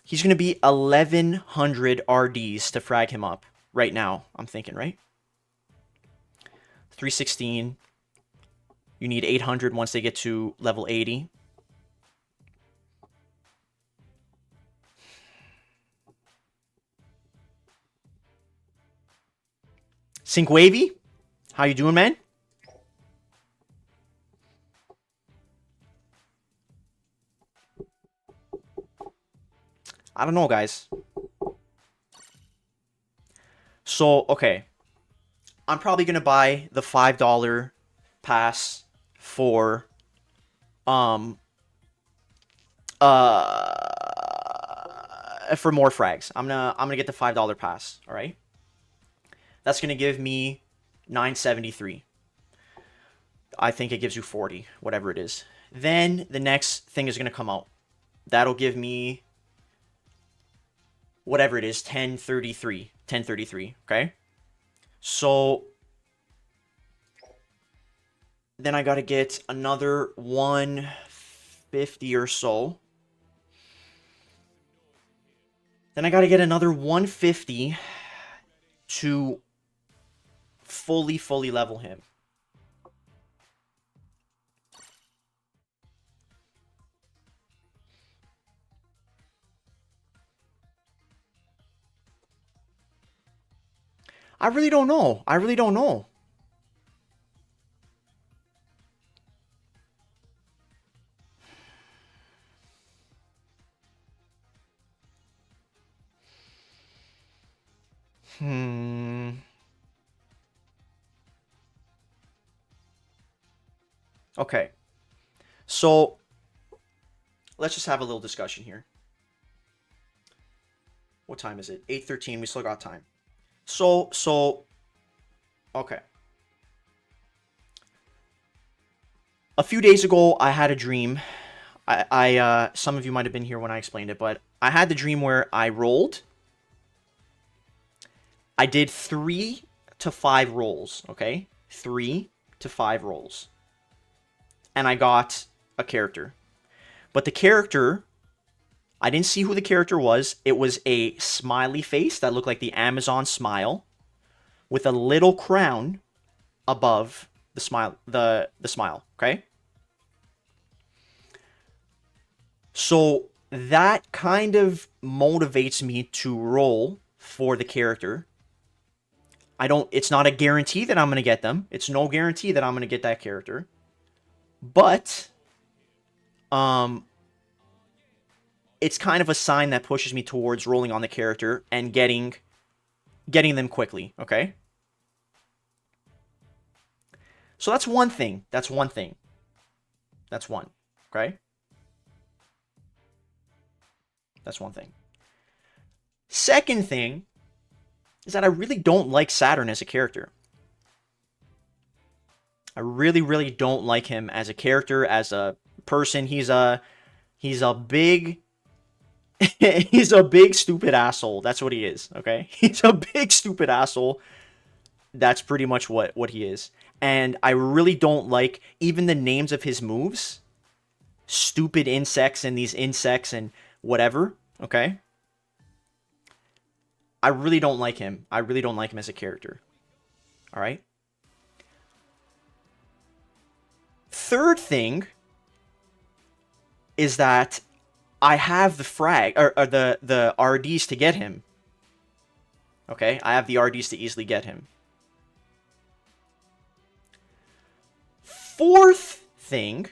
He's going to be 1,100 RDs to frag him up right now, I'm thinking, right? 316. You need 800 once they get to level 80. Sync Wavy, how you doing, man? I don't know, guys. So, okay. I'm probably going to buy the $5 pass for more frags. I'm gonna get the $5 pass, all right? That's going to give me 973. I think it gives you 40, whatever it is. Then the next thing is going to come out. That'll give me whatever it is, 1033, okay? So then I got to get another 150 or so. Then I got to get another 150 to fully level him. I really don't know. Okay. So, let's just have a little discussion here. What time is it? 8:13. We still got time. So, okay. A few days ago, I had a dream. Some of you might have been here when I explained it, but I had the dream where I rolled. I did 3 to 5 rolls, okay? 3 to 5 rolls. And I got a character. But the character, I didn't see who the character was. It was a smiley face that looked like the Amazon smile with a little crown above the smile, the smile, okay? So that kind of motivates me to roll for the character. It's not a guarantee that I'm going to get them. It's no guarantee that I'm going to get that character. But it's kind of a sign that pushes me towards rolling on the character and getting them quickly, okay? So that's one thing. That's one, okay? That's one thing. Second thing is that I really don't like Saturn as a character. I really don't like him as a character, as a person. He's a big He's a big stupid asshole. That's what he is, okay? He's a big stupid asshole. That's pretty much what he is. And I really don't like even the names of his moves. Stupid insects and these insects and whatever, okay? I really don't like him. I really don't like him as a character. All right? Third thing is that I have the frag or the RDs to get him. Okay? I have the RDs to easily get him. Fourth thing,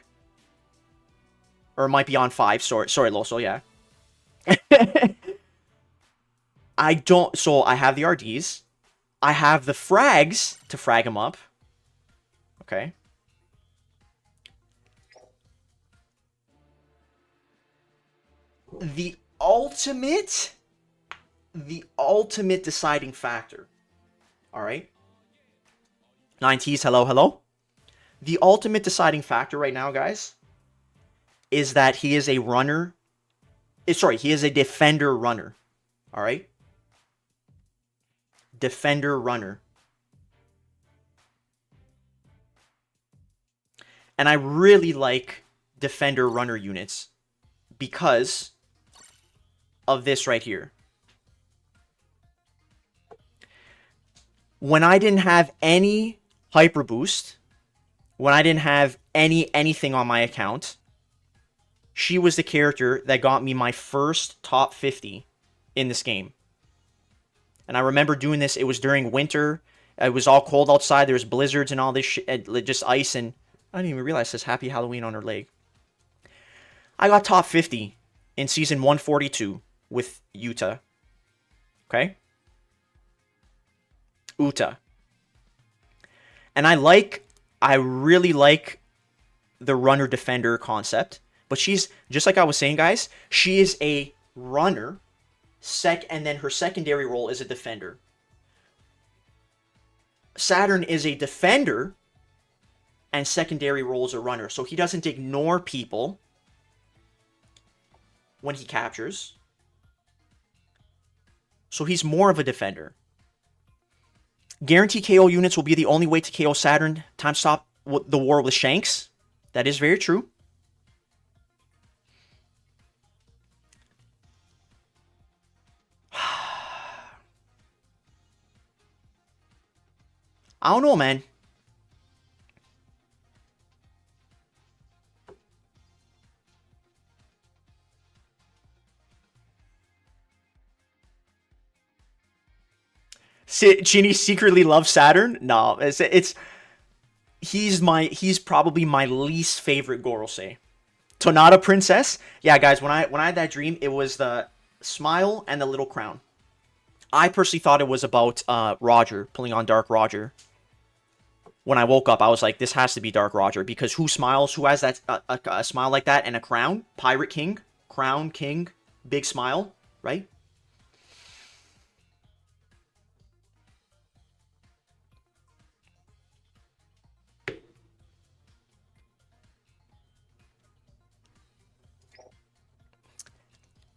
or it might be on 5. Sorry, Loso, yeah. So I have the RDs. I have the frags to frag him up. Okay. The ultimate deciding factor. All right. 9Ts, hello. The ultimate deciding factor right now, guys, is that he is a runner. He is a defender runner. All right. Defender runner. And I really like defender runner units because of this right here. When I didn't have any hyper boost, when I didn't have anything on my account, she was the character that got me my first top 50 in this game. And I remember doing this. It was during winter. It was all cold outside. There was blizzards and all this shit, just ice. And I didn't even realize this. Happy Halloween on her leg. I got top 50 in season 142 with Yuta. Okay? Uta. And I really like the runner-defender concept. But she's, just like I was saying, guys, she is a runner. And then her secondary role is a defender. Saturn is a defender, and secondary role is a runner. So he doesn't ignore people when he captures. So he's more of a defender. Guaranteed KO units will be the only way to KO Saturn. Time to stop the war with Shanks. That is very true. I don't know, man. Ginny secretly loves Saturn? No, he's probably my least favorite Gorosei. Tonada Princess? Yeah, guys, when I had that dream, it was the smile and the little crown. I personally thought it was about Roger, pulling on Dark Roger. When I woke up, I was like, this has to be Dark Roger, because who smiles? Who has that a smile like that and a crown? Pirate King, Crown King, big smile, right?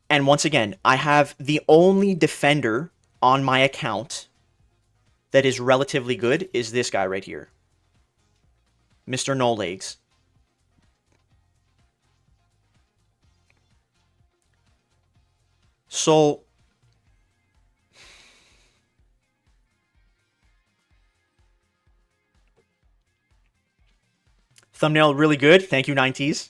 And once again, I have the only defender on my account that is relatively good is this guy right here. Mr. No Legs. So thumbnail really good. Thank you, 90s.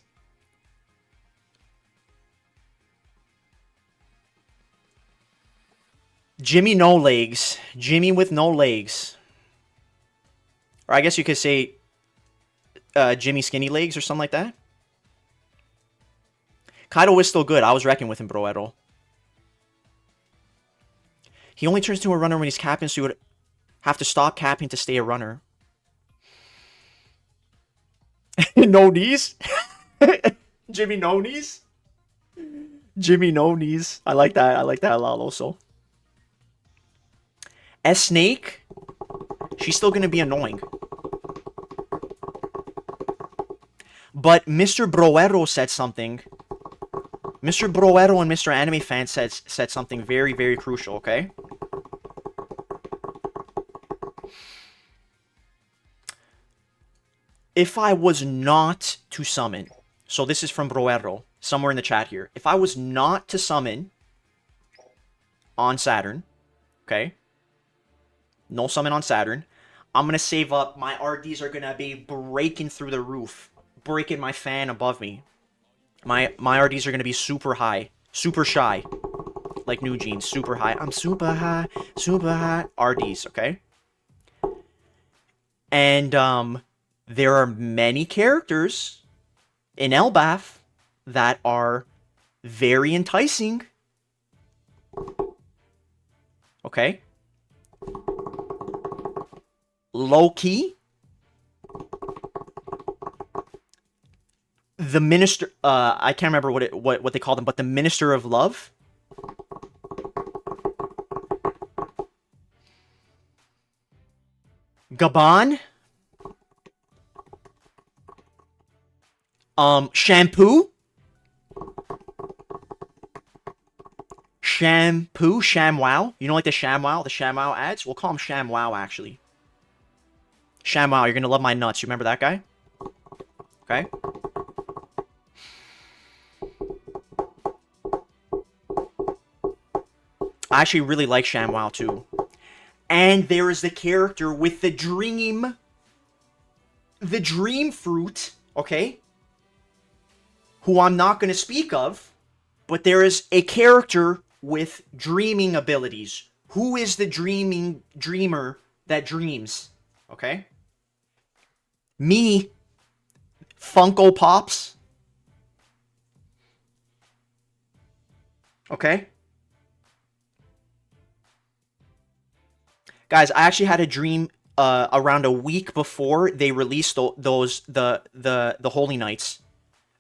Jimmy No Legs. Jimmy with no legs. Or I guess you could say Jimmy Skinny Legs or something like that. Kaido is still good. I was wrecking with him, Broero. He only turns into a runner when he's capping, so you would have to stop capping to stay a runner. No knees? Jimmy No Knees? Jimmy No Knees. I like that. I like that a lot also. S-Snake, she's still going to be annoying. But Mr. Broero said something Mr. Broero and Mr. Anime Fan said something very, very crucial, okay? If I was not to summon, so this is from Broero, somewhere in the chat here. If I was not to summon on Saturn, okay? No summon on Saturn. I'm going to save up. My RDs are going to be breaking through the roof. Breaking my fan above me. My RDs are going to be super high. Super shy. Like New Jeans. Super high. I'm super high. Super high. RDs, okay? And, there are many characters in Elbaf that are very enticing. Okay? Low-key. The Minister, I can't remember what they call them, but the Minister of Love. Gabon. Shampoo. ShamWow. You know, like the ShamWow ads? We'll call him ShamWow, actually. ShamWow, you're gonna love my nuts. You remember that guy? Okay. I actually really like ShamWow, too. And there is the character with the dream fruit, okay? Who I'm not going to speak of, but there is a character with dreaming abilities. Who is the dreamer that dreams? Okay? Me. Funko Pops. Okay? Guys, I actually had a dream around a week before they released the Holy Knights.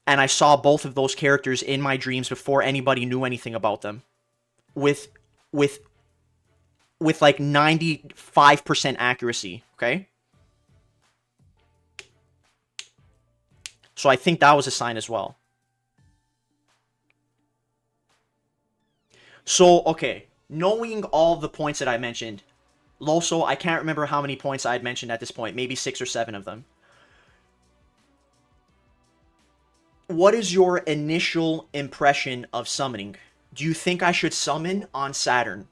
And I saw both of those characters in my dreams before anybody knew anything about them. With like 95% accuracy, okay? So I think that was a sign as well. So, okay, knowing all the points that I mentioned, Loso, I can't remember how many points I had mentioned at this point, maybe 6 or 7 of them. What is your initial impression of summoning? Do you think I should summon on Saturn?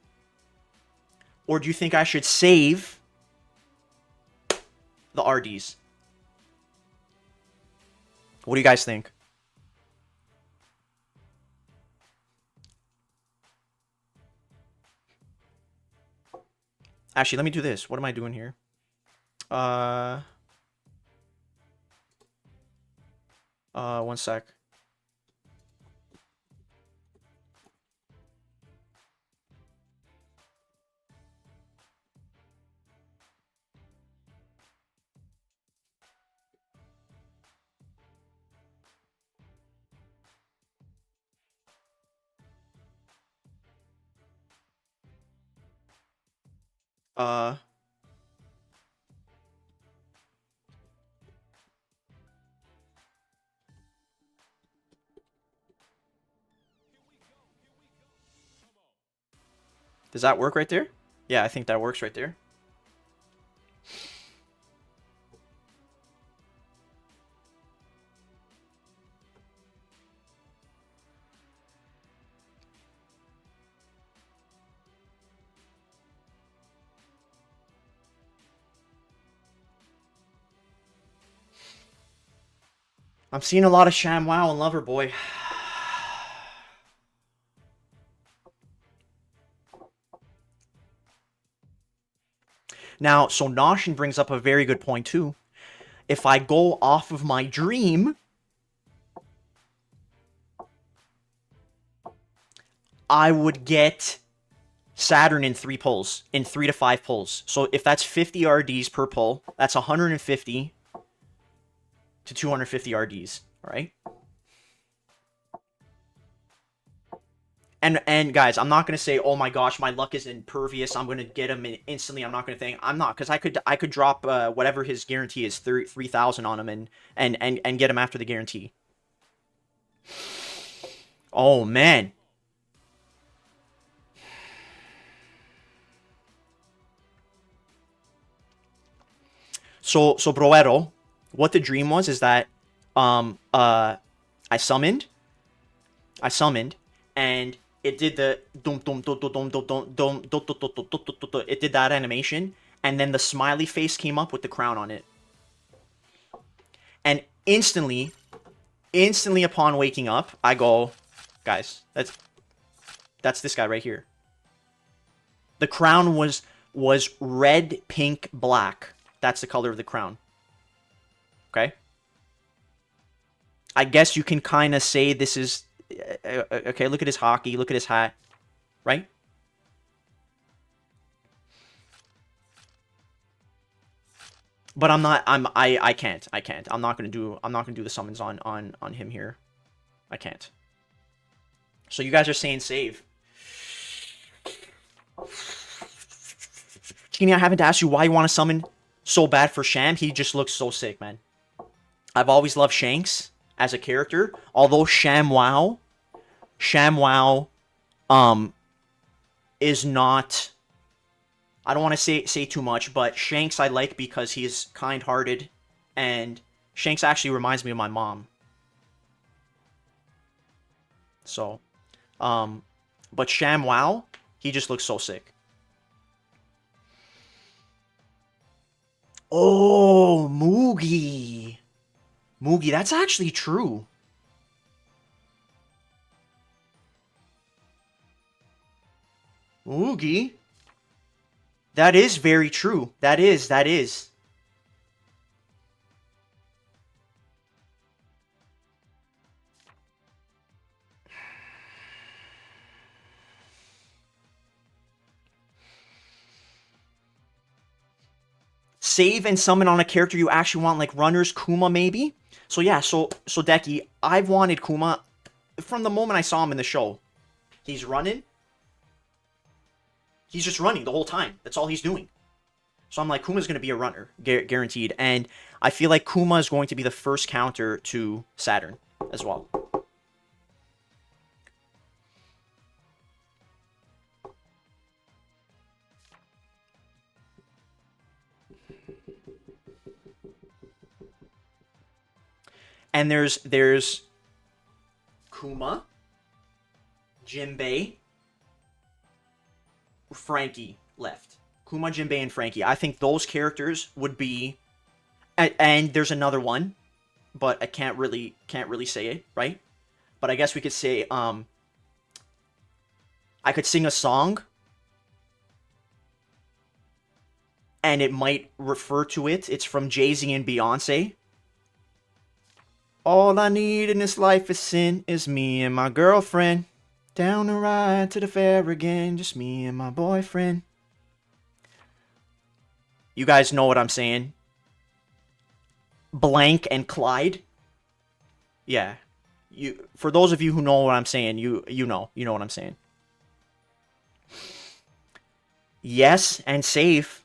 Or do you think I should save the RDs? What do you guys think? Actually, let me do this. What am I doing here? One sec. Does that work right there? Yeah, I think that works right there. I'm seeing a lot of ShamWow and Loverboy. Now, so Noshin brings up a very good point too. If I go off of my dream, I would get Saturn in 3 pulls, in 3 to 5 pulls. So if that's 50 RDs per pull, that's 150 to 250 RDs, right? And guys, I'm not gonna say, oh my gosh, my luck is impervious, I'm gonna get him instantly. I'm not gonna think I'm not, because I could drop whatever his guarantee is, 3,000 on him and get him after the guarantee. Oh, man. So Broero, what the dream was is that I summoned, and it did the dum dum dum dum dum dum dum dum dum dum dum. It did that animation, and then the smiley face came up with the crown on it. And instantly upon waking up, I go, guys, that's this guy right here. The crown was red, pink, black. That's the color of the crown. Okay? I guess you can kind of say this is... Okay, look at his hockey. Look at his hat. Right? But I can't. I'm not gonna do the summons on him here. I can't. So you guys are saying save. Kenny, I haven't asked you why you want to summon so bad for Sham. He just looks so sick, man. I've always loved Shanks as a character, although ShamWow is not... I don't want to say too much, but Shanks I like because he's kind-hearted, and Shanks actually reminds me of my mom. So, but ShamWow, he just looks so sick. Oh, Moogie. Moogie, that's actually true. Moogie. That is very true. That is. Save and summon on a character you actually want, like runners, Kuma maybe? So yeah, so Deki, I've wanted Kuma from the moment I saw him in the show. He's running. He's just running the whole time. That's all he's doing. So I'm like, Kuma's going to be a runner, guaranteed. And I feel like Kuma is going to be the first counter to Saturn as well. And there's Kuma, Jinbei, Frankie left. Kuma, Jinbei, and Frankie. I think those characters would be... And there's another one, but I can't really say it, right? But I guess we could say, I could sing a song, and it might refer to it. It's from Jay-Z and Beyonce. All I need in this life is sin, is me and my girlfriend. Down the ride to the fair again, just me and my boyfriend. You guys know what I'm saying. Blank and Clyde. Yeah. For those of you who know what I'm saying, you know what I'm saying. Yes, and save.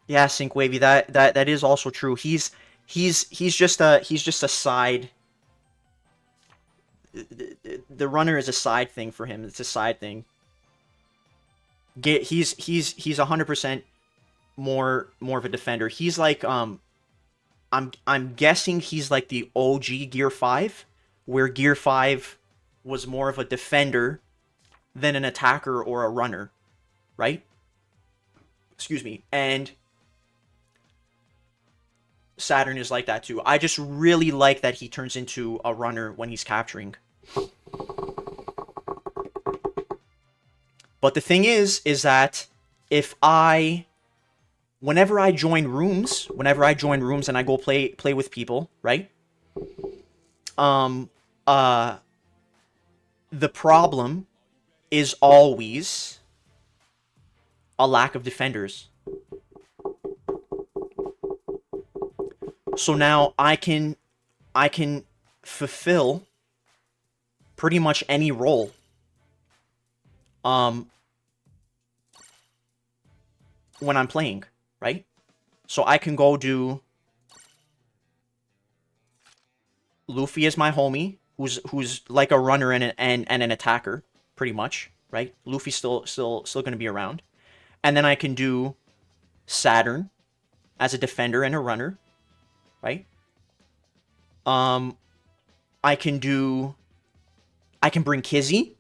Yeah, Sync Wavy, that is also true. He's just a side. The runner is a side thing for him. It's a side thing. He's 100% more of a defender. He's like I'm guessing he's like the OG Gear 5, where Gear 5 was more of a defender than an attacker or a runner, right? Excuse me. And Saturn is like that too. I just really like that he turns into a runner when he's capturing. But the thing is that whenever I join rooms and I go play with people, right? The problem is always a lack of defenders. So now I can fulfill pretty much any role when I'm playing, right? So I can go do Luffy is my homie, who's like a runner and an attacker, pretty much, right? Luffy's still gonna be around. And then I can do Saturn as a defender and a runner, right? I can bring Kizzy.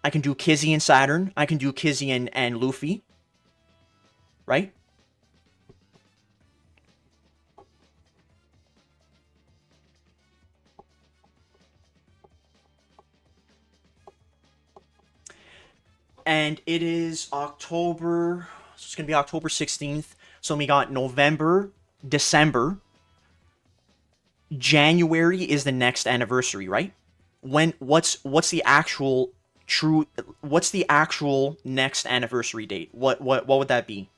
I can do Kizzy and Saturn. I can do Kizzy and Luffy, right? And it is October, so it's going to be October 16th. So we got November, December. January is the next anniversary, right? What's the actual next anniversary date? What would that be?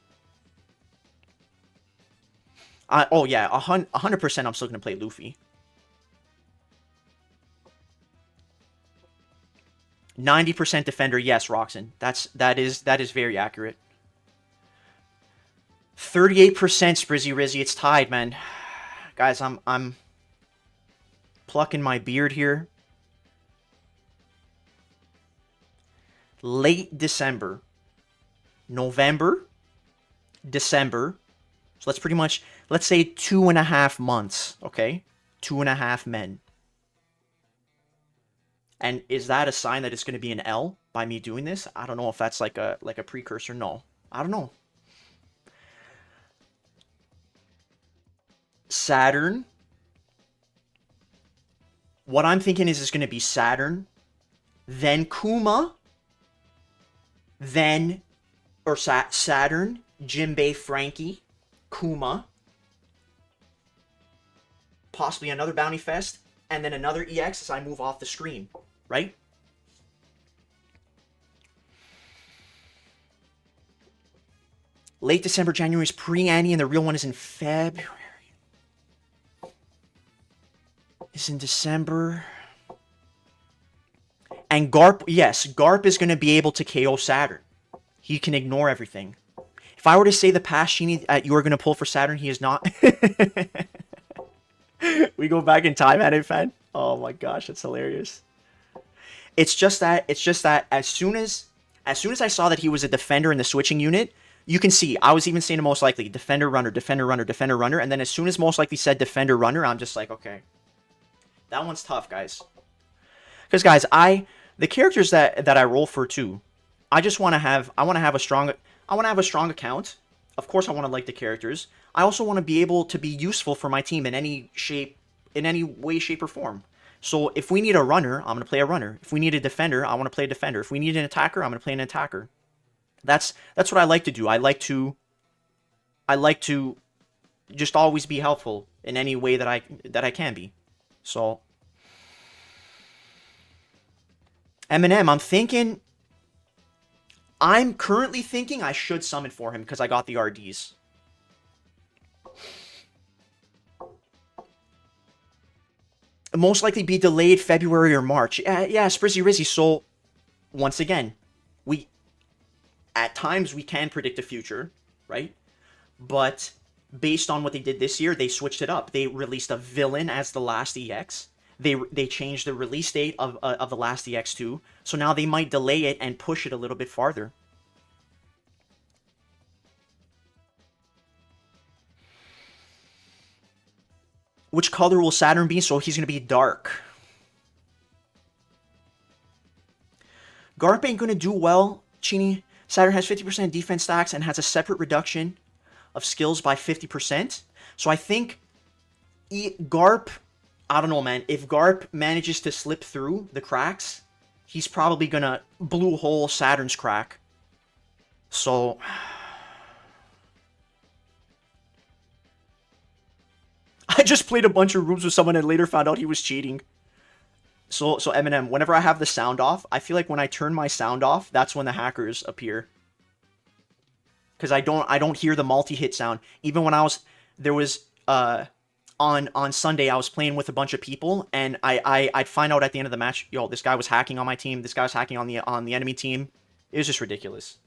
Oh yeah, 100% I'm still going to play Luffy. 90% defender, yes, Roxon. That is very accurate. 38% Sprizzy Rizzy. It's tied, man. Guys, I'm plucking my beard here. Late December, November, December. So let's pretty much, let's say 2.5 months, okay? 2.5 men. And is that a sign that it's going to be an L by me doing this? I don't know if that's like a precursor. No, I don't know. Saturn. What I'm thinking is it's going to be Saturn, then Kuma, then, or Saturn, Jinbei, Frankie, Kuma, possibly another Bounty Fest, and then another EX as I move off the screen, right? Late December, January is pre-Annie, and the real one is in February. Is in December. And Garp, yes, Garp is going to be able to KO Saturn. He can ignore everything. If I were to say the past Shini you are going to pull for Saturn, he is not. We go back in time, anime fan. Oh my gosh, that's hilarious. It's just that as soon as I saw that he was a defender in the switching unit, you can see I was even saying the most likely defender runner, defender runner, defender runner, and then as soon as most likely said defender runner, I'm just like, okay, that one's tough, guys. Because guys, the characters that I roll for too, I want to have a strong account. Of course, I want to like the characters. I also want to be able to be useful for my team in any way, shape, or form. So if we need a runner, I'm going to play a runner. If we need a defender, I want to play a defender. If we need an attacker, I'm going to play an attacker. That's what I like to do. I like to just always be helpful in any way that I can be. So Eminem, I'm currently thinking I should summon for him because I got the RDs. Most likely be delayed February or March. Yeah, Sprizzy Rizzy. So, once again, at times we can predict the future, right? But based on what they did this year, they switched it up. They released a villain as the last EX. They changed the release date of the last EX too. So now they might delay it and push it a little bit farther. Which color will Saturn be? So he's going to be dark. Garp ain't going to do well, Chini. Saturn has 50% defense stacks and has a separate reduction of skills by 50%. So I think Garp, I don't know, man. If Garp manages to slip through the cracks, he's probably going to blue hole Saturn's crack. So I just played a bunch of rooms with someone and later found out he was cheating. So Eminem, whenever I have the sound off, I feel like when I turn my sound off, that's when the hackers appear. Because I don't hear the multi-hit sound. Even when there was on Sunday, I was playing with a bunch of people, and I'd find out at the end of the match, yo, this guy was hacking on my team, this guy was hacking on the enemy team. It was just ridiculous.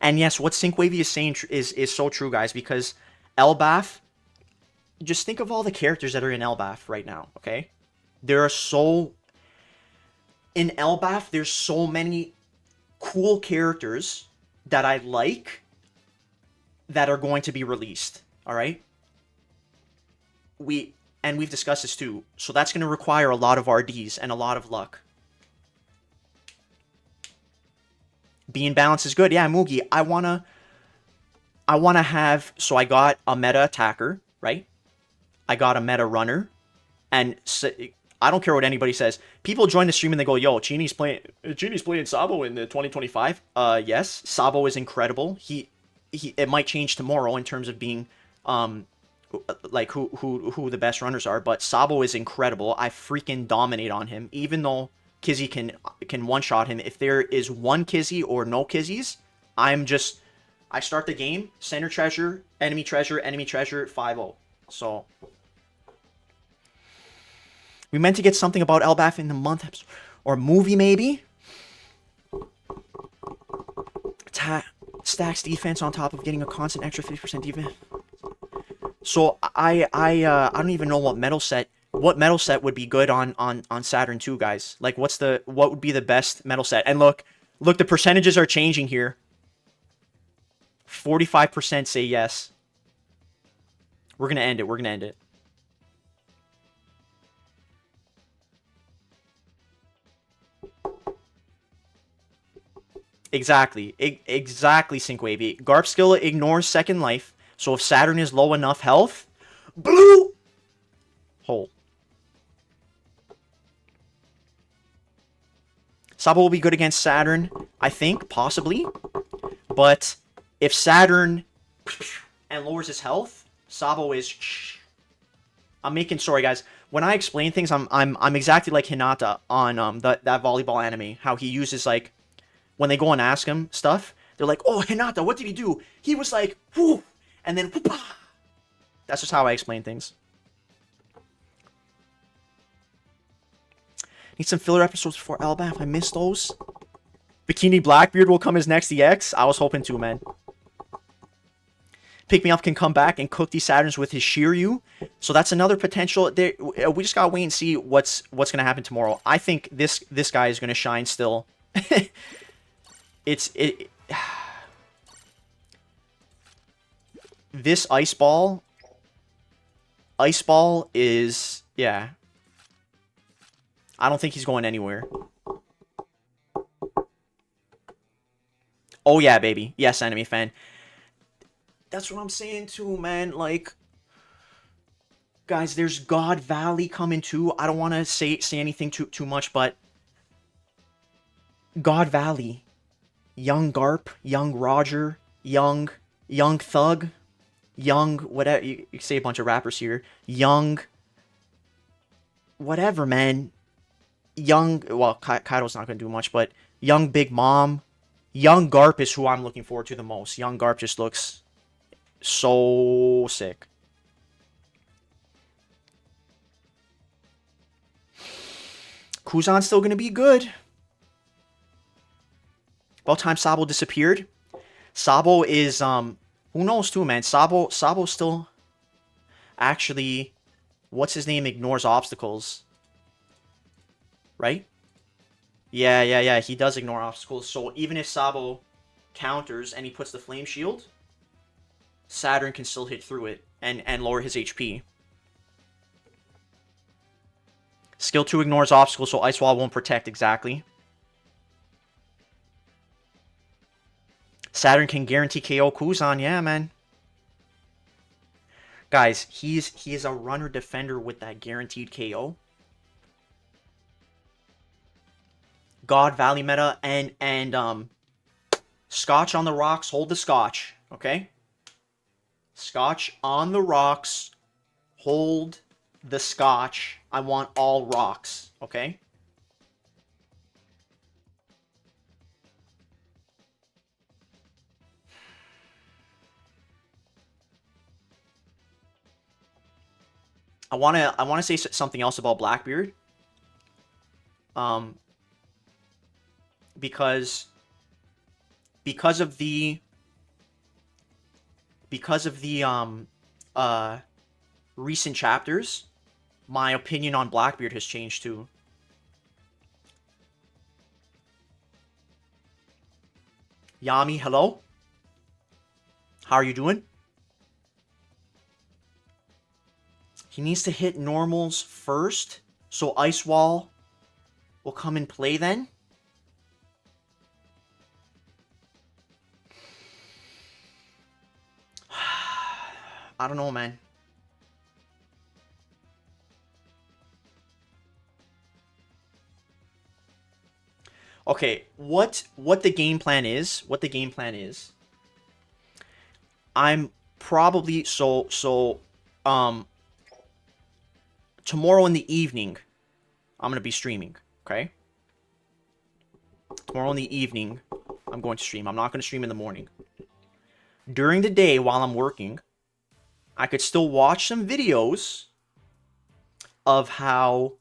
And yes, what CiniKinEZ is saying is so true, guys, because Elbaf, just think of all the characters that are in Elbaf right now, okay? There are in Elbaf, there's so many cool characters that I like that are going to be released, all right? We've discussed this too, so that's going to require a lot of RDs and a lot of luck. Being balanced is good. Yeah, Mugi, I wanna have, so I got a meta attacker, right? I got a meta runner, and so, I don't care what anybody says. People join the stream and they go, yo, Cini's playing Sabo in the 2025. Yes, Sabo is incredible. It might change tomorrow in terms of being like who the best runners are, but Sabo is incredible. I freaking dominate on him, even though Kizzy can one-shot him. If there is one Kizzy or no Kizzies, I start the game, center treasure, enemy treasure, 5-0. So we meant to get something about Elbaf in the month or movie maybe. Stacks defense on top of getting a constant extra 50% defense. So I don't even know what metal set would be good on Saturn 2, guys. Like what would be the best metal set? And look, the percentages are changing here. 45% say yes. We're gonna end it. Exactly, CiniKinEZ. Garp skill ignores second life, so if Saturn is low enough health, blue hole. Sabo will be good against Saturn, I think, possibly. But if Saturn and lowers his health, Sabo is. Sorry guys. When I explain things, I'm exactly like Hinata on that volleyball anime. How he uses like. When they go and ask him stuff, they're like, oh, Hinata, what did he do? He was like, whoo, and then whoop. That's just how I explain things. Need some filler episodes for Elbaf. I missed those. Bikini Blackbeard will come as next EX. I was hoping to, man. Pick Me Up can come back and cook these Saturns with his Shiryu. So that's another potential. We just gotta wait and see what's gonna happen tomorrow. I think this guy is gonna shine still. This ice ball is, yeah. I don't think he's going anywhere. Oh yeah, baby. Yes, enemy fan. That's what I'm saying too, man. Like, guys, there's God Valley coming too. I don't want to say anything too much, but God Valley. Young Garp, Young Roger, Young Thug, Young whatever, you say a bunch of rappers here. Young whatever, man. Young, well, Kaido's not going to do much, but Young Big Mom. Young Garp is who I'm looking forward to the most. Young Garp just looks so sick. Kuzan's still going to be good. About time Sabo disappeared. Sabo is, who knows too, man. Sabo still, actually, what's his name, ignores obstacles. Right? Yeah, he does ignore obstacles. So even if Sabo counters and he puts the flame shield, Saturn can still hit through it and lower his HP. Skill 2 ignores obstacles, so Ice Wall won't protect exactly. Saturn can guarantee KO Kuzan, yeah, man. Guys, he is a runner defender with that guaranteed KO. God Valley meta and Scotch on the rocks, hold the Scotch, okay? Scotch on the rocks, hold the Scotch. I want all rocks, okay? I wanna say something else about Blackbeard. Because of the recent chapters, my opinion on Blackbeard has changed too. Yami, hello. How are you doing? He needs to hit normals first, so Ice Wall will come and play then. I don't know, man. Okay, what the game plan is, I'm probably tomorrow in the evening I'm going to be streaming, okay? Tomorrow in the evening I'm going to stream. I'm not going to stream in the morning. During the day while I'm working, I could still watch some videos of how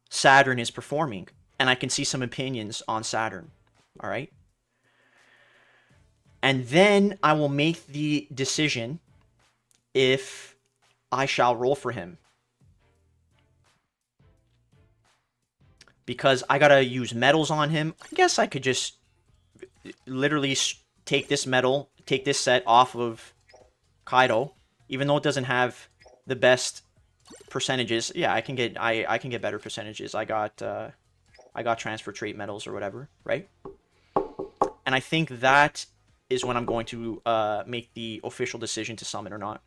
Saturn is performing, and I can see some opinions on Saturn, all right? And then I will make the decision if I shall roll for him. Because I gotta use medals on him. I guess I could just literally take this medal, take this set off of Kaido, even though it doesn't have the best percentages. Yeah, I can get better percentages. I got transfer trait medals or whatever, right? And I think that is when I'm going to make the official decision to summon or not.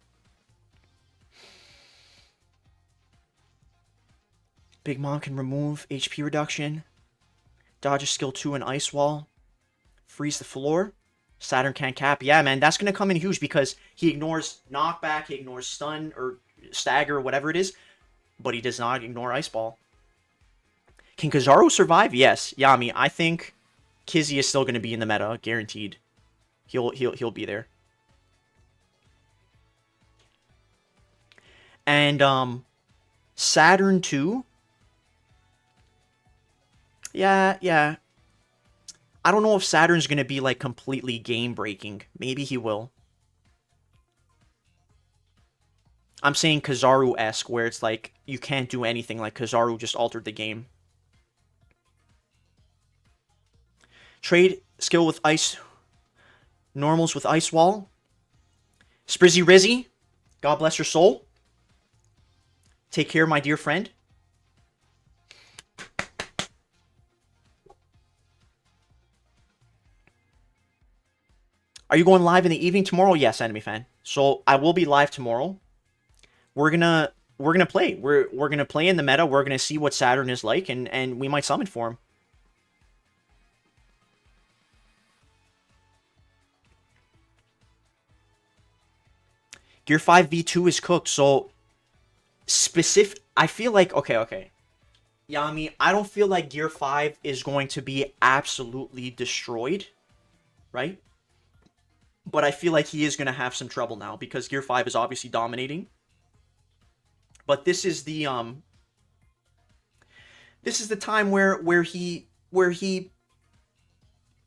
Big Mom can remove HP reduction, dodge a skill 2 and Ice Wall, freeze the floor. Saturn can't cap. Yeah, man, that's going to come in huge because he ignores knockback, he ignores stun or stagger, whatever it is, but he does not ignore Ice Ball. Can Kizaru survive? Yes. Yami, I think Kizzy is still going to be in the meta, guaranteed. He'll be there. And Saturn 2. Yeah. I don't know if Saturn's going to be like completely game breaking. Maybe he will. I'm saying Kizaru-esque, where it's like you can't do anything, like Kizaru just altered the game. Trade skill with ice. Normals with Ice Wall. Sprizzy Rizzy, God bless your soul. Take care, my dear friend. Are you going live in the evening tomorrow? Yes, Enemy Fan. So I will be live tomorrow. We're gonna play. We're gonna play in the meta. We're gonna see what Saturn is like, and we might summon for him. Gear 5 V2 is cooked, so I feel like, okay. Yami, I don't feel like Gear 5 is going to be absolutely destroyed, right? But I feel like he is going to have some trouble now because Gear 5 is obviously dominating. But this is the time where he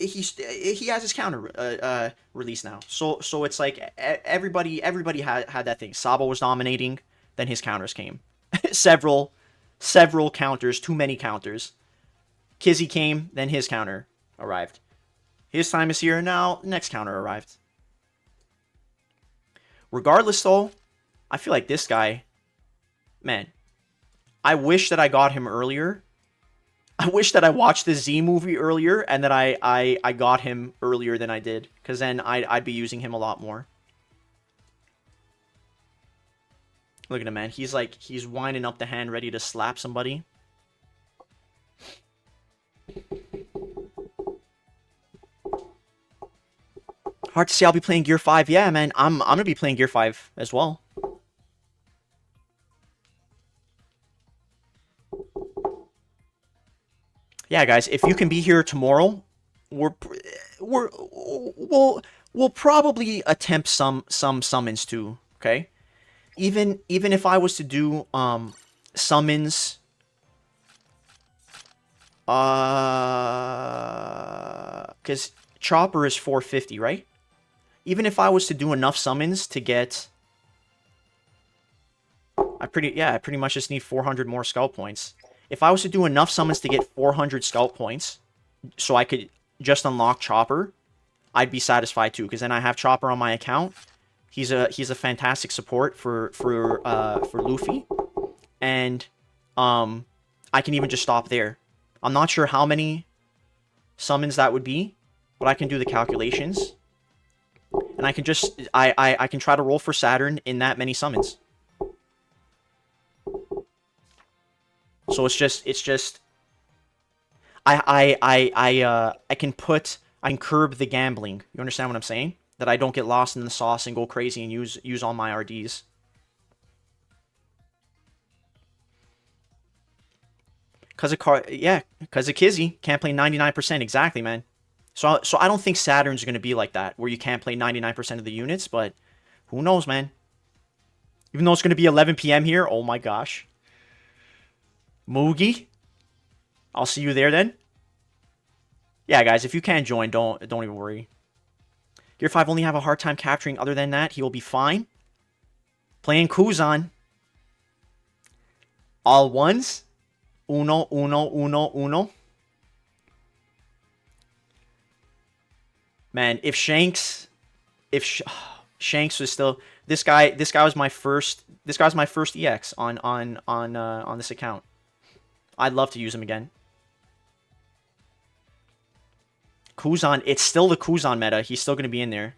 has his counter release now. So it's like everybody had that thing. Sabo was dominating, then his counters came. several counters, too many counters. Kizzy came, then his counter arrived. His time is here now, next counter arrived. Regardless though, I feel like this guy, man, I wish that I got him earlier. I wish that I watched the Z movie earlier and that I got him earlier than I did, because then I'd be using him a lot more. Look at him, man. He's winding up the hand, ready to slap somebody. Hard to say I'll be playing Gear 5. Yeah, man. I'm gonna be playing Gear 5 as well. Yeah, guys, if you can be here tomorrow, we'll probably attempt some summons too, okay? even if I was to do summons, because Chopper is 450, right? Even if I was to do enough summons to get, I pretty much just need 400 more scout points. If I was to do enough summons to get 400 scout points, so I could just unlock Chopper, I'd be satisfied too. Because then I have Chopper on my account. He's a fantastic support for Luffy, and I can even just stop there. I'm not sure how many summons that would be, but I can do the calculations, and I can just I can try to roll for Saturn in that many summons. So it's just I can curb the gambling. You understand what I'm saying? That I don't get lost in the sauce and go crazy and use all my RDs. Cause of Kizzy can't play 99%, exactly, man. So I don't think Saturn's gonna be like that, where you can't play 99% of the units, but who knows, man. Even though it's gonna be 11 PM here, oh my gosh. Moogie, I'll see you there then. Yeah, guys, if you can't join, don't even worry. Gear 5 only have a hard time capturing. Other than that, he will be fine. Playing Kuzan. All ones. Uno, uno, uno, uno. Man, if Shanks was still this guy was my first EX on this account. I'd love to use him again. Kuzan, it's still the Kuzan meta. He's still going to be in there.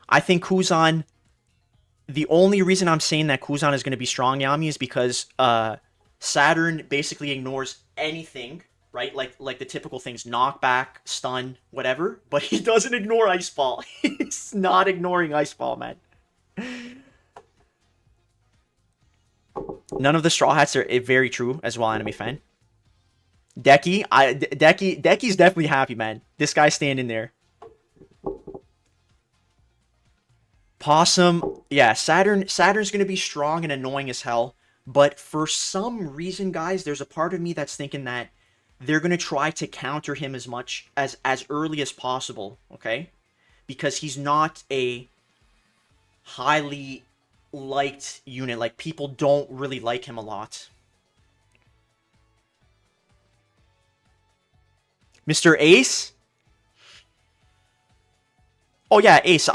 I think Kuzan, the only reason I'm saying that Kuzan is going to be strong, Yami, is because Saturn basically ignores anything, right? Like the typical things, knockback, stun, whatever. But he doesn't ignore Ice Ball. He's not ignoring Ice Ball, man. None of the Straw Hats are very true as well, anime fan. Decky's definitely happy, man. This guy's standing there. Possum, yeah, Saturn's gonna be strong and annoying as hell. But for some reason, guys, there's a part of me that's thinking that they're gonna try to counter him as much as early as possible, okay? Because he's not a highly liked unit. Like, people don't really like him a lot. Mr. Ace? Oh yeah, Ace.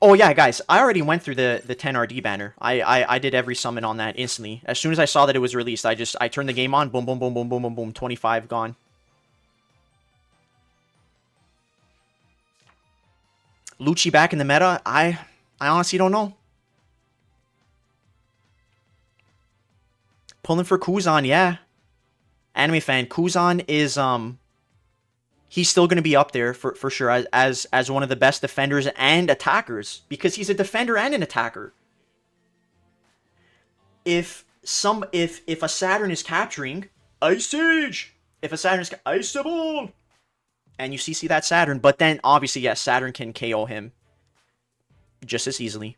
Oh yeah, guys. I already went through the 10 RD banner. I did every summon on that instantly. As soon as I saw that it was released, I turned the game on. Boom, boom, boom, boom, boom, boom, boom. 25 gone. Lucci back in the meta? I honestly don't know. Pulling for Kuzan, yeah. Anime fan, Kuzan is he's still going to be up there for sure as one of the best defenders and attackers, because he's a defender and an attacker. If a Saturn is capturing Ice Siege, if a Saturn is Ice Ball, and you see that Saturn, but then obviously yes, Saturn can KO him just as easily.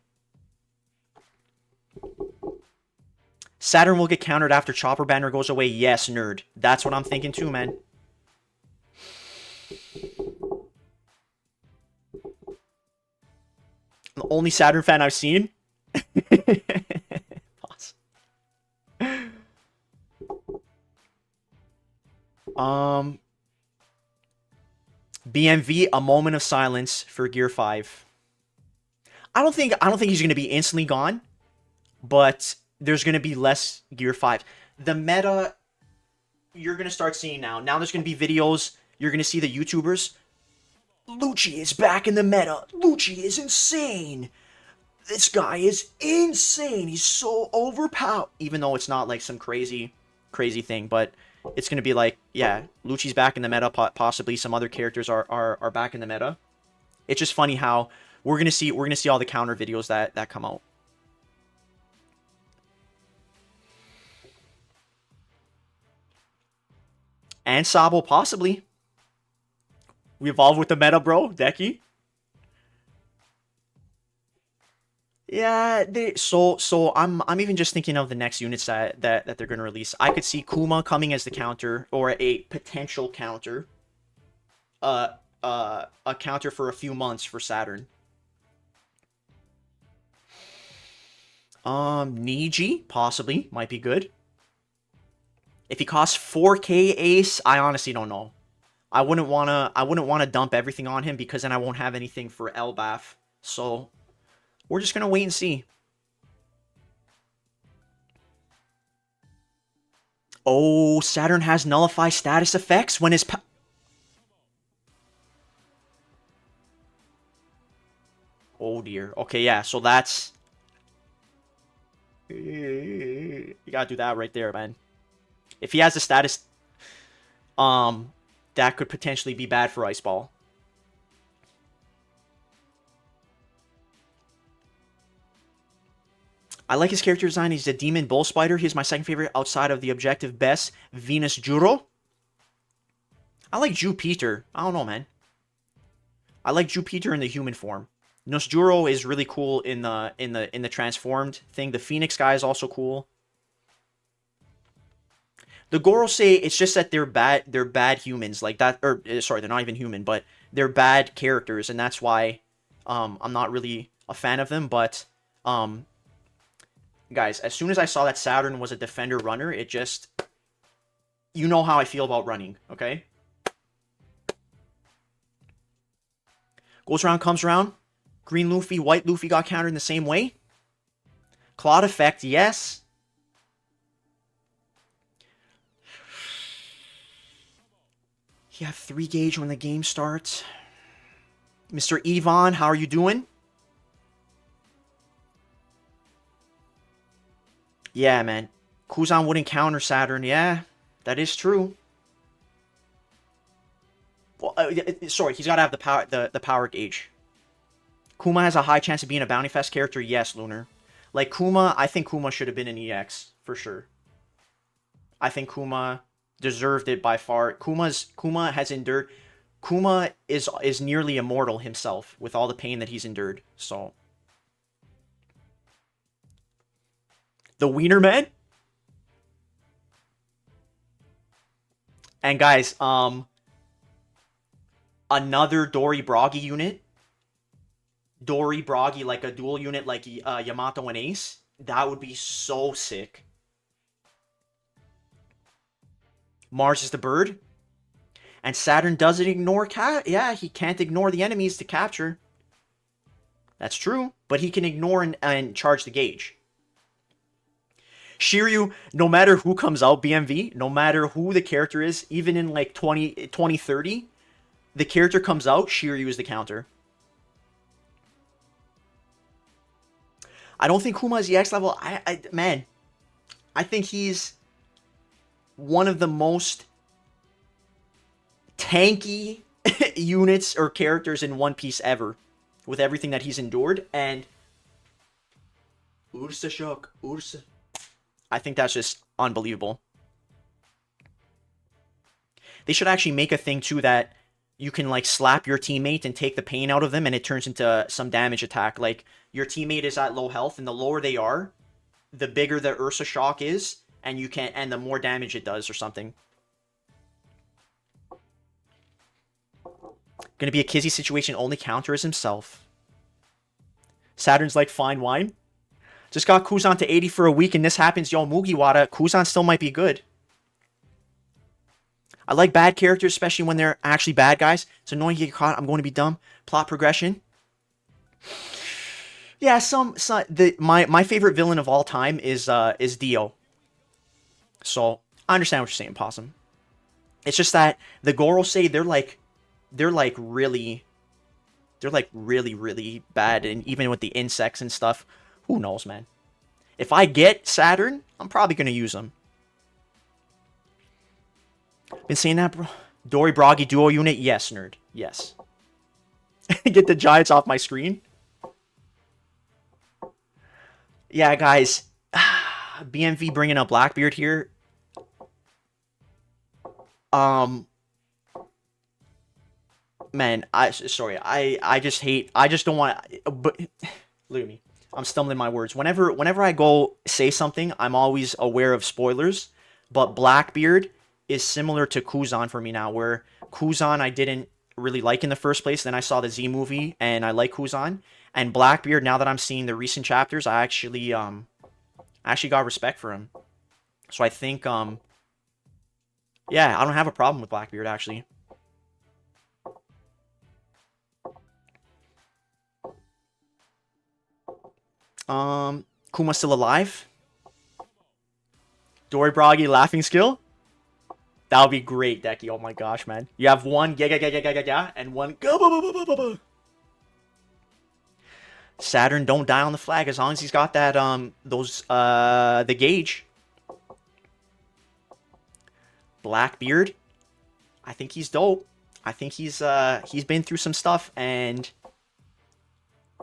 Saturn will get countered after Chopper banner goes away. Yes, nerd. That's what I'm thinking too, man. The only Saturn fan I've seen. BMV, a moment of silence for Gear 5. I don't think he's going to be instantly gone, but there's going to be less Gear 5. The meta you're going to start seeing now. Now there's going to be videos. You're going to see the YouTubers. Lucci is back in the meta. Lucci is insane. This guy is insane. He's so overpowered. Even though it's not like some crazy thing, but it's going to be like, yeah, Lucci's back in the meta. Possibly some other characters are back in the meta. It's just funny how we're going to see all the counter videos that come out. And Sabo, possibly. We evolve with the meta, bro. Decky. Yeah, so I'm even just thinking of the next units that they're gonna release. I could see Kuma coming as the counter or a potential counter. A counter for a few months for Saturn. Niji possibly might be good. If he costs 4K Ace, I honestly don't know. I wouldn't wanna dump everything on him because then I won't have anything for Elbaf. So we're just gonna wait and see. Oh, Saturn has nullify status effects when his oh dear. Okay, yeah, so that's you gotta do that right there, man. If he has a status that could potentially be bad for Ice Ball. I like his character design. He's a demon bull spider. He's my second favorite outside of the objective best, Venus Juro. I like Jupiter. I don't know, man. I like Jupiter in the human form. Nosjuro is really cool in the transformed thing. The Phoenix guy is also cool. The Gorosei, it's just that they're bad humans like that, or sorry, they're not even human, but they're bad characters, and that's why I'm not really a fan of them. But guys, as soon as I saw that Saturn was a defender runner, it just, you know how I feel about running, okay? Goes around, comes around. Green Luffy, white Luffy got countered in the same way. Clawed effect, yes. You have 3 gauge when the game starts. Mr. Yvonne, how are you doing? Yeah, man. Kuzan wouldn't counter Saturn. Yeah, that is true. Well, sorry, he's got to have the power gauge. Kuma has a high chance of being a Bounty Fest character. Yes, Lunar. Like Kuma, I think Kuma should have been an EX for sure. I think Kuma deserved it by far. Kuma has endured. Kuma is nearly immortal himself with all the pain that he's endured. So the Wiener Man. And guys, another Dory Bragi unit. Dory Bragi, like a dual unit like Yamato and Ace. That would be so sick. Mars is the bird. And Saturn doesn't ignore yeah, he can't ignore the enemies to capture. That's true. But he can ignore and charge the gauge. Shiryu, no matter who comes out, BMV, no matter who the character is, even in like 2030, the character comes out, Shiryu is the counter. I don't think Kuma is EX level. Man, I think he's one of the most tanky units or characters in One Piece ever, with everything that he's endured. And Ursa shock, Ursa. I think that's just unbelievable. They should actually make a thing too that you can like slap your teammate and take the pain out of them and it turns into some damage attack. Like your teammate is at low health and the lower they are, the bigger the Ursa shock is and the more damage it does or something. Gonna be a Kizzy situation, only counter is himself. Saturn's like fine wine. Just got Kuzan to 80 for a week and this happens, yo, Mugiwara, Kuzan still might be good. I like bad characters, especially when they're actually bad guys. It's annoying to get caught. I'm going to be dumb. Plot progression. Yeah, my favorite villain of all time is Dio. So I understand what you're saying, Possum. It's just that the Gorosei, they're really bad, and even with the insects and stuff, who knows, man. If I get Saturn, I'm probably gonna use them. Been saying that, bro. Dory Bragi duo unit? Yes, nerd. Yes. Get the Giants off my screen. Yeah, guys. BMV bringing up Blackbeard here. Man, I just don't want. But look at me. I'm stumbling my words. Whenever I go say something, I'm always aware of spoilers. But Blackbeard is similar to Kuzan for me now, where Kuzan I didn't really like in the first place. Then I saw the Z movie and I like Kuzan. And Blackbeard, now that I'm seeing the recent chapters, I actually got respect for him. So I think yeah, I don't have a problem with Blackbeard actually. Kuma's still alive. Dory Bragi laughing skill. That would be great, Decky. Oh my gosh, man. You have one and one Saturn don't die on the flag as long as he's got that the gauge. Blackbeard. I think he's dope. I think he's been through some stuff and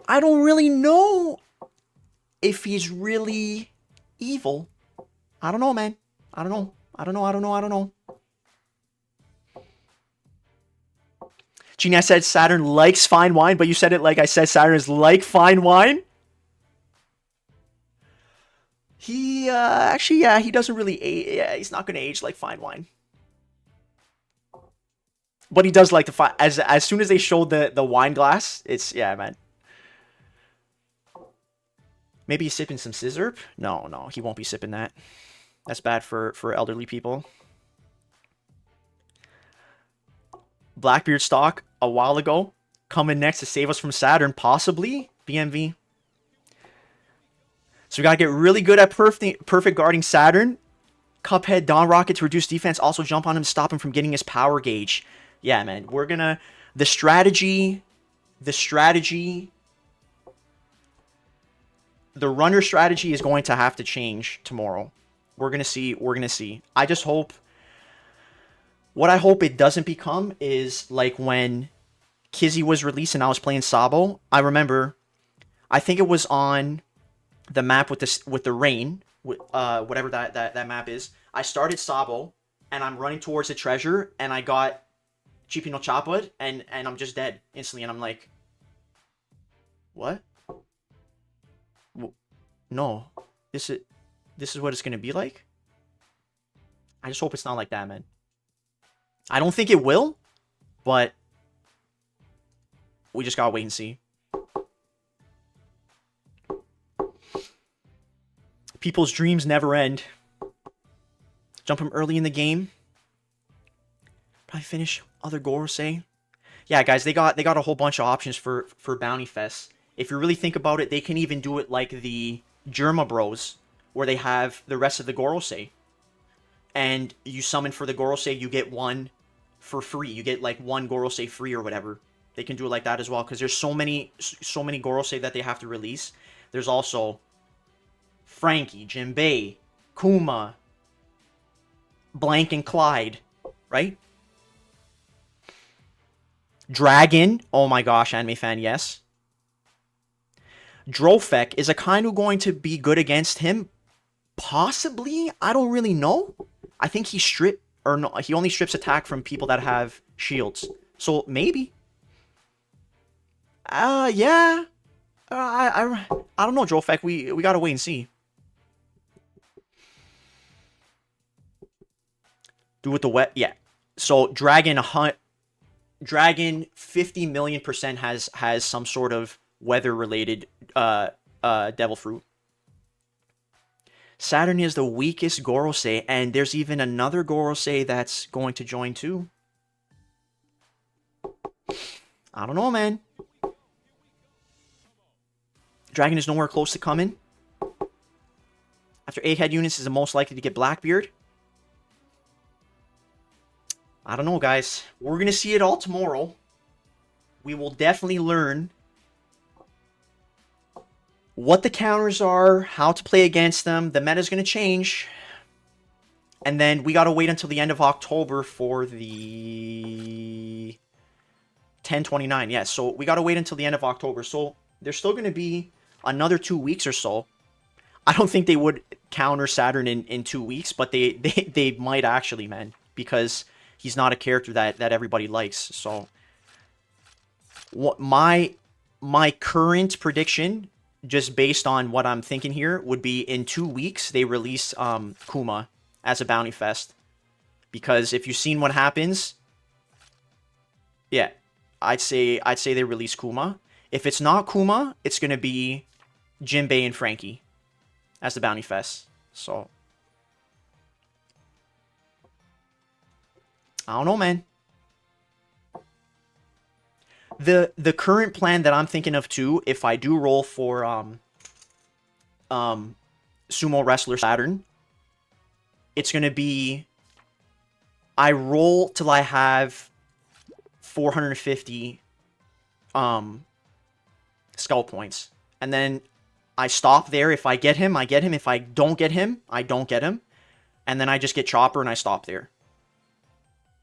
I don't really know if he's really evil. I don't know, man. I don't know. Genie, I said Saturn likes fine wine, but you said it like I said Saturn is like fine wine. He, actually, yeah, he doesn't really age. Yeah, he's not going to age like fine wine. But he does like the as soon as they showed the wine glass, it's, yeah, man. Maybe he's sipping some scissor? No, he won't be sipping that. That's bad for elderly people. Blackbeard stock a while ago. Coming next to save us from Saturn, possibly. BMV. So we gotta get really good at perfect guarding Saturn. Cuphead, Dawn Rocket to reduce defense. Also jump on him to stop him from getting his power gauge. Yeah, man. We're gonna... The strategy... The runner strategy is going to have to change tomorrow. We're gonna see. I just hope... What I hope it doesn't become is like when Kizzy was released and I was playing Sabo. I remember... I think it was on the map with the rain. Whatever that map is. I started Sabo and I'm running towards the treasure and I got Chippy no Chopwood and I'm just dead instantly and I'm like... What? No, this is what it's gonna be like. I just hope it's not like that, man. I don't think it will, but we just gotta wait and see. People's dreams never end. Jump him early in the game. Probably finish other Gorosei. Yeah, guys, they got a whole bunch of options for Bounty Fest. If you really think about it, they can even do it like the Germa Bros, where they have the rest of the Gorosei. And you summon for the Gorosei, you get one for free. You get like one Gorosei free or whatever. They can do it like that as well, because there's so many Gorosei that they have to release. There's also Frankie, Jinbei, Kuma, Blank and Clyde, right? Dragon, oh my gosh, anime fan, yes. Drofek, is Akainu going to be good against him? Possibly. I don't really know. I think he he only strips attack from people that have shields. So maybe. Yeah. I don't know, Drofek. We gotta wait and see. Do with the wet. Yeah. So Dragon 50 million% has some sort of weather-related devil fruit. Saturn is the weakest Gorosei, and there's even another Gorosei that's going to join too. I don't know, man. Dragon is nowhere close to coming. After 8 head units is the most likely to get Blackbeard. I don't know, guys. We're going to see it all tomorrow. We will definitely learn what the counters are, how to play against them. The meta's going to change. And then we got to wait until the end of October for the 1029. Yeah, so we got to wait until the end of October. So there's still going to be another 2 weeks or so. I don't think they would counter Saturn in 2 weeks, but they might actually, man, because he's not a character that everybody likes. So what my current prediction just based on what I'm thinking here, would be in 2 weeks they release Kuma as a bounty fest. Because if you've seen what happens, yeah, I'd say they release Kuma. If it's not Kuma, it's gonna be Jinbei and Frankie as the bounty fest. So I don't know, man. The current plan that I'm thinking of too, if I do roll for Sumo Wrestler Saturn, it's gonna be I roll till I have 450 skull points, and then I stop there. If I get him, I get him. If I don't get him, I don't get him, and then I just get Chopper and I stop there.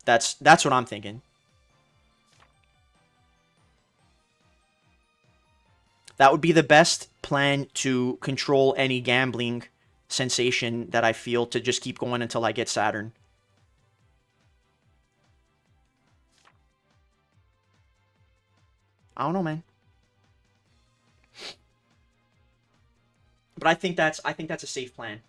That's what I'm thinking. That would be the best plan to control any gambling sensation that I feel, to just keep going until I get Saturn. I don't know, man. But I think that's a safe plan.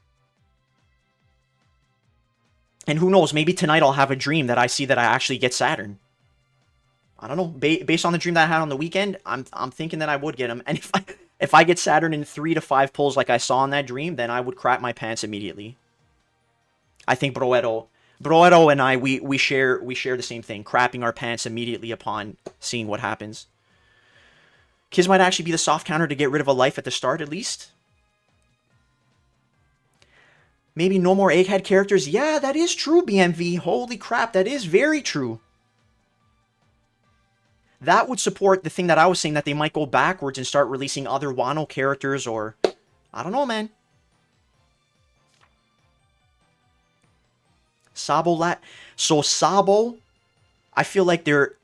And who knows, maybe tonight I'll have a dream that I see that I actually get Saturn. I don't know. Based on the dream that I had on the weekend, I'm thinking that I would get him. And if I get Saturn in 3 to 5 pulls like I saw in that dream, then I would crap my pants immediately. I think Broero and I we share the same thing, crapping our pants immediately upon seeing what happens. Kiz might actually be the soft counter to get rid of a life at the start, at least. Maybe no more egghead characters. Yeah, that is true, BMV. Holy crap, that is very true. That would support the thing that I was saying, that they might go backwards and start releasing other Wano characters, or I don't know, man. So Sabo, I feel like they're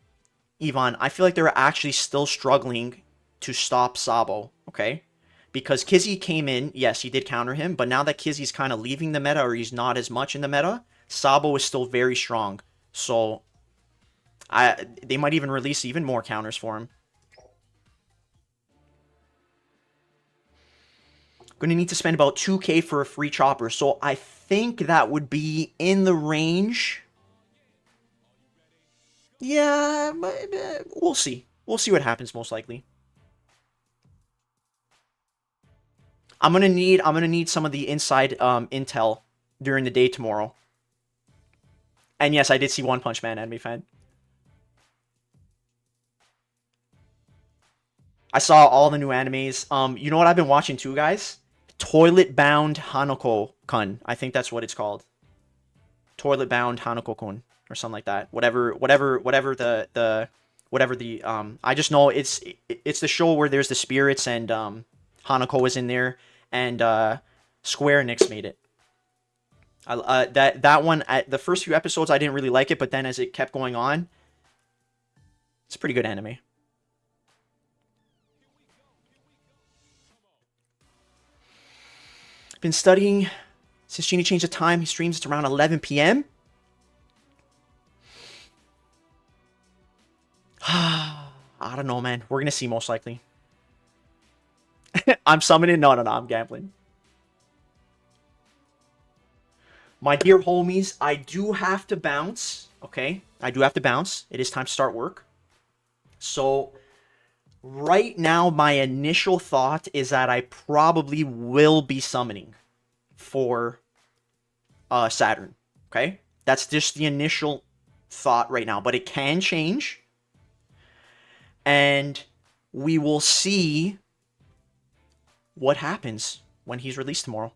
actually still struggling to stop Sabo, okay? Because Kizzy came in, yes, he did counter him, but now that Kizzy's kind of leaving the meta, or he's not as much in the meta, Sabo is still very strong. So they might even release even more counters for him. Going to need to spend about 2K for a free chopper, so I think that would be in the range. Yeah, we'll see. We'll see what happens, most likely. I'm gonna need some of the inside intel during the day tomorrow. And yes, I did see One Punch Man, anime fan. I saw all the new animes. You know what I've been watching too, guys? Toilet Bound Hanako-kun. I think that's what it's called. Toilet Bound Hanako-kun or something like that. Whatever the I just know it's the show where there's the spirits, and Hanako is in there, and Square Enix made it. That one, at the first few episodes I didn't really like it, but then as it kept going on, it's a pretty good anime. Been studying since Genie changed the time. He streams at around 11 p.m. I don't know, man. We're gonna see, most likely. I'm summoning. No, I'm gambling. My dear homies, I do have to bounce. Okay, I do have to bounce. It is time to start work. So right now, my initial thought is that I probably will be summoning for Saturn. Okay, that's just the initial thought right now, but it can change, and we will see what happens when he's released tomorrow.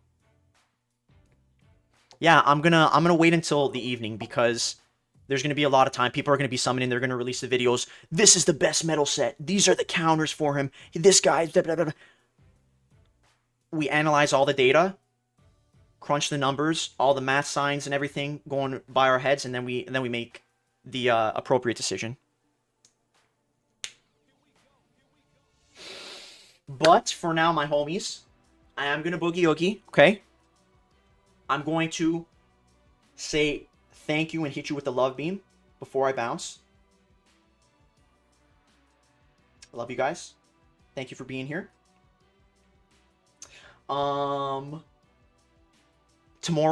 Yeah, I'm gonna wait until the evening, because there's gonna be a lot of time. People are gonna be summoning. They're gonna release the videos. This is the best metal set. These are the counters for him. This guy. Blah, blah, blah. We analyze all the data, crunch the numbers, all the math signs and everything going by our heads, and then we make the appropriate decision. But for now, my homies, I am gonna boogie oogie. Okay. I'm going to say thank you and hit you with the love beam before I bounce. I love you guys. Thank you for being here. Tomorrow,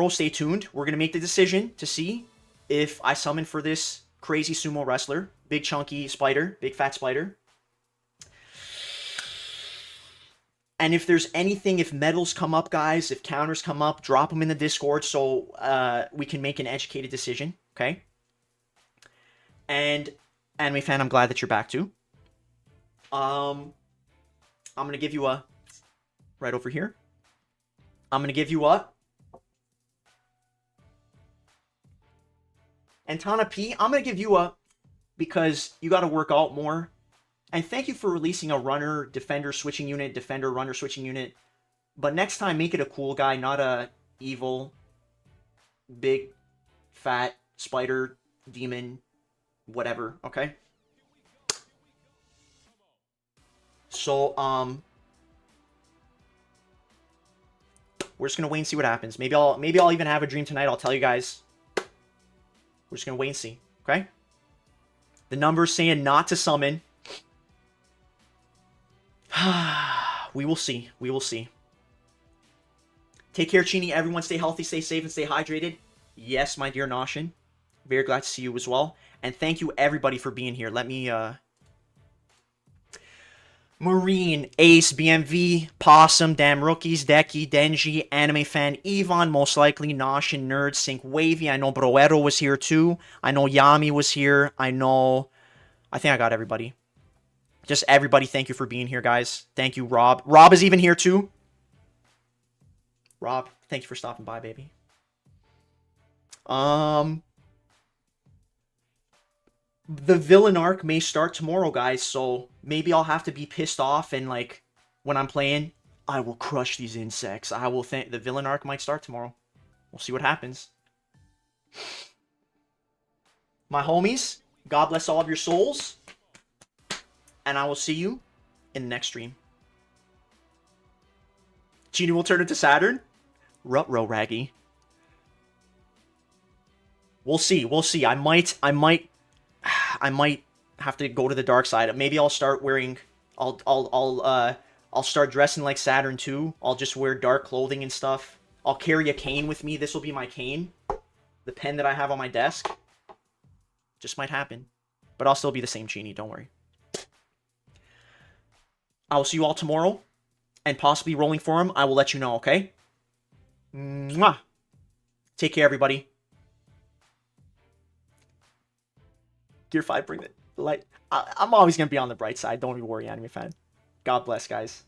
stay tuned. We're going to make the decision to see if I summon for this crazy sumo wrestler. Big chunky spider. Big fat spider. And if there's anything, if medals come up, guys, if counters come up, drop them in the Discord so we can make an educated decision, okay? And anime fan, I'm glad that you're back too. I'm going to give you a... Right over here. I'm going to give you a... And Tana P, I'm going to give you a... Because you got to work out more. And thank you for releasing a runner, defender, switching unit, defender, runner, switching unit. But next time, make it a cool guy, not a evil, big, fat, spider, demon, whatever, okay? So, we're just gonna wait and see what happens. Maybe I'll even have a dream tonight. I'll tell you guys. We're just gonna wait and see, okay? The number's saying not to summon. We will see. We will see. Take care, Chini. Everyone stay healthy, stay safe, and stay hydrated. Yes, my dear Noshin. Very glad to see you as well. And thank you, everybody, for being here. Let me, Marine, Ace, BMV, Possum, Damn Rookies, Deki, Denji, Anime Fan, Yvonne, most likely, Noshin, Nerd, Sync, Wavy. I know Broero was here, too. I know Yami was here. I think I got everybody. Just everybody, thank you for being here, guys. Thank you, Rob. Rob is even here, too. Rob, thank you for stopping by, baby. The villain arc may start tomorrow, guys, so maybe I'll have to be pissed off and, like, when I'm playing, I will crush these insects. I will think the villain arc might start tomorrow. We'll see what happens. My homies, God bless all of your souls. And I will see you in the next stream. Genie will turn into Saturn? Ruh-roh, Raggy. We'll see. We'll see. I might have to go to the dark side. Maybe I'll start wearing... I'll start dressing like Saturn too. I'll just wear dark clothing and stuff. I'll carry a cane with me. This will be my cane. The pen that I have on my desk. Just might happen. But I'll still be the same Genie. Don't worry. I will see you all tomorrow, and possibly rolling for him. I will let you know, okay? Mwah! Take care, everybody. Gear 5, bring the light. I'm always going to be on the bright side. Don't you worry, anime fan. God bless, guys.